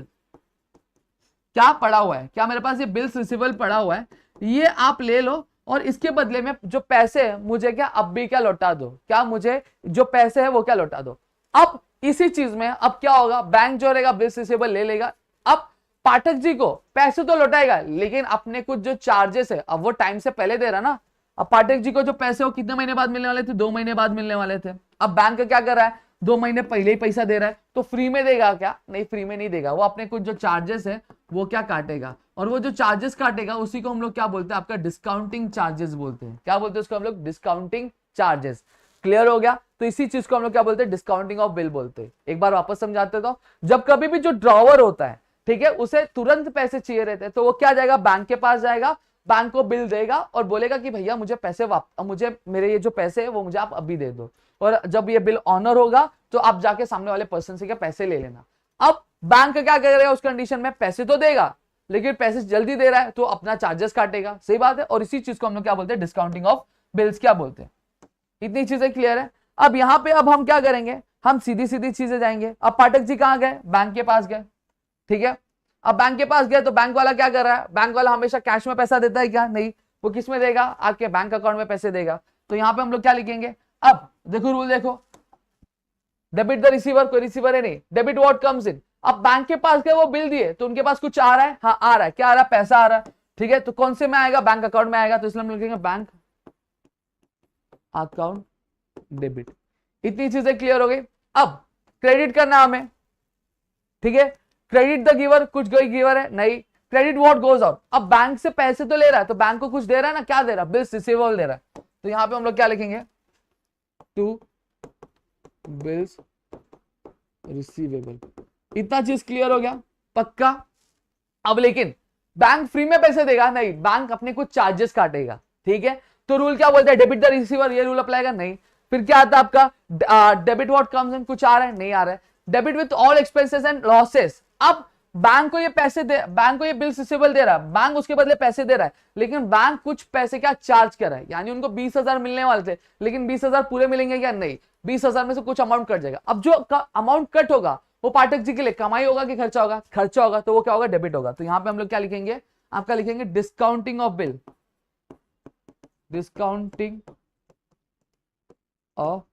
क्या पड़ा हुआ है, क्या मेरे पास ये बिल्स रिसीवेबल पड़ा हुआ है, ये आप ले लो और इसके बदले में जो पैसे है मुझे क्या अब भी क्या लौटा दो, क्या मुझे जो पैसे है वो क्या लौटा दो। अब इसी चीज में अब क्या होगा, बैंक जो रहेगा बिल्स रिसीवेबल ले लेगा। अब पाठक जी को पैसे तो लौटाएगा, लेकिन अपने कुछ जो चार्जेस है अब वो टाइम से पहले दे रहा ना। अब पाठक जी को जो पैसे वो कितने महीने बाद मिलने वाले थे, 2 महीने बाद मिलने वाले थे। अब बैंक क्या कर रहा है, 2 महीने पहले ही पैसा दे रहा है, तो फ्री में देगा क्या, नहीं फ्री में नहीं देगा, वो अपने कुछ जो चार्जेस है वो क्या काटेगा, और वो जो चार्जेस काटेगा उसी को हम लोग क्या बोलते हैं, आपका डिस्काउंटिंग चार्जेस बोलते हैं। क्या बोलते हैं उसको हम लोग, डिस्काउंटिंग चार्जेस। क्लियर हो गया। तो इसी चीज को हम लोग क्या बोलते हैं, डिस्काउंटिंग ऑफ बिल बोलते हैं। एक बार वापस समझाते तो, जब कभी भी जो ड्रॉवर होता है, ठीक है, उसे तुरंत पैसे चाहिए रहते हैं तो वो क्या जाएगा, बैंक के पास जाएगा, बैंक को बिल देगा और बोलेगा कि भैया मुझे पैसे मुझे मेरे ये जो पैसे है वो मुझे आप अभी दे दो। और जब ये बिल ऑनर होगा तो आप जाके सामने वाले पर्सन से क्या पैसे ले लेना। अब बैंक क्या करेगा उस कंडीशन में, पैसे तो देगा लेकिन पैसे जल्दी दे रहा है तो अपना चार्जेस काटेगा, सही बात है। और इसी चीज को हम लोग क्या बोलते हैं, डिस्काउंटिंग ऑफ बिल्स क्या बोलते हैं। इतनी चीजें क्लियर है। अब यहां पे अब हम क्या करेंगे, हम सीधी सीधी चीजें जाएंगे। अब पाठक जी कहां गए, बैंक के पास गए, ठीक है। अब बैंक के पास गए तो बैंक वाला क्या कर रहा है, बैंक वाला हमेशा कैश में पैसा देता है क्या, नहीं, वो किस में देगा, आपके बैंक अकाउंट में पैसे देगा। तो यहां पे हम लोग क्या लिखेंगे, अब देखो रूल देखो, डेबिट द रिसीवर, कोई रिसीवर है नहीं, डेबिट व्हाट कम्स इन। अब बैंक के पास गए वो बिल दिए तो उनके पास कुछ आ रहा है, हाँ आ रहा है, क्या आ रहा है, पैसा आ रहा है, ठीक है। तो कौन से में आएगा, बैंक अकाउंट में आएगा, तो इसलिए हम लिखेंगे बैंक अकाउंट डेबिट। इतनी चीजें क्लियर हो गई। अब क्रेडिट करना हमें, ठीक है, क्रेडिट द गिवर, कुछ कोई गिवर है नहीं, क्रेडिट व्हाट गोज आउट। अब बैंक से पैसे तो ले रहा है तो बैंक को कुछ दे रहा है ना, क्या दे रहा है, बिल्स रिसीवेबल दे रहा है। तो यहां पे हम लोग क्या लिखेंगे, टू बिल्स रिसीवेबल। इतना चीज क्लियर हो गया, पक्का। अब लेकिन बैंक फ्री में पैसे देगा नहीं, बैंक अपने कुछ चार्जेस काटेगा, ठीक है। तो रूल क्या बोलता है, डेबिट द रिसीवर, ये रूल अप्लाई नहीं। फिर क्या आता है आपका, डेबिट व्हाट कम्स इन, कुछ आ रहा है नहीं आ रहा है, debit with all expenses and losses. अब बैंक को ये पैसे दे, बैंक को ये बिल्स रिसीवेबल दे रहा है, बैंक उसके बदले पैसे दे रहा है, लेकिन बैंक कुछ पैसे क्या चार्ज कर रहा है, यानी उनको 20,000 मिलने वाले थे, लेकिन 20,000 पूरे मिलेंगे क्या, नहीं, 20,000 में से कुछ अमाउंट कट जाएगा। अब जो अमाउंट कट होगा वो पाठक जी के लिए कमाई होगा कि खर्चा होगा, खर्चा होगा, तो वो क्या होगा, डेबिट होगा। तो यहां पे हम लोग क्या लिखेंगे, आपका लिखेंगे discounting of bill, discounting of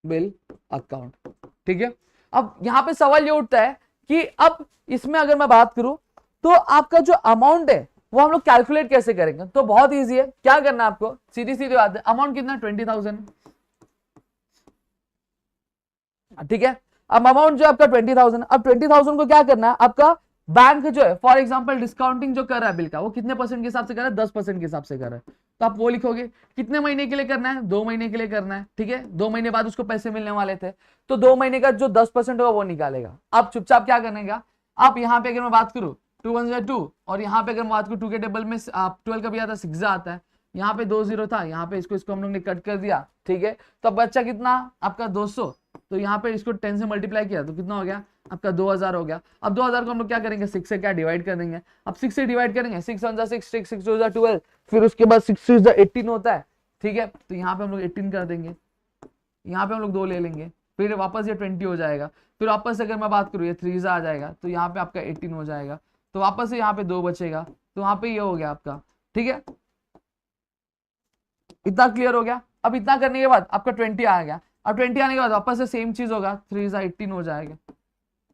bill account, ठीक है। अब यहां पे सवाल ये उठता है कि अब इसमें अगर मैं बात करूं तो आपका जो अमाउंट है वो हम लोग कैलकुलेट कैसे करेंगे, तो बहुत इजी है, क्या करना है आपको, सीधी सीधी बात है, अमाउंट कितना, 20,000, ठीक है। अब अमाउंट जो आपका 20,000, अब 20,000 को क्या करना है, आपका बैंक जो है फॉर एग्जांपल डिस्काउंटिंग जो कर रहा है बिल का, वो कितने परसेंट के हिसाब से कर रहा है, 10% के हिसाब से कर रहा है, तो आप वो लिखोगे। कितने महीने के लिए करना है, 2 महीने के लिए करना है, ठीक है, 2 महीने बाद उसको पैसे मिलने वाले थे, तो 2 महीने का जो 10% होगा वो निकालेगा। आप चुपचाप क्या करेगा, आप यहाँ पे अगर मैं बात करूँ 2 1 जा 2, और यहाँ पे अगर मैं बात करूँ 2 के टेबल में 12 का भी आता है, 6 आता है, यहाँ पे 2 0 था, यहाँ पे इसको हम लोग ने कट कर दिया, ठीक है। तो अब बच्चा कितना आपका 200, तो यहाँ पे इसको 10 से मल्टीप्लाई किया तो कितना हो गया आपका 2,000 हो गया। अब 2,000 को हम लोग क्या करेंगे, 6 से क्या डिवाइड कर देंगे, अब 6 से डिवाइड करेंगे, 6 1 जा 6, 6 2 जा 12, फिर उसके बाद 6 6 जा 18 होता है, ठीक है। तो यहाँ पे हम लोग 18 कर देंगे, यहाँ पे हम लोग 2 ले लेंगे, फिर वापस ये 20 हो जाएगा, फिर वापस अगर मैं बात करूँ ये 3 आ जाएगा, तो यहाँ पे आपका 18 हो जाएगा, तो वापस से यहाँ पे 2 बचेगा, तो वहां पे ये हो गया आपका, ठीक है। इतना क्लियर हो गया। अब इतना करने के बाद आपका 20 आ गया, अब 20 आने के बाद वापस से सेम चीज होगा, 3 18 हो जाएगा,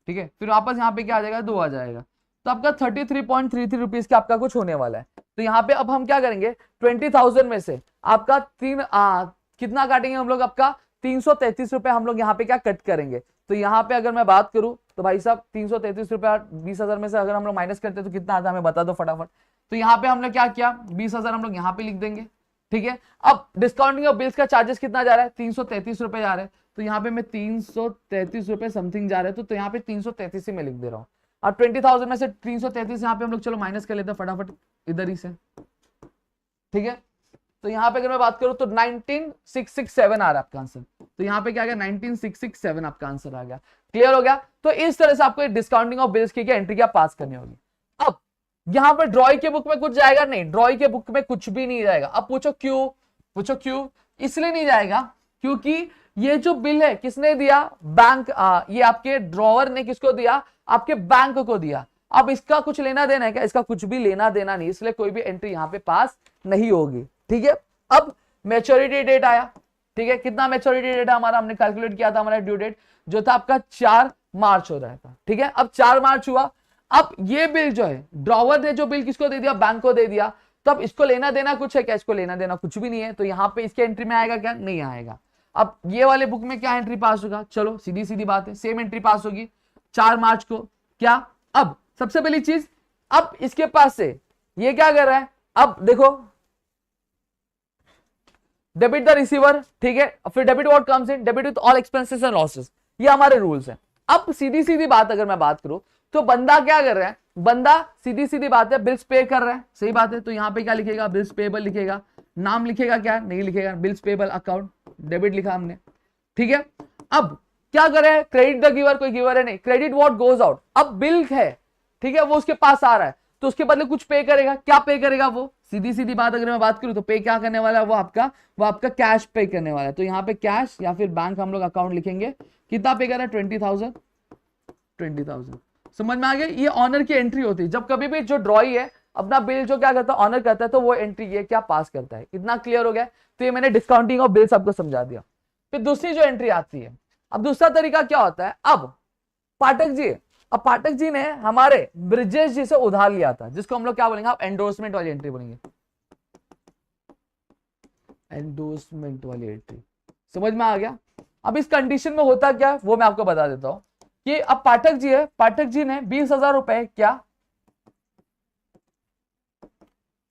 ठीक है, फिर वापस यहाँ पे क्या आ जाएगा, 2 आ जाएगा, तो आपका 33.33 रुपीज का आपका कुछ होने वाला है। तो यहाँ पे अब हम क्या करेंगे, 20,000 में से आपका कितना काटेंगे हम लोग, आपका 333 रुपए हम लोग यहाँ पे क्या कट करेंगे। तो यहाँ पे अगर मैं बात करूं तो भाई साहब 333 रुपया 20,000 में से अगर हम लोग माइनस करते हैं तो कितना आता है हमें बता दो फटाफट। तो यहाँ पे हमने क्या किया, 20,000 हम लोग यहाँ पे लिख देंगे, ठीक है। अब डिस्काउंटिंग ऑफ बिल्स का चार्जेस कितना जा रहा है, 333 रुपए जा रहा है, तो यहाँ पे मैं 333 रुपए समथिंग जा रहा है, तो यहाँ पे 333 ही मैं लिख दे रहा हूँ। अब 20,000 में से 333 यहाँ पे हम लोग चलो माइनस कर लेते हैं फटाफट इधर ही से, ठीक है। तो यहाँ पे अगर मैं बात करूँ तो 19,667 आ रहा है आपका आंसर, तो यहाँ पे क्या गया 19,667 आपका आंसर आ गया। क्लियर हो गया। तो इस तरह से आपको डिस्काउंटिंग ऑफ बिल्स की एंट्री क्या पास करनी होगी। अब यहाँ पे ड्रॉइंग के बुक में कुछ जाएगा नहीं, ड्रॉइंग के बुक में कुछ भी नहीं जाएगा। अब पूछो क्यों, पूछो क्यों, इसलिए नहीं जाएगा क्योंकि ये जो बिल है किसने दिया, बैंक, ये आपके ड्रॉवर ने किसको दिया, आपके बैंक को दिया। अब इसका कुछ लेना देना है क्या, इसका कुछ भी लेना देना नहीं, इसलिए कोई भी एंट्री यहाँ पे पास नहीं होगी, ठीक है। अब मैच्योरिटी डेट आया, ठीक है, कितना मैच्योरिटी डेट हमारा, हमने कैलकुलेट किया था, हमारा ड्यू डेट जो था आपका 4 मार्च हो रहा था, ठीक है। अब 4 मार्च हुआ, अब ये बिल जो है ड्रॉवर ने जो बिल किसको दे दिया, बैंक को दे दिया, तो अब इसको लेना देना कुछ है क्या, इसको लेना देना कुछ भी नहीं है, तो यहाँ पे इसके एंट्री में आएगा क्या, नहीं आएगा। अब ये वाले बुक में क्या एंट्री पास होगा, चलो सीधी सीधी बात है, सेम एंट्री पास होगी 4 मार्च को। क्या, अब सबसे पहली चीज, अब इसके पास से ये क्या कर रहा है, अब देखो डेबिट द रिसीवर, ठीक है, फिर debit what comes in, debit with all expenses and losses, ये हमारे रूल्स हैं। अब सीधी सीधी बात अगर मैं बात करूं तो बंदा क्या कर रहा है, बंदा सीधी सीधी बात है बिल्स पे कर रहा है, सही बात है। तो यहां पे क्या लिखेगा, बिल्स पेबल लिखेगा, नाम लिखेगा क्या, नहीं लिखेगा, बिल्स पेबल अकाउंट, डेबिट लिखा हमने, ठीक है। अब क्या करे, क्रेडिट द गिवर, कोई गिवर है नहीं, क्रेडिट व्हाट गोज आउट, अब बिल है, ठीक है, वो उसके पास आ रहा है, तो उसके बदले कुछ पे करेगा, क्या पे करेगा वो, सीधी सीधी बात अगर मैं बात करूं तो पे क्या करने वाला है, वो आपका कैश पे करने वाला है। तो यहाँ पे कैश या फिर बैंक हम लोग अकाउंट लिखेंगे, कितना पे कर रहा है, 20,000 समझ में आ गया। ये ऑनर की एंट्री होती है, जब कभी भी जो ड्रॉई है अपना बिल जो क्या करता है ऑनर करता है, तो वो एंट्री ये क्या पास करता है। इतना क्लियर हो गया। तो ये मैंने डिस्काउंटिंग ऑफ बिल्स आपको समझा दिया। फिर दूसरी जो एंट्री आती है, अब दूसरा तरीका क्या होता है, अब पाठक जी ने हमारे ब्रिजेश जी से उधार लिया था, जिसको हम लोग क्या बोलेंगे, आप एंडोर्समेंट वाली एंट्री बोलेंगे, एंडोर्समेंट वाली एंट्री, समझ में आ गया। अब इस कंडीशन में होता क्या है वो मैं आपको बता देता हूं कि अब पाठक जी है, पाठक जी ने 20,000 रुपए क्या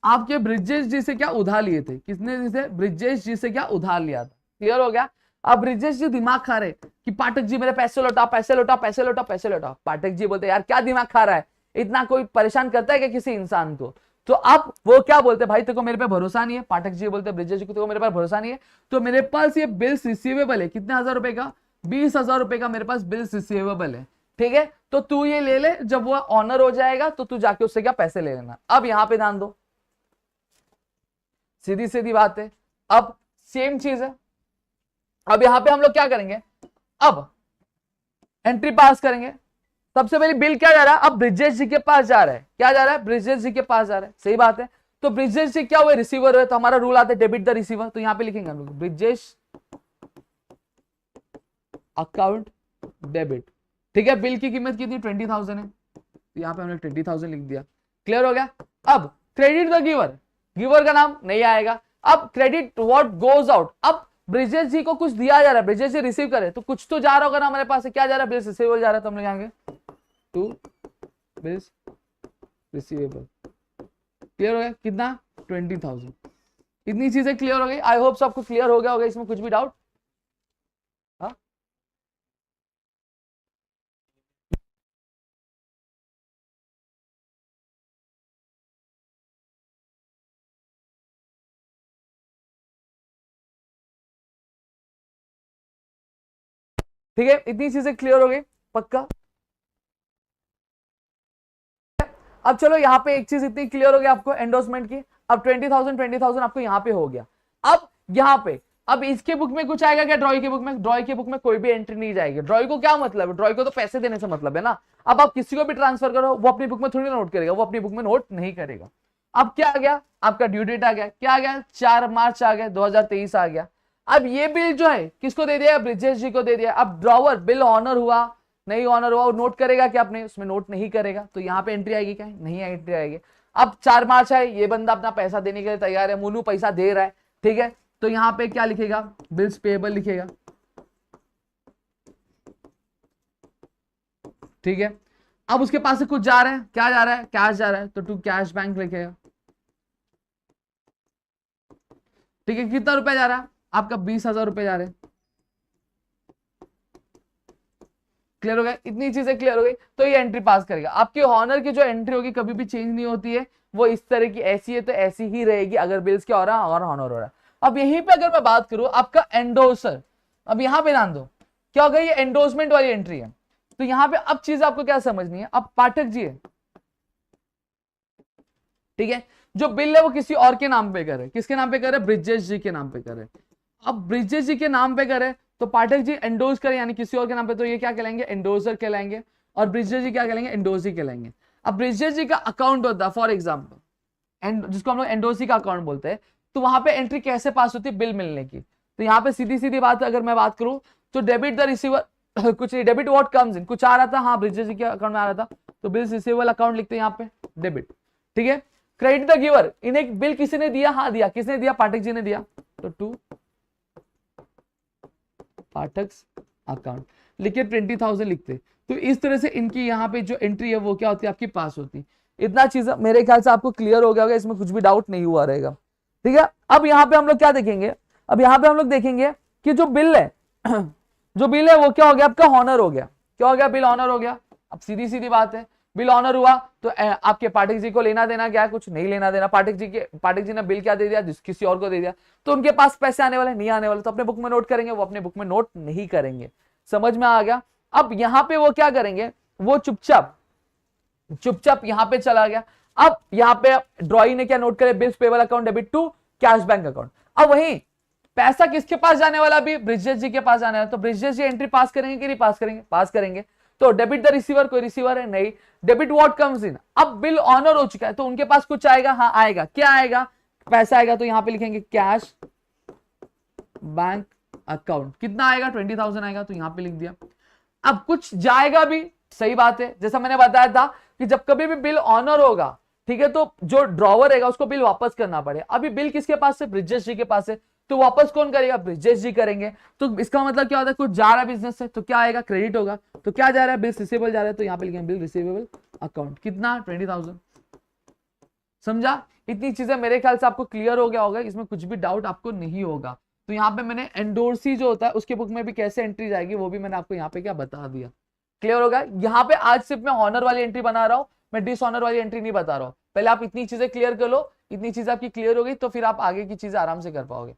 आपके ब्रिजेश जी से क्या उधार लिए थे, किसने जिसे, ब्रिजेश जी से क्या उधार लिया था। क्लियर हो गया। अब ब्रिजेश जी दिमाग खा रहे कि पाठक जी मेरे पैसे लौटा, पैसे लौटा, पैसे लौटा, पैसे लौटा। पाठक जी बोलते यार क्या दिमाग खा रहा है, इतना कोई परेशान करता है क्या किसी इंसान को। तो अब वो क्या बोलते, भाई तेरे को मेरे पे भरोसा नहीं है। पाठक जी बोलते ब्रिजेश जी को, तेरे को मेरे पास भरोसा नहीं है, तो मेरे पास ये बिल्स रिसीवेबल है, कितने हजार रुपए का, 20,000 रुपए का मेरे पास बिल्स रिसीवेबल है, ठीक है, तो तू ये ले ले, जब वो ऑनर हो जाएगा तो तू जाके उससे क्या पैसे ले लेना। अब यहां पे ध्यान दो, सीधी सीधी बात है। अब सेम चीज है, अब यहां पे हम लोग क्या करेंगे, अब एंट्री पास करेंगे। सबसे पहले बिल क्या जा रहा है, अब ब्रिजेश जी के पास जा रहा है, क्या जा रहा है, ब्रिजेश जी के पास जा रहा है, सही बात है। तो ब्रिजेश जी क्या हुए, रिसीवर है, तो हमारा रूल आता है डेबिट द रिसीवर, तो यहां पे लिखेंगे हम लोग ब्रिजेश अकाउंट डेबिट। ठीक है, बिल की कीमत कितनी 20,000 है, तो यहां पे हमने 20,000 लिख दिया। क्लियर हो गया। अब क्रेडिट द गिवर, गिवर का नाम नहीं आएगा। अब क्रेडिट व्हाट गोज आउट, अब ब्रिजेश जी को कुछ दिया जा रहा है, ब्रिजेश जी रिसीव करे तो कुछ तो जा रहा होगा ना हमारे पास से, क्या जा रहा है, बिल्स रिसीवेबल जा रहा है, तो हम लोग आएंगे टू बिल्स रिसीवेबल। क्लियर हो गया, कितना 20,000। इतनी चीजें क्लियर हो गई, आई होप सबको क्लियर हो गया होगा, इसमें कुछ भी डाउट। हाँ, ठीक है, इतनी चीजें क्लियर हो गई, पक्का। अब चलो यहाँ पे एक चीज इतनी क्लियर हो गई आपको एंडोर्समेंट की। अब 20,000 आपको यहाँ पे हो गया। अब यहाँ पे, अब इसके बुक में कुछ आएगा क्या, ड्रॉई के बुक में, ड्रॉई के बुक में कोई भी एंट्री नहीं जाएगी। ड्रॉई को क्या मतलब है, ड्रॉई को तो पैसे देने से मतलब है ना। अब आप किसी को भी ट्रांसफर करो, वो अपनी बुक में थोड़ी नोट करेगा, वो अपनी बुक में नोट नहीं करेगा। अब क्या आ गया, आपका ड्यू डेट आ गया, क्या आ गया, 4 मार्च आ गया, 2023 आ गया। अब ये बिल जो है किसको दे दिया, ब्रिजेश जी को दे दिया। अब ड्रॉवर बिल ऑनर हुआ नहीं ऑनर हुआ, वो नोट करेगा क्या अपने उसमें, नोट नहीं करेगा, तो यहाँ पे एंट्री आएगी क्या, नहीं एंट्री आएगी। अब 4 मार्च है, ये बंदा अपना पैसा देने के लिए तैयार है, मोनू पैसा दे रहा है, ठीक है, तो यहाँ पे क्या लिखेगा, बिल्स पेएबल लिखेगा। ठीक है, अब उसके पास से कुछ जा रहा है, क्या जा रहा है, कैश जा रहा है, तो टू कैश बैंक लिखेगा। ठीक है, कितना रुपया जा रहा है आपका, 20,000 रुपये जा रहे हैं। क्लियर हो गया, इतनी चीजें क्लियर हो गई, तो ये एंट्री पास करेगा। आपकी हॉनर की जो एंट्री होगी कभी भी चेंज नहीं होती है, वो इस तरह की ऐसी है तो ऐसी ही रहेगी, अगर बिल्स क्या हो रहा है और हॉनर हो रहा है। अब यहीं पे अगर मैं बात करूं आपका एंडोर्सर, अब यहां पे ध्यान दो, क्या होगा, ये एंडोर्समेंट वाली एंट्री है। तो यहां पे अब चीज आपको क्या समझनी है, अब पाठक जी है, ठीक है, जो बिल है वो किसी और के नाम पे करे, किसके नाम पे करे, ब्रिजेश जी के नाम पे करे। अब ब्रिजेश जी के नाम पे करे तो पाठक जी एंडोर्स करे, यानी किसी और के नाम पे, तो ये क्या कहलाएंगे, एंडोर्सर कहलाएंगे, और ब्रिजेश जी क्या कहलाएंगे, एंडोर्सी कहलाएंगे। अब ब्रिजेश जी का अकाउंट होता है फॉर एग्जाम्पल, एंड जिसको हम लोग एंडोर्सी का अकाउंट बोलते हैं, तो वहां पे एंट्री कैसे पास होती है, बिल मिलने की। तो यहाँ पे सीधी सीधी बात अगर मैं बात करूं तो डेबिट द रिसीवर कुछ नहीं, डेबिट व्हाट कम्स इन, कुछ आ रहा था, हाँ ब्रिजेश जी के अकाउंट में आ रहा था, तो बिल्स रिसीवेबल अकाउंट लिखते हैं यहाँ पे डेबिट। ठीक है, क्रेडिट द गिवर, इन्हें बिल किसी ने दिया, हाँ दिया, किसने दिया, पाठक जी ने दिया, तो टू पाठक अकाउंट लिखिए, 20,000 लिखते। तो इस तरह से इनकी यहाँ पे जो एंट्री है वो क्या होती है, आपकी पास होती। इतना चीज मेरे ख्याल से आपको क्लियर हो गया होगा, इसमें कुछ भी डाउट नहीं हुआ रहेगा। ठीक है, अब यहाँ पे हम लोग क्या देखेंगे, अब यहाँ पे हम लोग देखेंगे कि जो बिल है जो बिल है वो क्या हो गया, आपका हॉनर हो गया। क्या हो गया, बिल ऑनर हो गया। अब सीधी सीधी बात है, बिल ऑनर हुआ तो आपके पाठक जी को लेना देना क्या है, कुछ नहीं लेना देना। पाठक जी ने बिल क्या दे दिया, किसी और को दे दिया, तो उनके पास पैसे आने वाले नहीं आने वाले, तो अपने बुक में नोट करेंगे, वो अपने बुक में नोट नहीं करेंगे। समझ में आ गया। अब यहाँ पे वो क्या करेंगे, वो चुपचाप चुपचाप यहाँ पे चला गया। अब यहाँ पे ड्रॉई ने क्या नोट करे, bills payable account debit to cash bank account. अब वही पैसा किसके पास जाने वाला, भी ब्रिजेश जी के पास जाने वाला, तो ब्रिजेश जी एंट्री पास करेंगे कि नहीं पास करेंगे, पास करेंगे। तो डेबिट द रिसीवर, कोई रिसीवर है नहीं, डेबिट व्हाट कम्स इन, अब बिल ऑनर हो चुका है तो उनके पास कुछ आएगा, हाँ आएगा, क्या आएगा, पैसा आएगा, तो यहां पे लिखेंगे कैश बैंक अकाउंट। कितना आएगा, 20,000 आएगा, तो यहां पे लिख दिया। अब कुछ जाएगा भी, सही बात है, जैसा मैंने बताया था कि जब कभी भी बिल ऑनर होगा, ठीक है, तो जो ड्रॉवर रहेगा उसको बिल वापस करना पड़े। अभी बिल किसके पास है, ब्रिजेश जी के पास है, तो वापस कौन करेगा, ब्रिजेश जी करेंगे। तो इसका मतलब क्या होता है, कुछ जा रहा है बिजनेस से तो क्या आएगा, क्रेडिट होगा, तो क्या जा रहा है, बिल रिसीवेबल जा रहा है, तो यहाँ पे लिखेंगे बिल रिसीवेबल अकाउंट। कितना, 20,000। समझा, इतनी चीजें मेरे ख्याल से आपको क्लियर हो गया होगा, इसमें कुछ भी डाउट आपको नहीं होगा। तो यहाँ पे मैंने एंडोर्सी जो होता है उसके बुक में भी कैसे एंट्री जाएगी वो भी मैंने आपको यहाँ पे क्या बता दिया। क्लियर होगा। यहाँ पे आज सिर्फ मैं ऑनर वाली एंट्री बना रहा हूँ, मैं डिसऑनर वाली एंट्री नहीं बता रहा हूँ। पहले आप इतनी चीजें क्लियर कर लो, इतनी चीज आपकी क्लियर हो गई तो फिर आप आगे की चीजें आराम से कर पाओगे।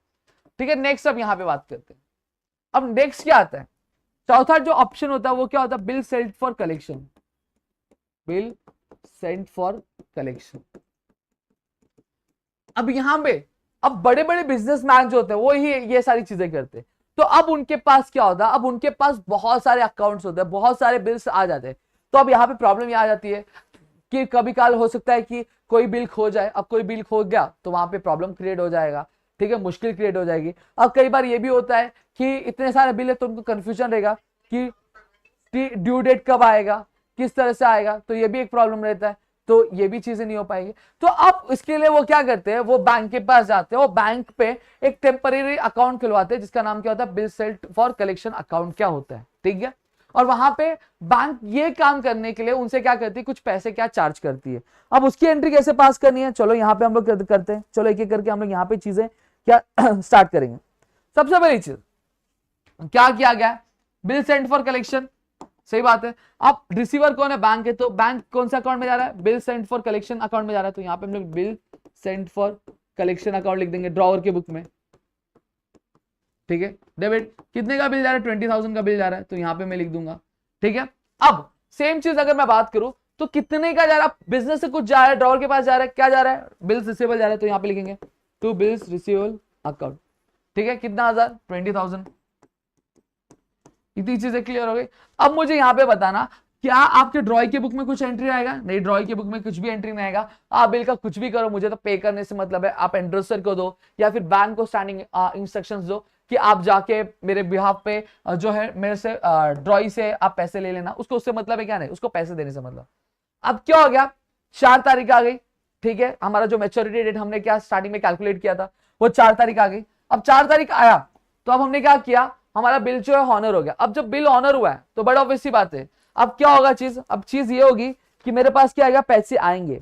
ठीक है, नेक्स्ट अब यहाँ पे बात करते हैं। अब नेक्स्ट क्या आता है, चौथा जो ऑप्शन होता है वो क्या होता है, bill sent for collection, bill sent for collection. अब यहां पे अब बड़े बड़े बिजनेसमैन जो होते हैं वो ही ये सारी चीजें करते हैं, तो अब उनके पास क्या होता है, अब उनके पास बहुत सारे अकाउंट्स होते हैं, बहुत सारे बिल्स आ जाते हैं। तो अब यहाँ पे प्रॉब्लम ये आ जाती है कि कभी काल हो सकता है कि कोई बिल खो जाए। अब कोई बिल खो गया तो वहां पे प्रॉब्लम क्रिएट हो जाएगा, ठीक है, मुश्किल क्रिएट हो जाएगी। अब कई बार ये भी होता है कि इतने सारे बिल है तो उनको कंफ्यूजन रहेगा कि ड्यू डेट कब आएगा, किस तरह से आएगा, तो ये भी एक प्रॉब्लम रहता है, तो ये भी चीजें नहीं हो पाएगी। तो अब इसके लिए वो क्या करते हैं, वो बैंक के पास जाते हैं, वो बैंक पे एक टेम्परेरी अकाउंट खुलवाते हैं जिसका नाम क्या होता है, bill set for collection account क्या होता है, ठीक है। और वहां पे बैंक ये काम करने के लिए उनसे क्या करती है, कुछ पैसे क्या चार्ज करती है। अब उसकी एंट्री कैसे पास करनी है, चलो यहाँ पे हम लोग करते हैं, चलो एक एक करके हम लोग यहाँ पे चीजें क्या स्टार्ट करेंगे। सबसे पहली चीज क्या किया गया, बिल सेंट फॉर कलेक्शन, सही बात है। अब रिसीवर कौन है, बैंक है, तो बैंक कौन सा अकाउंट में जा रहा है, bill sent for collection account में जा रहा है, तो यहाँ पे हम लोग bill sent for collection account लिख देंगे ड्रॉवर के बुक में, ठीक है। डेबिट कितने का बिल जा रहा है, 20,000 का बिल जा रहा है, तो यहाँ पे मैं लिख दूंगा, ठीक है। अब सेम चीज अगर मैं बात करूं तो कितने का जा रहा है, बिजनेस से कुछ जा रहा है, ड्रॉवर के पास जा रहा है, क्या जा रहा है, बिल्स रिसीवेबल जा रहा है, तो यहाँ पे लिखेंगे टू बिल्स रिसीवेबल अकाउंट, ठीक है। कितना हजार, 20,000। इतनी चीजें क्लियर हो गई। अब मुझे यहाँ पे बताना, क्या आपके ड्रॉइंग की बुक में कुछ एंट्री आएगा, नहीं, ड्रॉइंग की बुक में कुछ भी एंट्री नहीं आएगा। आप बिल का कुछ भी करो, मुझे तो पे करने से मतलब है, आप एंड्रेसर को दो या फिर बैंक को स्टैंडिंग इंस्ट्रक्शंस दो कि आप जाके मेरे बिहाफ पे जो है मेरे से ड्रॉइंग से आप पैसे ले लेना, उसको उससे मतलब है क्या, नहीं, उसको पैसे देने से मतलब। अब क्या हो गया, 4 तारीख आ गई, ठीक है, हमारा जो मेच्योरिटी डेट हमने क्या स्टार्टिंग में कैलकुलेट किया था वो 4 तारीख आ गई। अब 4 तारीख आया तो अब हमने क्या किया, हमारा बिल जो है ऑनर हो गया। अब जब बिल ऑनर हुआ है तो बड़ा ऑब्वियस सी बात है, अब क्या होगा चीज, अब चीज ये होगी कि मेरे पास क्या आएगा, पैसे आएंगे,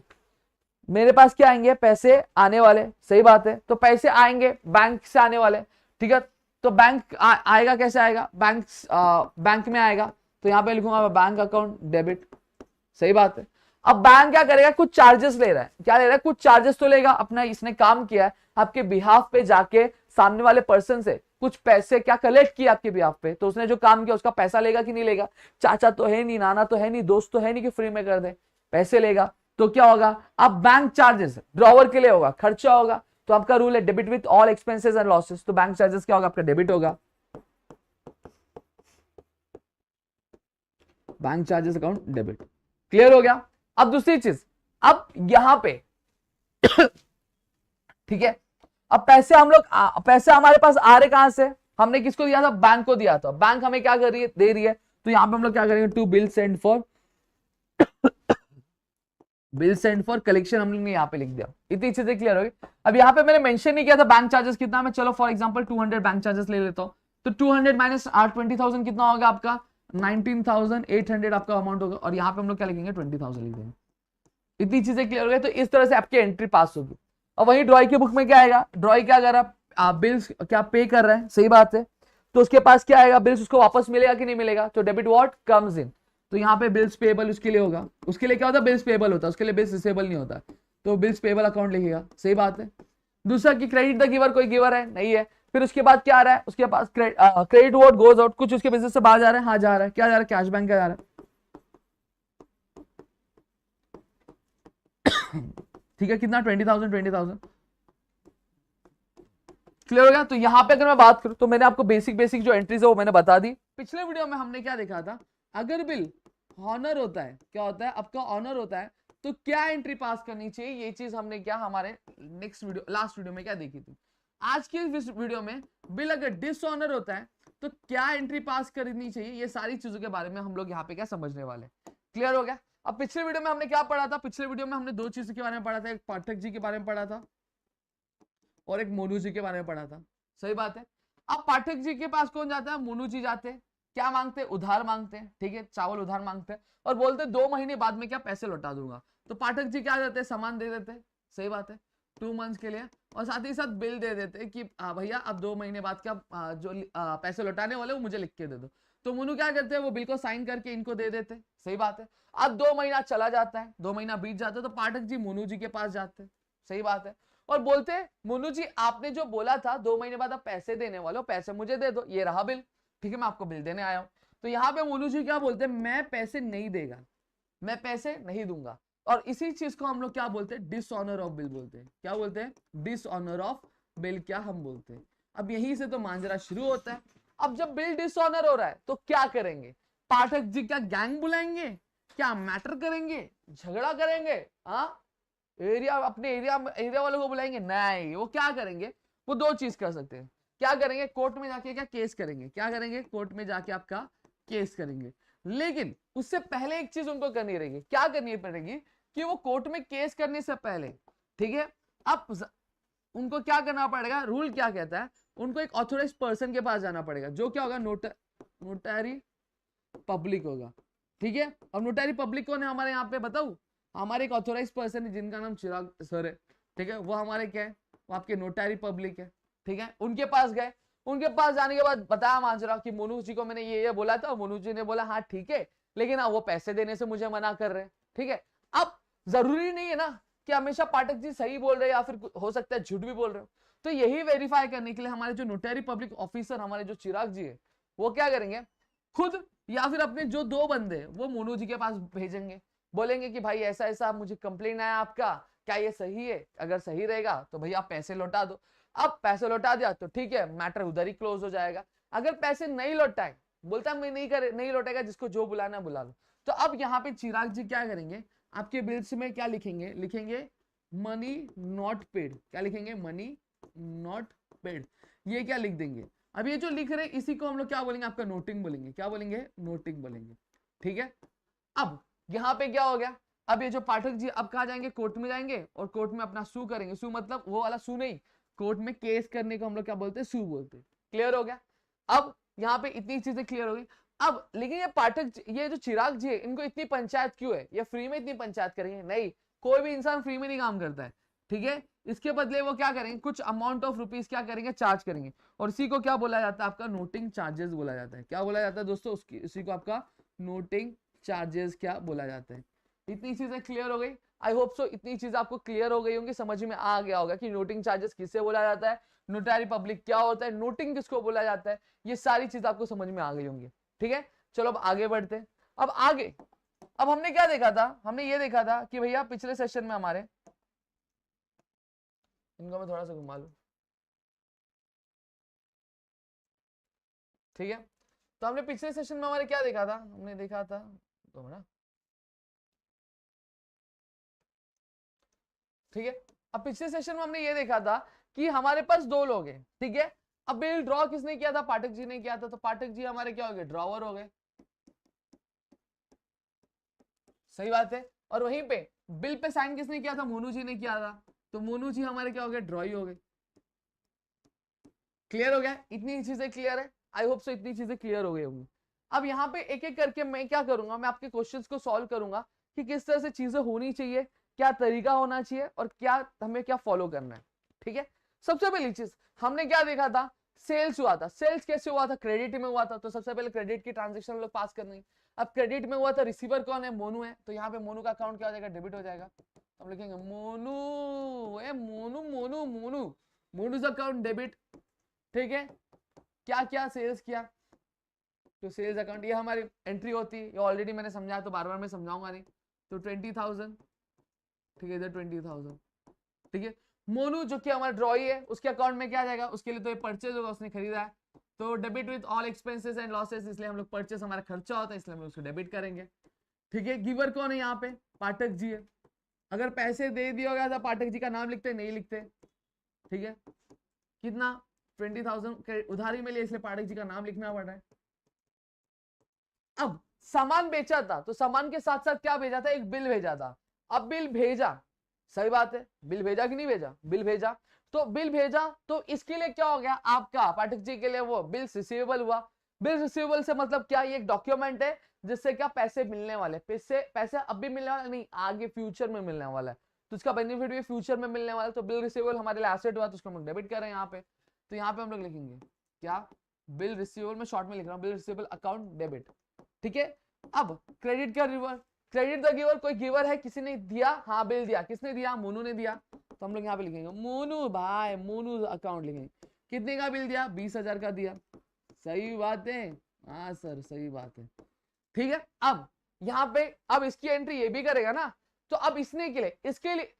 मेरे पास क्या आएंगे, पैसे आने वाले, सही बात है। तो पैसे आएंगे बैंक से आने वाले, ठीक है। तो बैंक आएगा, कैसे आएगा, बैंक में आएगा, तो यहां पे लिखूंगा बैंक अकाउंट डेबिट, सही बात है। अब बैंक क्या करेगा, कुछ चार्जेस ले रहा है, क्या ले रहा है, कुछ चार्जेस तो लेगा, अपना इसने काम किया है आपके बिहाफ पे जाके सामने वाले पर्सन से कुछ पैसे क्या कलेक्ट किया आपके बिहाफ पे, तो उसने जो काम किया उसका पैसा लेगा कि नहीं लेगा, चाचा तो है नहीं, नाना तो है नहीं, दोस्त तो है नहीं कि फ्री में कर दे, पैसे लेगा। तो क्या होगा, अब बैंक चार्जेस ड्रॉवर के लिए होगा, खर्चा होगा, तो आपका रूल है debit with all expenses and losses, तो बैंक चार्जेस क्या होगा, आपका डेबिट होगा, bank charges account debit, clear हो गया। अब दूसरी चीज, अब यहां पे ठीक है, अब पैसे हम लोग पैसे हमारे पास आ रहे कहां से, हमने किसको दिया था, बैंक को दिया था, बैंक हमें क्या कर रही है, दे रही है, तो यहां पे हम लोग क्या करेंगे, to bill send for bill send for collection हम लोग ने यहाँ पे लिख दिया। इतनी चीजें क्लियर हो गई। अब यहाँ पे मैंने मेंशन नहीं किया था बैंक चार्जेस कितना, मैं चलो फॉर एग्जांपल 200 बैंक चार्जेस ले लेता हूँ, तो 200 माइनस 20,000 कितना होगा आपका, 19,800 आपका अमाउंट होगा, और यहाँ पे हम लोग क्या लिखेंगे, 20,000 लिख देंगे। इतनी चीजें क्लियर हो गई। तो इस तरह से आपकी एंट्री पास होगी। और वही ड्रॉइंग की बुक में क्या आएगा, ड्रॉइंग क्या कर रहा है, बिल्स क्या पे कर रहा है, सही बात है, तो उसके पास क्या आएगा, बिल्स उसको वापस मिलेगा कि नहीं मिलेगा, तो डेबिट व्हाट कम्स इन, तो यहाँ पे बिल्स पेबल उसके लिए होगा, उसके लिए क्या होता है, बिल्स पेबल होता है, उसके लिए बिल्स रिसेबल नहीं होता, तो बिल्स पेबल अकाउंट लिखेगा, सही बात है। दूसरा कि क्रेडिट द गिवर, कोई गिवर है नहीं है, फिर उसके बाद क्या आ रहा है, उसके पास क्रेडिट व्हाट गोज आउट, कुछ उसके बिजनेस से बाहर जा रहा है, हाँ जा रहा है, क्या जा रहा है, कैश बैंक का जा रहा है, ठीक है, कितना 20,000 क्लियर हो गया। तो यहां पे अगर मैं बात करूं तो मैंने आपको बेसिक बेसिक जो एंट्रीज है वो मैंने बता दी। पिछले वीडियो में हमने क्या देखा था, अगर बिल ऑनर होता है, क्या होता है आपका ऑनर होता है, तो क्या एंट्री पास करनी चाहिए, ये चीज हमने क्या हमारे नेक्स्ट वीडियो लास्ट वीडियो में क्या देखी थी। आज की इस वीडियो में बिल अगर डिसऑनर होता है तो क्या एंट्री पास करनी चाहिए, ये सारी चीजों के बारे में हम लोग यहाँ पे क्या समझने वाले। क्लियर हो गया। अब पिछले वीडियो में हमने क्या पढ़ा था, पिछले वीडियो में हमने दो चीजों के बारे में पढ़ा था, एक पाठक जी के बारे में पढ़ा था और एक मोनू जी के बारे में पढ़ा था, सही बात है। अब पाठक जी के पास कौन जाता है, मोनू जी जाते हैं, क्या मांगते हैं, उधार मांगते हैं, ठीक है, चावल उधार मांगते हैं और बोलते हैं 2 महीने बाद में क्या पैसे लौटा दूंगा। तो पाठक जी क्या देते हैं, सामान दे देते हैं, सही बात है, 2 मंथ्स के लिए, और साथ ही साथ बिल दे देते हैं कि भैया अब 2 महीने बाद क्या जो पैसे लौटाने वाले वो मुझे लिख के दे दो। तो मोनू क्या करते हैं, वो बिल को साइन करके इनको दे देते, सही बात है। अब 2 महीना चला जाता है, 2 महीना बीत जाता है, तो पाठक जी मोनू जी के पास जाते हैं, सही बात है, और बोलते हैं मोनू जी आपने जो बोला था 2 महीने बाद आप पैसे देने वाले हो, पैसे मुझे दे दो, ये रहा बिल, ठीक है, मैं आपको बिल देने आया हूं। तो यहाँ पे मोनू जी क्या बोलते हैं, मैं पैसे नहीं देगा, मैं पैसे नहीं दूंगा। और इसी चीज को हम लोग क्या बोलते हैं, डिसऑनर ऑफ बिल बोलते हैं। क्या बोलते हैं, डिसऑनर ऑफ बिल क्या हम बोलते हैं। अब यहीं से तो मांजरा शुरू होता है। अब जब बिल डिसऑनर हो रहा है तो क्या करेंगे, पाठक जी क्या गैंग बुलाएंगे, क्या मैटर करेंगे, झगड़ा करेंगे, हाँ एरिया अपने एरिया वालों को बुलाएंगे, नहीं वो क्या करेंगे, वो दो चीज कर सकते हैं। क्या करेंगे, कोर्ट में जाके क्या केस करेंगे, क्या करेंगे, कोर्ट में जाके आपका केस करेंगे। लेकिन उससे पहले एक चीज उनको करनी रहेगी, क्या करनी पड़ेगी, कि वो कोर्ट में केस करने से पहले, ठीक है, अब उनको क्या करना पड़ेगा, रूल क्या कहता है, उनको एक ऑथोराइज्ड पर्सन के पास जाना पड़ेगा, जो क्या होगा, नोटरी पब्लिक होगा। ठीक है, अब नोटरी पब्लिक कौन है हमारे यहाँ पे बताऊं, हमारे एक ऑथोराइज पर्सन है जिनका नाम चिराग सर है। ठीक है, वो हमारे क्या है, वो आपके नोटरी पब्लिक है। ठीक है, उनके पास गए, उनके पास जाने के बाद बताया मांजरा कि मोनू जी को मैंने ये बोला था, मोनू जी ने बोला हाँ ठीक है, लेकिन हाँ वो पैसे देने से मुझे मना कर रहे हैं। ठीक है, अब जरूरी नहीं है ना कि हमेशा पाठक जी सही बोल रहे हैं, या फिर हो सकता है झूठ भी बोल रहे हो। तो यही वेरीफाई करने के लिए हमारे जो नोटरी पब्लिक ऑफिसर हमारे जो चिराग जी है, वो क्या करेंगे, खुद या फिर अपने जो दो बंदे वो मोनू जी के पास भेजेंगे, बोलेंगे कि भाई ऐसा ऐसा मुझे कंप्लेन आया आपका, क्या ये सही है, अगर सही रहेगा तो भैया आप पैसे लौटा दो। अब पैसे लौटा दिया तो ठीक है, मैटर उधर ही क्लोज हो जाएगा। अगर पैसे नहीं लौटाए, बोलता मैं नहीं लौटेगा, जिसको जो बुलाना बुला लो। तो अब यहाँ पे चिराग जी क्या करेंगे, आपके बिल्स में क्या लिखेंगे, लिखेंगे मनी नॉट पेड। क्या लिखेंगे, मनी नॉट पेड, ये क्या लिख देंगे। अब ये जो लिख रहे हैं इसी को हम लोग क्या बोलेंगे, आपका नोटिंग बोलेंगे। क्या बोलेंगे, नोटिंग बोलेंगे। ठीक है, अब यहाँ पे क्या हो गया, अब ये जो पाठक जी अब कहा जाएंगे, कोर्ट में जाएंगे और कोर्ट में अपना सू करेंगे। सू मतलब वो वाला सू नहीं, कोर्ट में केस करने को हम लोग क्या बोलते हैं, सू बोलते हैं। क्लियर हो गया, अब यहाँ पे इतनी चीजें क्लियर हो गई। अब लेकिन ये पाठक ये जो चिराग जी है, इनको इतनी पंचायत क्यों है, ये फ्री में इतनी पंचायत करेंगे, नहीं, कोई भी इंसान फ्री में नहीं काम करता है। ठीक है, इसके बदले वो क्या करेंगे, कुछ अमाउंट ऑफ रुपीज क्या करेंगे, चार्ज करेंगे। और इसी को क्या बोला जाता है, आपका नोटिंग चार्जेस बोला जाता है। क्या बोला जाता है दोस्तों, उसकी इसी को आपका नोटिंग चार्जेस क्या बोला जाता है। इतनी चीजें क्लियर हो गई, आई होप सो इतनी चीज आपको क्लियर हो गई होंगी, समझ में आ गया होगा कि नोटिंग चार्जेस किससे बोला जाता है, नोटरी पब्लिक क्या होता है, नोटिंग किसको बोला जाता है, ये सारी चीज आपको समझ में आ गई होंगी। ठीक है, चलो अब आगे बढ़ते हैं। अब आगे, अब हमने क्या देखा था, हमने ये देखा था कि भैया पिछले सेशन में हमारे, इनको मैं थोड़ा सा घुमा लूं, ठीक है, तो हमने पिछले सेशन में हमारे क्या देखा था, हमने देखा था, तो ना ठीक है, अब पिछले सेशन में हमने ये देखा था कि हमारे पास दो लोग हैं। ठीक है, अब बिल ड्रॉ किसने किया था, पाठक जी ने किया था, तो पाठक जी हमारे क्या हो गए, ड्रॉवर हो गए। सही बात है, और वहीं पे बिल पे साइन किसने किया था, मोनू जी ने किया था, तो मोनू जी हमारे क्या हो गए, ड्रॉई हो गए। क्लियर हो गया, इतनी चीजें क्लियर है, आई होप सो इतनी चीजें क्लियर हो गई होंगी। अब यहाँ पे एक एक करके मैं क्या करूंगा, मैं आपके क्वेश्चंस को सॉल्व करूंगा कि किस तरह से चीजें होनी चाहिए, क्या तरीका होना चाहिए और क्या हमें क्या फॉलो करना है। ठीक है, सबसे पहली चीज हमने क्या देखा था, सेल्स हुआ था। सेल्स कैसे हुआ था, क्रेडिट में हुआ था, तो सबसे पहले क्रेडिट की ट्रांजेक्शन लोग पास करनी है। अब क्रेडिट में हुआ था, रिसीवर कौन है, मोनू है, तो यहाँ पे मोनू का अकाउंट क्या हो जाएगा, डेबिट हो जाएगा। हम लिखेंगे मोनू, ए मोनू मोनू मोनू, मोनूज अकाउंट डेबिट। ठीक है, क्या क्या सेल्स किया, तो सेल्स अकाउंट ये हमारी एंट्री होती है, ये ऑलरेडी मैंने समझाया तो बार बार मैं समझाऊंगा नहीं। तो 20,000, ठीक है, इधर 20,000। ठीक है, मोनू जो कि हमारा ड्रॉई है, उसके अकाउंट में क्या आ जाएगा, उसके लिए तो ये परचेज होगा, उसने खरीदा है, तो debit with all expenses and losses, इसलिए हम लोग परचेस हमारा खर्चा होता है, इसलिए हम उसको डेबिट करेंगे। ठीक है, गिवर कौन है यहाँ पे, पाठक जी है। अगर पैसे दे दिया गया था, पाठक जी का नाम लिखते, नहीं लिखते। ठीक है, कितना, 20,000 उधारी में लिए, इसलिए पाठक जी का नाम लिखना पड़ रहा है। अब सामान बेचा था, तो सामान के साथ साथ क्या भेजा था, एक बिल भेजा था। अब बिल भेजा, सही बात है, बिल भेजा कि नहीं भेजा, बिल भेजा, तो बिल भेजा, तो इसके लिए क्या हो गया, आपका पाठक जी के लिए वो बिल रिसीवेबल हुआ। बिल रिसीवेबल से मतलब क्या, ये एक डॉक्यूमेंट है जिससे क्या पैसे मिलने वाले, पैसे पैसे अब भी मिलने वाला नहीं, आगे फ्यूचर में मिलने वाला है, तो उसका बेनिफिट भी फ्यूचर में मिलने वाला है। तो बिल रिसीवेबल हमारे लिए एसेट हुआ, तो उसको हम डेबिट कर रहे हैं यहाँ पे। तो यहाँ पे हम लोग लिखेंगे क्या, बिल रिसीवेबल में शॉर्ट में लिख रहा हूँ, बिल रिसीवेबल अकाउंट डेबिट। ठीक है, अब क्रेडिट का रिवर, क्रेडिट द गिवर, कोई गिवर है, किसी ने दिया, हाँ बिल दिया, किसने दिया, मोनू ने दिया, तो हम लोग यहाँ पे लिखेंगे मोनू भाई, मोनू अकाउंट लिखेंगे। कितने का बिल दिया, 20,000 का दिया। सही बात है, हाँ सर सही बात है। ठीक है, अब यहाँ पे अब इसकी एंट्री ये भी करेगा ना, तो अब इसने के लिए, इसके लिए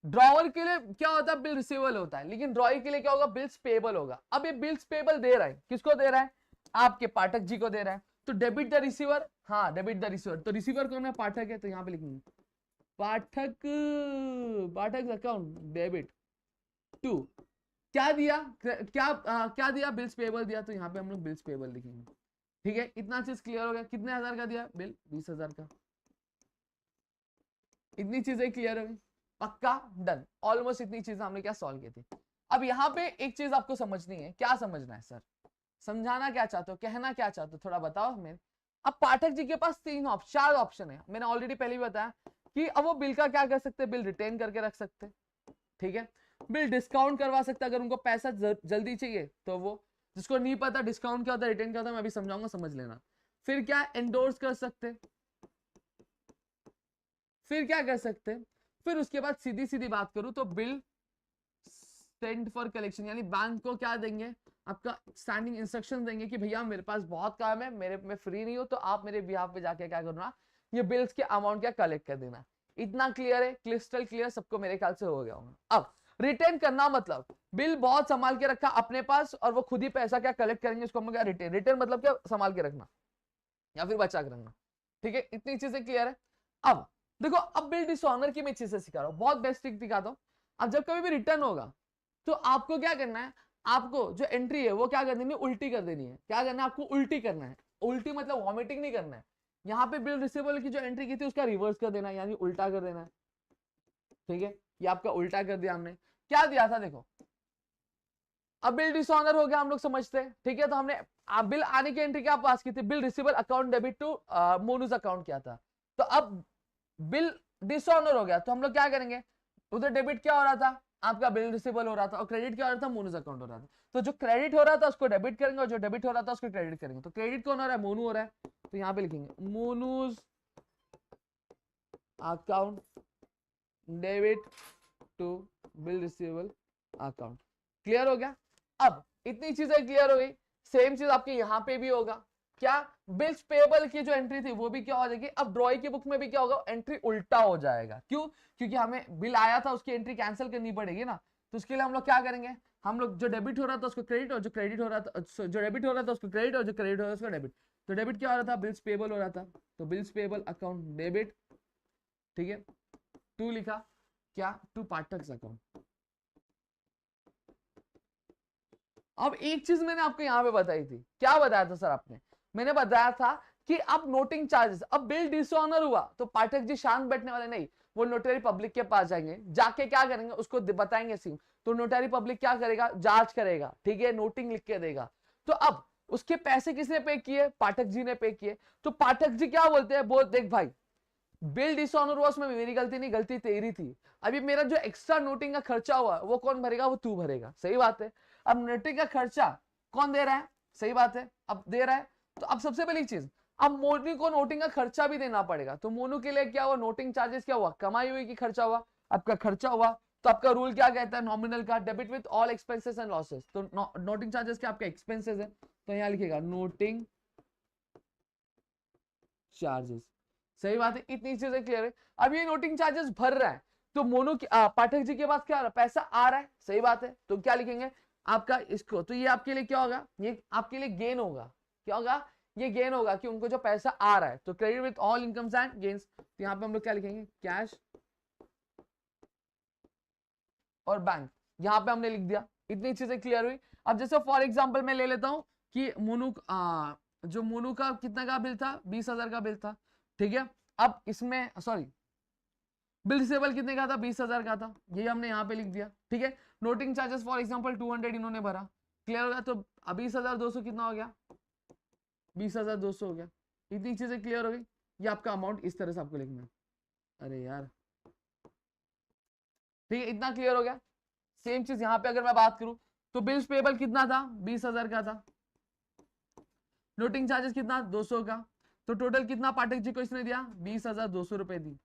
ड्रॉवर के लिए क्या होता है, बिल रिसीवेबल होता है, लेकिन ड्रॉई के लिए क्या होगा, बिल्स पेबल होगा। अब ये बिल्स पेबल दे रहा है, किसको दे रहा है, आपके पाठक जी को दे रहा है, तो डेबिट द रिसीवर, हाँ डेबिट द रिसीवर, तो रिसीवर कौन है, पाठक है, तो यहाँ पे लिखेंगे पाठक, पाठक अकाउंट डेबिट टू, क्या दिया, क्या दिया, बिल्स पेबल दिया, तो यहाँ पे हम लोग बिल्स पेबल लिखेंगे। ठीक है, इतना चीज क्लियर हो गया, कितने हजार का दिया बिल, 20,000 का, इतनी चीजें क्लियर हो गई, पक्का डन, ऑलमोस्ट इतनी चीजें हमने क्या सॉल्व की थी। अब यहाँ पे एक चीज आपको समझनी है, क्या समझना है सर, समझाना क्या चाहते हो, कहना क्या चाहते हो, थोड़ा बताओ हमें। अब पाठक जी के पास चार ऑप्शन है, मैंने ऑलरेडी पहले भी बताया कि अब वो बिल का क्या कर सकते हैं, बिल रिटेन करके रख सकते हैं, ठीक है, बिल डिस्काउंट करवा सकते हैं, अगर उनको पैसा जल्दी चाहिए तो वो, जिसको नहीं पता डिस्काउंट क्या होता है, रिटेन क्या होता है, मैं अभी समझाऊंगा, समझ लेना। फिर क्या, एंडोर्स कर सकते, फिर क्या कर सकते हैं, फिर उसके बाद सीधी सीधी बात करूं तो बिल सेंड फॉर कलेक्शन, यानी बैंक को क्या देंगे, आपका स्टैंडिंग इंस्ट्रक्शन देंगे कि भैया मेरे पास बहुत काम है, मेरे में फ्री नहीं हो, तो आप मेरे बिहाफ पे जाके क्या करना, ये बिल्स के अमाउंट क्या कलेक्ट कर देना। इतना क्लियर है, क्रिस्टल क्लियर, सबको मेरे ख्याल से हो गया होगा। अब रिटेन करना मतलब बिल बहुत संभाल के रखा अपने पास और वो खुद ही पैसा क्या कलेक्ट करेंगे, उसको हम क्या रिटेन, रिटेन मतलब क्या, संभाल के रखना या फिर बचा के रखना। ठीक है, इतनी चीजें क्लियर है। अब देखो, अब बिल डिसऑनर की मैं चीजें सिखा रहा हूं, बहुत बेस्ट ट्रिक दिखाता हूं। अब जब कभी भी रिटर्न होगा तो आपको क्या करना है, आपको जो एंट्री है वो क्या कर देनी है, उल्टी कर देनी है। क्या करना है, आपको उल्टी करना है, उल्टी मतलब वॉमिटिंग नहीं करना है। यहाँ पे बिल रिसीवेबल की जो एंट्री की थी उसका रिवर्स कर देना है, यानी उल्टा कर देना है। ठीक है, ये आपका उल्टा कर दिया हमने, क्या दिया था देखो, अब बिल डिसऑनर हो गया, हम लोग समझते हैं। ठीक है, तो हमने बिल आने की एंट्री क्या पास की थी, bill receivable account debit to Monu's account किया था। तो अब बिल डिसऑनर हो गया, तो हम लोग क्या करेंगे, उधर डेबिट क्या हो रहा था, आपका बिल रिसीवेबल हो रहा था, और क्रेडिट क्या हो रहा था, मोनूज अकाउंट हो रहा था। तो जो क्रेडिट हो रहा था उसको डेबिट करेंगे, और जो डेबिट हो रहा था उसको क्रेडिट करेंगे। तो क्रेडिट कौन हो रहा है, मोनू हो रहा है, तो यहाँ पे लिखेंगे Monu's account debit to bill receivable account. Clear हो गया। अब इतनी चीजें क्लियर हो गई, सेम चीज आपके यहां पे भी होगा, क्या, बिल्स पेबल की जो एंट्री थी वो भी क्या हो जाएगी, अब ड्रॉई की बुक में भी क्या होगा, एंट्री उल्टा हो जाएगा। क्यों, क्योंकि हमें बिल आया था उसकी एंट्री कैंसिल करनी पड़ेगी ना, तो उसके लिए हम लोग क्या करेंगे, हम लोग जो डेबिट हो रहा था उसको क्रेडिट, और जो क्रेडिट हो रहा था, जो डेबिट हो रहा था उसको क्रेडिट, और जो क्रेडिट हो रहा था उसको डेबिट। तो डेबिट क्या हो रहा था, बिल्स पेबल हो रहा था, तो बिल्स पेबल अकाउंट डेबिट, ठीक है, टू लिखा, क्या, टू पाठक अकाउंट। अब एक चीज मैंने आपको यहां पे बताई थी, क्या बताया था सर आपने, मैंने बताया था कि अब नोटिंग चार्जेस, अब बिल डिसऑनर हुआ तो पाठक जी शांत बैठने वाले नहीं, वो नोटरी पब्लिक के पास जाएंगे, जाके क्या करेंगे, उसको बताएंगे सीन, तो नोटरी पब्लिक क्या करेगा, जांच करेगा, ठीक है, नोटिंग लिख के देगा। तो अब उसके पैसे किसने पे किए, पाठक जी ने पे किए। तो पाठक जी क्या बोलते हैं, बोल देख भाई, बिल डिसऑनर हुआ उसमें मेरी गलती नहीं, गलती तेरी थी, अभी मेरा जो एक्स्ट्रा नोटिंग का खर्चा हुआ वो कौन भरेगा, वो तू भरेगा। सही बात है, अब नोटिंग का खर्चा कौन दे रहा है, सही बात है, अब दे रहा है। तो अब सबसे पहली चीज, अब मोनू को नोटिंग का खर्चा भी देना पड़ेगा, तो मोनू के लिए क्या हुआ, नोटिंग चार्जेस क्या हुआ, कमाई हुई कि खर्चा हुआ, आपका खर्चा हुआ। तो आपका रूल क्या कहता है, नॉमिनल का debit with all expenses and losses, तो नोटिंग चार्जेस क्या आपका एक्सपेंसेस है, तो यहां लिखेगा नोटिंग चार्जेस। सही बात है, इतनी चीजें क्लियर है। अब ये नोटिंग चार्जेस भर रहा है, तो पाठक जी के पास क्या आ रहा है, पैसा आ रहा है, सही बात है, तो क्या लिखेंगे आपका इसको, तो ये आपके लिए क्या होगा, ये आपके लिए गेन होगा, क्या होगा, ये गेन होगा कि उनको जो पैसा आ रहा है, तो credit with all incomes and gains, तो यहाँ पे हम लोग क्या लिखेंगे, कैश और बैंक, यहाँ पे हमने लिख दिया। इतनी चीजें क्लियर हुई। अब जैसे फॉर एग्जाम्पल मैं ले लेता हूं कि जो मोनू का कितना का बिल था, 20,000 का बिल था, ठीक है। अब इसमें सॉरी, बिल रिसेबल कितने का था, 20,000 का था, ये हमने यहाँ पे लिख दिया, ठीक है। नोटिंग चार्जेस फॉर एग्जांपल 200 इन्होंने भरा, क्लियर हो गया। तो 20,200 कितना हो गया, 20,200 हो गया। इतनी चीजें क्लियर हो गई। ये आपका अमाउंट इस तरह से आपको लिखना है, अरे यार, ठीक है, इतना क्लियर हो गया। सेम चीज यहाँ पे अगर मैं बात करूं तो बिल्स पेबल कितना था, 20,000 का था, नोटिंग चार्जेस कितना, 200 का, तो टोटल कितना पाठक जी को इसने दिया, 20,200 रुपए दी।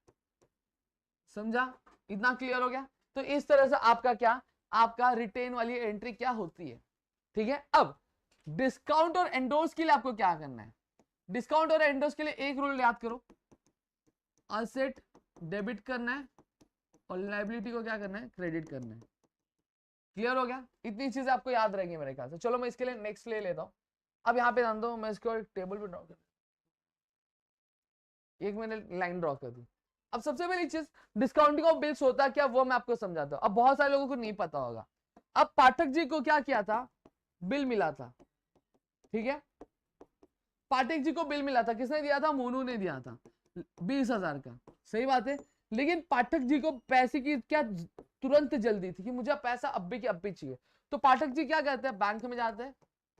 समझा, इतना क्लियर हो गया। तो इस तरह से आपका क्या, आपका रिटेन वाली एंट्री क्या होती है, ठीक है। अब डिस्काउंट और एंडोर्स के लिए आपको क्या करना है, डिस्काउंट और एंडोर्स के लिए एक रूल याद करो, असेट डेबिट करना है और लायबिलिटी को क्या करना है, क्रेडिट करना है। क्लियर हो गया, इतनी चीजें आपको याद रहेंगी मेरे ख्याल से। चलो मैं इसके लिए नेक्स्ट ले लेता हूं। अब यहाँ पे ध्यान दो, मैं इसको एक टेबल पे ड्रॉ कर, एक मैंने लाइन ड्रॉ कर दी। अब सबसे पहली चीज, डिस्काउंटिंग ऑफ बिल्स होता क्या, वो मैं आपको समझाता हूँ। अब बहुत सारे लोगों को नहीं पता होगा। अब पाठक जी को क्या किया था, बिल मिला था, ठीक है, पाठक जी को बिल मिला था, किसने दिया था, मोनू ने दिया था 20,000 का, सही बात है। लेकिन पाठक जी को पैसे की क्या तुरंत जल्दी थी कि मुझे पैसा अब भी चाहिए। तो पाठक जी क्या कहते हैं, बैंक में जाते हैं,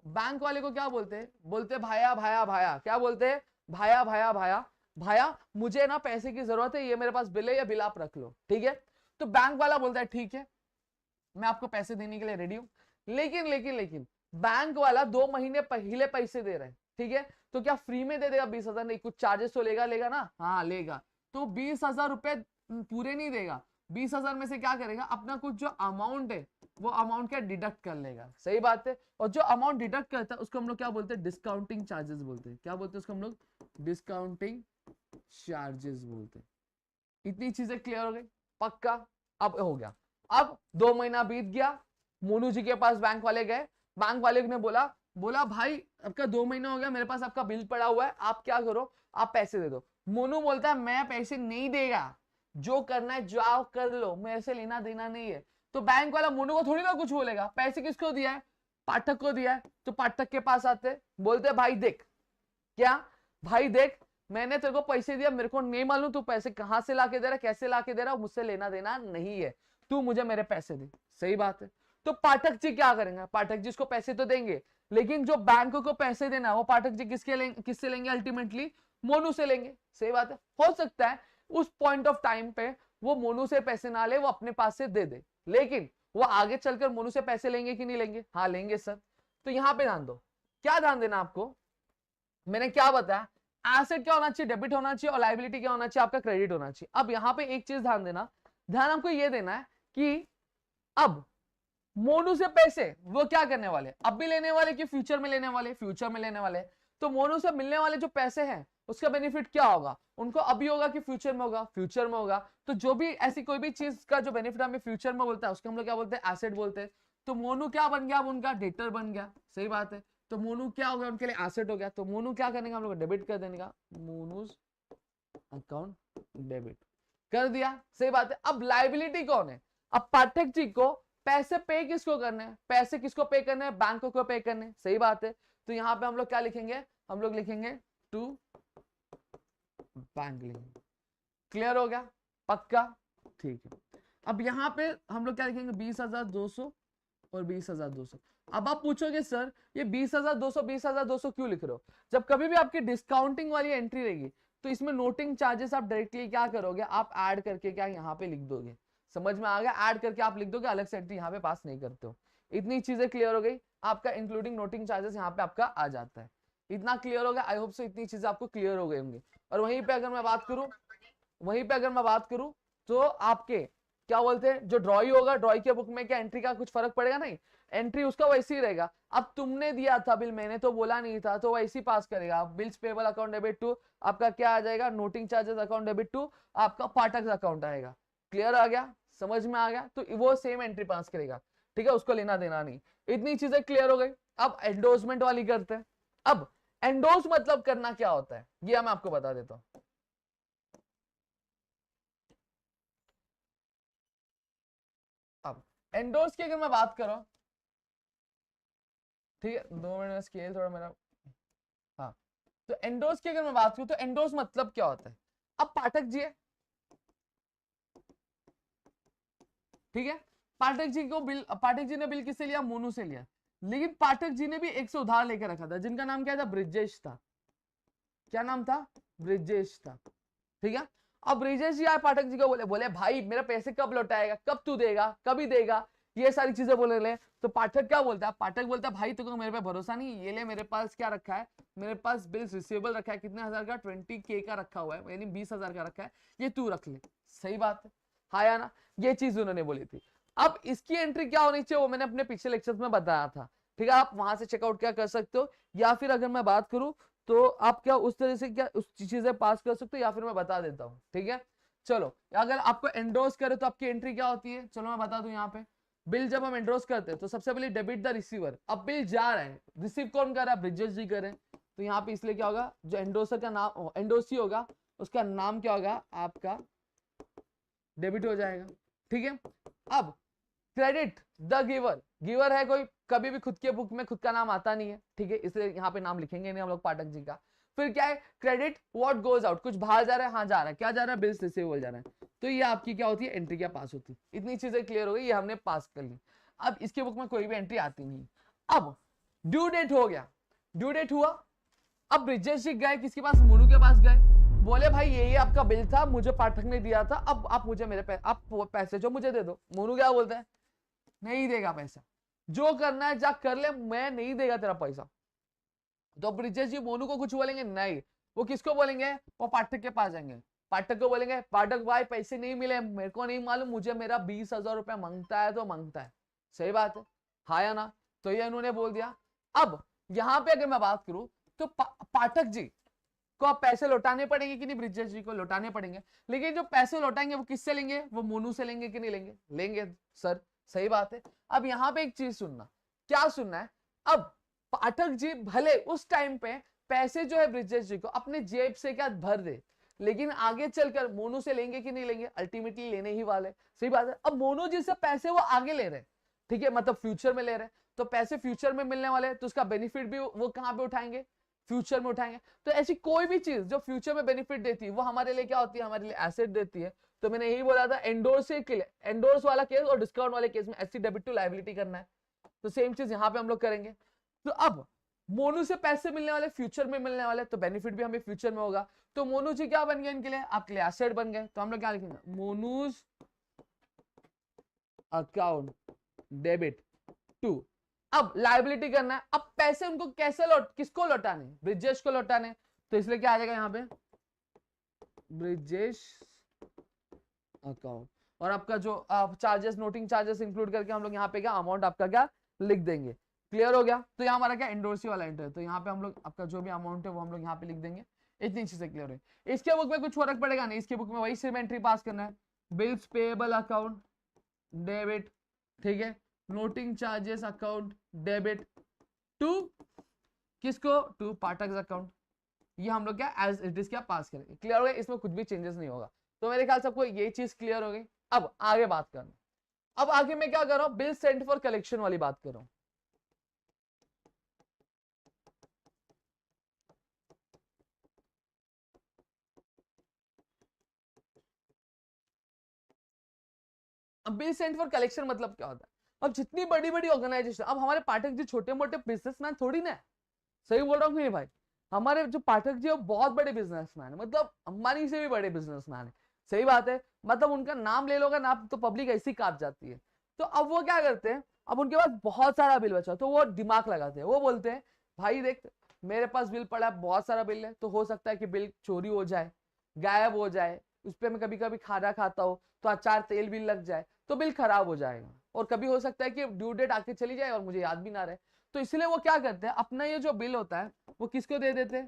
बैंक वाले को क्या बोलते हैं, बोलते भाया भाया भाया, क्या बोलते हैं, भाया भाया भाया भाया, मुझे ना पैसे की जरूरत है, ये मेरे पास बिल है, या बिल आप रख लो, ठीक है। तो बैंक वाला बोलता है ठीक है, मैं आपको पैसे देने के लिए रेडी हूं। लेकिन लेकिन लेकिन बैंक वाला 2 महीने पहले पैसे दे रहे हैं, ठीक है। तो क्या फ्री में दे देगा 20,000, नहीं, कुछ चार्जेस तो लेगा ना, हाँ लेगा। तो 20,000 रुपए पूरे नहीं देगा, 20,000 में से क्या करेगा, अपना कुछ जो अमाउंट है वो अमाउंट क्या डिडक्ट कर लेगा, सही बात है। और जो अमाउंट डिडक्ट करता है उसको हम लोग क्या बोलते हैं, डिस्काउंटिंग चार्जेस बोलते हैं। क्या बोलते हैं उसको हम लोग, डिस्काउंटिंग चार्जेस बोलते हैं। इतनी चीजें क्लियर हो गई, पक्का। अब हो गया, अब 2 महीना बीत गया, मोनू जी के पास बैंक वाले गए, बैंक वाले ने बोला भाई आपका 2 महीना हो गया, मेरे पास आपका बिल पड़ा हुआ है, आप क्या करो, आप पैसे दे दो। मोनू बोलता है मैं पैसे नहीं देगा, जो करना है जाओ कर लो, मेरे से लेना देना नहीं है। तो बैंक वाला मोनू को थोड़ी ना कुछ बोलेगा, पैसे किसको दिया है, पाठक को दिया है। तो पाठक के पास आते, बोलते भाई देख, क्या भाई देख, मैंने तेरे को पैसे दिया, मेरे को नहीं मालूम तू पैसे कहां से लाके दे रहा, कैसे लाके दे रहा, मुझसे लेना देना नहीं है, तू मुझे मेरे पैसे दे, सही बात है। तो पाठक जी क्या करेंगे, पाठक जी इसको पैसे तो देंगे, लेकिन जो बैंक को पैसे देना वो पाठक जी किससे लेंगे, अल्टीमेटली मोनू से लेंगे, सही बात है। हो सकता है उस पॉइंट ऑफ टाइम पे वो मोनू से पैसे ना ले, वो अपने पास से दे दे, लेकिन वो आगे चलकर मोनू से पैसे लेंगे कि नहीं लेंगे, हाँ लेंगे सर। तो यहां पे ध्यान दो, क्या ध्यान देना आपको, मैंने क्या बताया, एसेट क्या होना चाहिए, डेबिट होना चाहिए, और लायबिलिटी क्या होना चाहिए, आपका क्रेडिट होना चाहिए। अब यहां पे एक चीज ध्यान देना, ध्यान आपको ये देना है कि अब मोनू से पैसे वो क्या करने वाले, अब भी लेने वाले कि फ्यूचर में लेने वाले, फ्यूचर में लेने वाले। तो मोनू से मिलने वाले जो पैसे हैं उसका बेनिफिट क्या होगा, उनको अभी होगा कि फ्यूचर में होगा, फ्यूचर में होगा। तो जो भी ऐसी कोई भी चीज का जो बेनिफिट हमें फ्यूचर में बोलता है उसको हम लोग क्या बोलते हैं, एसेट बोलते हैं। तो मोनू क्या बन गया, अब उनका डेटर बन गया, सही बात है। तो मोनू क्या हो गया, उनके लिए एसेट हो गया। तो मोनू क्या करने का, हम लोग डेबिट कर देने का, मोनूज अकाउंट डेबिट कर दिया, सही बात है। अब लायबिलिटी कौन है, अब पाठक जी को पैसे पे किसको करने हैं, पैसे किसको पे करने हैं, बैंक को पे करने, सही बात है। तो यहां पे हम लोग क्या लिखेंगे, हम लोग लिखेंगे टू बैंक लिखेंगे। क्लियर हो गया, पक्का, ठीक है। अब यहां पे हम लोग क्या लिखेंगे, 20,200 और 20,200। अब आप पूछोगे सर ये 20,200 20,200 क्यों लिख रहे हो, जब कभी भी आपकी डिस्काउंटिंग वाली एंट्री रहेगी तो इसमें नोटिंग चार्जेस आप डायरेक्टली क्या करोगे, आप ऐड करके क्या यहाँ पे लिख दोगे, समझ में आ गया, ऐड करके आप लिख दोगे, अलग से एंट्री यहाँ पे पास नहीं करते हो। इतनी चीजें क्लियर हो गई, आपका इंक्लूडिंग नोटिंग चार्जेस यहाँ पे आपका आ जाता है। इतना क्लियर हो गया, आई होप सो इतनी चीजें आपको क्लियर हो गई होंगी। और वहीं पे अगर मैं बात करूं तो आपके क्या बोलते हैं, जो ड्रॉई होगा, ड्रॉई के बुक में क्या एंट्री का कुछ फर्क पड़ेगा, नहीं, एंट्री उसका वैसे ही रहेगा। अब तुमने दिया था बिल, मैंने तो बोला नहीं था, तो वैसे ही पास करेगा। Bills payable account debit to आपका क्या आ जाएगा, noting charges account debit to आपका पाठक अकाउंट आएगा। क्लियर आ गया, समझ में आ गया, तो वो सेम एंट्री पास करेगा, ठीक है, उसको लेना देना नहीं। इतनी चीजें क्लियर हो गई। अब एंडोर्समेंट वाली करते हैं। अब एंडोर्स मतलब करना क्या होता है ये मैं आपको बता देता हूं। अब एंडोर्स की अगर मैं बात करूं, ठीक है, 2 मिनट में स्केल थोड़ा मेरा, हाँ। तो एंडोर्स की अगर मैं बात करूं तो एंडोर्स मतलब क्या होता है, अब पाठक जी है, ठीक है, पाठक जी ने बिल किससे लिया, मोनू से लिया। लेकिन पाठक जी ने भी एक से उधार लेकर रखा था, जिनका नाम क्या था, ब्रिजेश था। क्या नाम था, ब्रिजेश था, ठीक है। अब ब्रिजेश जी आए पाठक जी को बोले भाई मेरा पैसे कब लौटाएगा, कब तू देगा, कभी देगा, ये सारी चीजें बोले ले। तो पाठक क्या बोलता है, पाठक बोलता है भाई तुमको मेरे पे भरोसा नहीं, ये ले मेरे पास क्या रखा है, मेरे पास बिल्स रिसीवेबल रखा है, कितने हजार का, 20K का रखा हुआ है, यानी 20,000 का रखा है, ये तू रख ले, सही बात है, हाँ या ना, ये चीज उन्होंने बोली थी। अब इसकी एंट्री क्या होनी चाहिए वो मैंने अपने पिछले लेक्चर्स में बताया था, ठीक है, आप वहां से चेकआउट क्या कर सकते हो, या फिर अगर मैं बात करूं तो आप क्या उस तरह से क्या उस चीजें पास कर सकते हो, या फिर मैं बता देता हूं। ठीक है, चलो अगर आपको एंडोर्स करे तो आपकी एंट्री क्या होती है, चलो मैं बता दूं। यहाँ पे बिल जब हम एंडोर्स करते हैं तो सबसे पहले डेबिट द रिसीवर। अब बिल जा रहा है, रिसीव कौन कर रहा है, ब्रिजेश जी कर रहे हैं, तो यहाँ पे इसलिए क्या होगा, जो एंडोर्सर का नाम एंडोर्सी होगा उसका नाम क्या होगा, आपका डेबिट हो जाएगा। ठीक है, अब क्रेडिट द गिवर, गिवर है कोई, कभी भी खुद के बुक में खुद का नाम आता नहीं है, ठीक है, इसलिए यहाँ पे नाम लिखेंगे नहीं हम लोग पाठक जी का। फिर क्या है, क्रेडिट व्हाट गोज आउट, कुछ बाहर जा रहा है, हाँ जा रहा है, क्या जा रहा है, बिल्स रिसीवेबल जा रहा है, तो ये आपकी क्या होती है, एंट्री क्या पास होती है। इतनी चीजें क्लियर हो गई, ये हमने पास कर ली। अब इसके बुक में कोई भी एंट्री आती नहीं। अब ड्यू डेट हो गया, ड्यू डेट हुआ, अब ब्रिजेश जी गए किसके पास, मोनू के पास गए, बोले भाई ये आपका बिल था, मुझे पाठक ने दिया था, अब आप मुझे मेरे आप पैसे जो मुझे दे दो। मोनू क्या बोलता है, नहीं देगा पैसा, जो करना है जा कर ले, मैं नहीं देगा तेरा पैसा। तो ब्रिजेश जी मोनू को कुछ बोलेंगे नहीं, वो किसको बोलेंगे, वो पाठक के पास जाएंगे, पाठक को बोलेंगे पाठक भाई पैसे नहीं मिले, मेरे को नहीं मालूम, मुझे मेरा 20,000 रुपया मांगता है तो मांगता है। सही बात है, हाँ या ना, तो ये इन्होंने बोल दिया। अब यहाँ पे अगर मैं बात करूं तो पाठक जी को आप पैसे लौटाने पड़ेंगे कि नहीं, ब्रिजेश जी को लौटाने पड़ेंगे, लेकिन जो पैसे लौटाएंगे वो किससे लेंगे, वो मोनू से लेंगे कि नहीं लेंगे, लेंगे सर, सही बात है। अब यहाँ पे एक चीज सुनना, क्या सुनना है, अब पाठक जी भले उस टाइम पे पैसे जो है ब्रिजेश जी को अपने जेब से क्या भर दे, लेकिन आगे चलकर मोनू से लेंगे कि नहीं लेंगे, अल्टीमेटली लेने ही वाले। सही बात है, अब मोनू जी से पैसे वो आगे ले रहे, ठीक है, मतलब फ्यूचर में ले रहे, तो पैसे फ्यूचर में मिलने वाले, तो उसका बेनिफिट भी वो कहां पे उठाएंगे, फ्यूचर में उठाएंगे। तो ऐसी कोई भी चीज जो फ्यूचर में बेनिफिट देती है वो हमारे लिए क्या होती है, हमारे लिए एसेट देती है। तो मैंने यही बोला था, एंडोर्स के लिए, एंडोर्स वाला केस और डिस्काउंट वाले केस में एससी डेबिट टू लायबिलिटी करना है, तो सेम चीज यहाँ पे हम लोग करेंगे। तो अब मोनू से पैसे मिलने वाले, फ्यूचर में मिलने वाले, तो बेनिफिट भी हमें फ्यूचर में होगा, तो मोनू जी क्या बन गए इनके लिए, आपके लिए एसेट बन गए, तो हम लोग क्या लिखेंगे, मोनूज अकाउंट डेबिट टू। अब लायबिलिटी करना है, अब पैसे उनको कैसे किसको लौटाने, ब्रिजेश को लौटाने, तो इसलिए क्या आ जाएगा यहाँ पे, ब्रिजेश अकाउंट, और आपका जो चार्जेस, नोटिंग चार्जेस इंक्लूड करके हम लोग यहाँ पे क्या अमाउंट आपका क्या लिख देंगे। क्लियर हो गया, तो यहाँ हमारा क्या एंडोर्सी वाला एंटर है, तो यहाँ पे हम लोग आपका जो भी अमाउंट है वो हम लोग यहाँ पे लिख देंगे। इतनी चीजें क्लियर है, इसके बुक में कुछ फर्क पड़ेगा नहीं, इसके बुक में वही सिर्फ एंट्री पास करना है, बिल्स पेएबल अकाउंट डेबिट, ठीक है, noting charges account debit to किसको, टू पाठक अकाउंट, ये हम लोग क्या एज इट इज क्या पास करेंगे। क्लियर हो गया, इसमें कुछ भी चेंजेस नहीं होगा, तो मेरे ख्याल से आपको ये चीज क्लियर हो गई। अब आगे बात करना, अब आगे मैं क्या कर रहा हूं, बिल सेंट फॉर कलेक्शन वाली बात कर रहा हूं। अब बिल सेंट फॉर कलेक्शन मतलब क्या होता है, अब जितनी बड़ी बड़ी ऑर्गेनाइजेशन, अब हमारे पाठक जी छोटे मोटे बिजनेसमैन थोड़ी ना है, सही बोल रहा हूँ नहीं भाई, हमारे जो पाठक जी वो बहुत बड़े बिजनेसमैन है, मतलब अंबानी से भी बड़े बिजनेसमैन है। सही बात है, मतलब उनका नाम ले लोगे ना आप तो पब्लिक ऐसी कांप जाती है। तो अब वो क्या करते हैं, अब उनके पास बहुत सारा बिल बचा, तो वो दिमाग लगाते हैं, वो बोलते हैं भाई देख मेरे पास बिल पड़ा है, बहुत सारा बिल है, तो हो सकता है कि बिल चोरी हो जाए, गायब हो जाए, उस पर मैं कभी कभी खाना खाता हूँ तो अचार तेल भी लग जाए तो बिल खराब हो जाएगा, और कभी हो सकता है कि ड्यू डेट आके चली जाए और मुझे याद भी ना रहे। तो इसलिए वो क्या करते हैं, अपना ये जो बिल होता है वो किसको दे देते,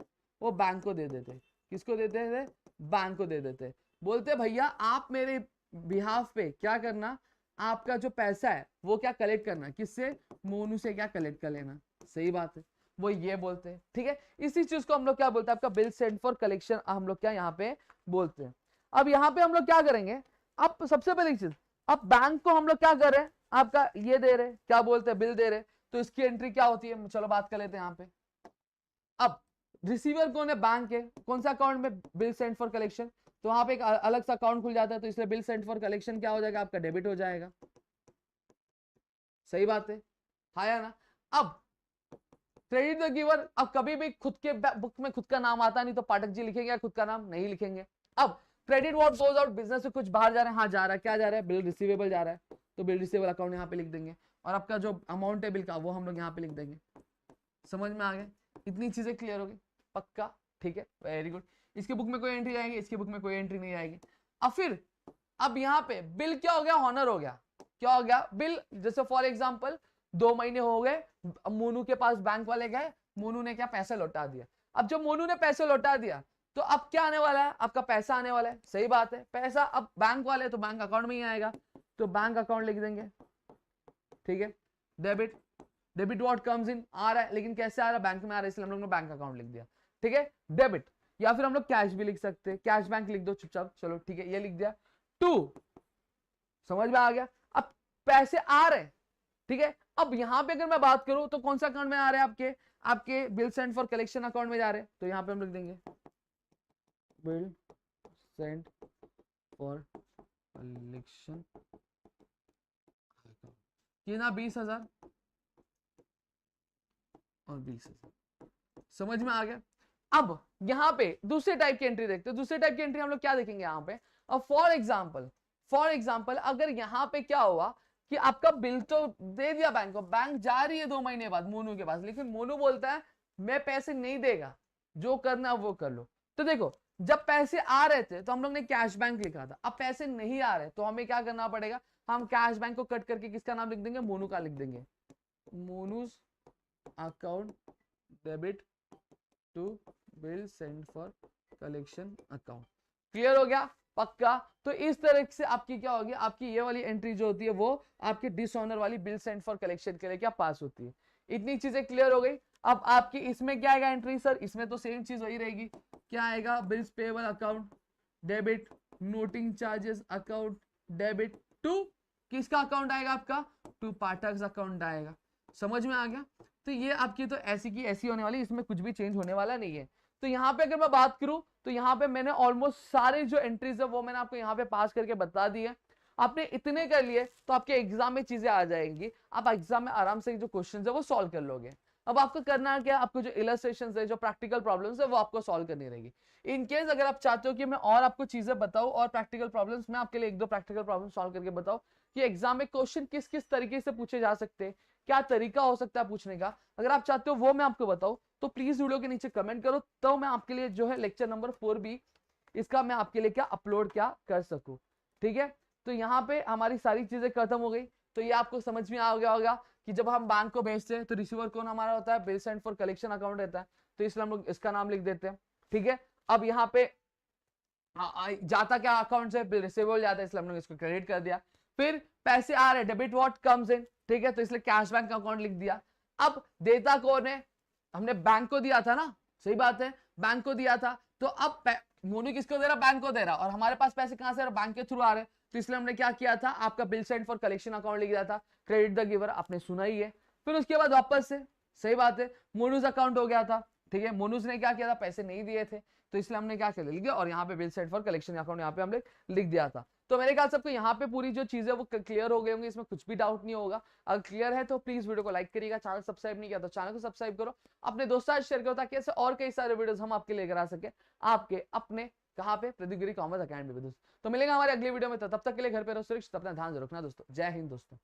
वो बैंक को दे देते, किसको देते थे, बैंक को दे देते, बोलते भैया आप मेरे बिहाफ पे क्या करना, आपका जो पैसा है वो क्या कलेक्ट करना, किससे, मोनू से क्या कलेक्ट कर लेना। सही बात है, वो ये बोलते हैं, ठीक है, इसी चीज को हम लोग क्या बोलते हैं, आपका बिल सेंट फॉर कलेक्शन हम लोग क्या यहाँ पे बोलते हैं। अब यहाँ पे हम लोग क्या करेंगे, अब सबसे पहली चीज, अब बैंक को हम लोग क्या कर रहे हैं, आपका ये दे रहे, क्या बोलते हैं, बिल दे रहे, तो इसकी एंट्री क्या होती है, चलो बात कर लेते हैं यहाँ पे। अब रिसीवर कौन है, बैंक है, कौन सा अकाउंट में, बिल सेंट फॉर कलेक्शन, तो वहां पे एक अलग सा अकाउंट खुल जाता है, तो इसलिए बिल सेंट फॉर कलेक्शन क्या हो जाएगा, आपका डेबिट हो जाएगा। सही बात है, हाँ या ना। अब क्रेडिट द गिवर, अब कभी भी खुद के बुक में खुद का नाम आता नहीं तो पाठक जी लिखेंगे या खुद का नाम नहीं लिखेंगे। अब credit what goes out, business से कुछ बाहर जा रहा है, हाँ जा रहा है, क्या जा रहा है, बिल रिसीवेबल जा रहा है, तो बिल रिसीवेबल अकाउंट यहाँ पे लिख देंगे, और आपका जो अमाउंट है बिल का वो हम लोग यहाँ पे लिख देंगे। समझ में आ गया, इतनी चीजें क्लियर हो गई, पक्का, ठीक है, वेरी गुड। इसके बुक में कोई एंट्री आएगी, इसके बुक में कोई एंट्री नहीं आएगी। अब फिर अब यहाँ पे बिल क्या हो गया, ऑनर हो गया, क्या हो गया, बिल जैसे फॉर एग्जाम्पल 2 महीने हो गए, अब मोनू के पास बैंक वाले गए, मोनू ने क्या पैसे लौटा दिया। अब जब मोनू ने पैसे लौटा दिया तो अब क्या आने वाला है, आपका पैसा आने वाला है, सही बात है। पैसा अब बैंक वाले तो बैंक अकाउंट में ही आएगा, तो बैंक अकाउंट लिख देंगे, ठीक है। Debit, debit what comes in, आ रहा है लेकिन कैसे आ रहा है, बैंक में आ रहा है, इसलिए हम लोग ने बैंक अकाउंट लिख दिया, ठीक है। डेबिट, या फिर हम लोग कैश भी लिख सकते हैं, कैश बैंक लिख दो चुपचाप, चलो ठीक है, ये लिख दिया। टू, समझ में आ गया। अब पैसे आ रहे हैं, ठीक है। अब यहां पे अगर मैं बात करूं तो कौन सा अकाउंट में आ रहे हैं, आपके आपके bill send for collection account में जा रहे हैं, तो यहां पे हम लिख देंगे बिल सेंड फॉर कलेक्शन, ये ना 20,000 और 20,000, समझ में आ गया। अब यहां पे दूसरे टाइप की एंट्री देखते हैं। दूसरे टाइप की एंट्री हम लोग क्या देखेंगे यहां पे, अब फॉर एग्जांपल अगर यहां पे क्या हुआ कि आपका बिल तो दे दिया बैंक को, बैंक जा रही है 2 महीने बाद मोनू के पास, लेकिन मोनू बोलता है मैं पैसे नहीं देगा, जो करना वो कर लो। तो देखो, जब पैसे आ रहे थे तो हम लोग ने कैश बैंक लिखा था, अब पैसे नहीं आ रहे तो हमें क्या करना पड़ेगा, हम कैश बैंक को कट करके किसका नाम लिख देंगे, मोनू का लिख देंगे, Monu's account debit to bill send for collection account. Clear हो गया, पक्का। तो इस तरह से आपकी क्या होगी, आपकी ये वाली एंट्री जो होती है वो आपकी डिसऑनर वाली बिल सेंड फॉर कलेक्शन के लिए क्या पास होती है। इतनी चीजें क्लियर हो गई। अब आपकी इसमें क्या आएगा एंट्री, सर इसमें तो सेम चीज वही रहेगी, क्या आएगा, bills payable account debit, noting charges account debit to किसका अकाउंट आएगा, आपका टू पाठक अकाउंट आएगा। समझ में आ गया। तो ये आपकी तो ऐसी की ऐसी होने वाली, इसमें कुछ भी चेंज होने वाला नहीं है। तो यहाँ पे अगर मैं बात करूं तो यहाँ पे मैंने ऑलमोस्ट सारे जो एंट्रीज है वो मैंने आपको यहाँ पे पास करके बता दी है। आपने इतने कर लिए तो आपके एग्जाम में चीजें आ जाएंगी, आप एग्जाम में आराम से जो क्वेश्चन है वो सॉल्व कर लोगे। अब आपको करना क्या, आपको जो इलस्ट्रेशन है, जो प्रैक्टिकल प्रॉब्लम्स है वो आपको सॉल्व करनी रहेगी। इन केस अगर आप चाहते हो कि मैं और आपको चीजें बताऊं और प्रैक्टिकल प्रॉब्लम्स, मैं आपके लिए 1-2 प्रैक्टिकल प्रॉब्लम सॉल्व करके बताऊं कि एग्जाम में क्वेश्चन किस किस तरीके से पूछे जा सकते हैं, क्या तरीका हो सकता है पूछने का, अगर आप चाहते हो वो मैं आपको बताऊं तो प्लीज वीडियो के नीचे कमेंट करो, तो मैं आपके लिए जो है लेक्चर नंबर 4 भी इसका मैं आपके लिए क्या अपलोड क्या कर सकूं, ठीक है। तो यहाँ पे हमारी सारी चीजें खत्म हो गई। तो ये आपको समझ में आ गया होगा कि जब हम बैंक को भेजते हैं तो रिसीवर कौन हमारा होता है, bill send for collection account रहता है, तो इसलिए हम लोग इसका नाम लिख देते हैं, ठीक है। अब यहाँ पे जाता क्या अकाउंट से, बिल रिसीवेबल जाता है, इसलिए हम लोग इसको क्रेडिट कर दिया। फिर पैसे आ रहे, डेबिट व्हाट कम्स इन, ठीक है, तो इसलिए कैश बैंक अकाउंट लिख दिया। अब देता कौन है, हमने बैंक को दिया था ना, सही बात है, बैंक को दिया था। तो अब मोनू किसको दे रहा, बैंक को दे रहा, और हमारे पास पैसे कहां से आ रहे, बैंक के थ्रू आ रहे, तो इसलिए हमने क्या किया था, आपका bill send for collection account लिख दिया था, क्रेडिट द गिवर, आपने सुना ही है। फिर उसके बाद वापस से, सही बात है, मोनूज अकाउंट हो गया था, ठीक है, मोनूज ने क्या किया था, पैसे नहीं दिए थे, तो इसलिए हमने क्या किया, लिख दिया, और यहाँ पे bill send for collection account यहाँ पे हमने लिख दिया था। तो मेरे ख्याल से आपको यहाँ पे पूरी जो चीजें वो क्लियर हो गई होंगी, इसमें कुछ भी डाउट नहीं होगा। अगर क्लियर है तो प्लीज वीडियो को लाइक करिएगा, चैनल सब्सक्राइब नहीं किया तो चैनल को सब्सक्राइब करो, अपने दोस्तों से शेयर करो, ताकि ऐसे और कई सारे वीडियोस हम आपके लेकर आ सके, आपके अपने कहाँ पे, प्रदीप गिरी कॉमर्स अकेडमी पे दोस्तों। तो मिलेंगे हमारे अगली वीडियो में, तो तब तक के लिए घर पे रहो सुरक्षित, अपना ध्यान रखना दोस्तों। जय हिंद दोस्तों।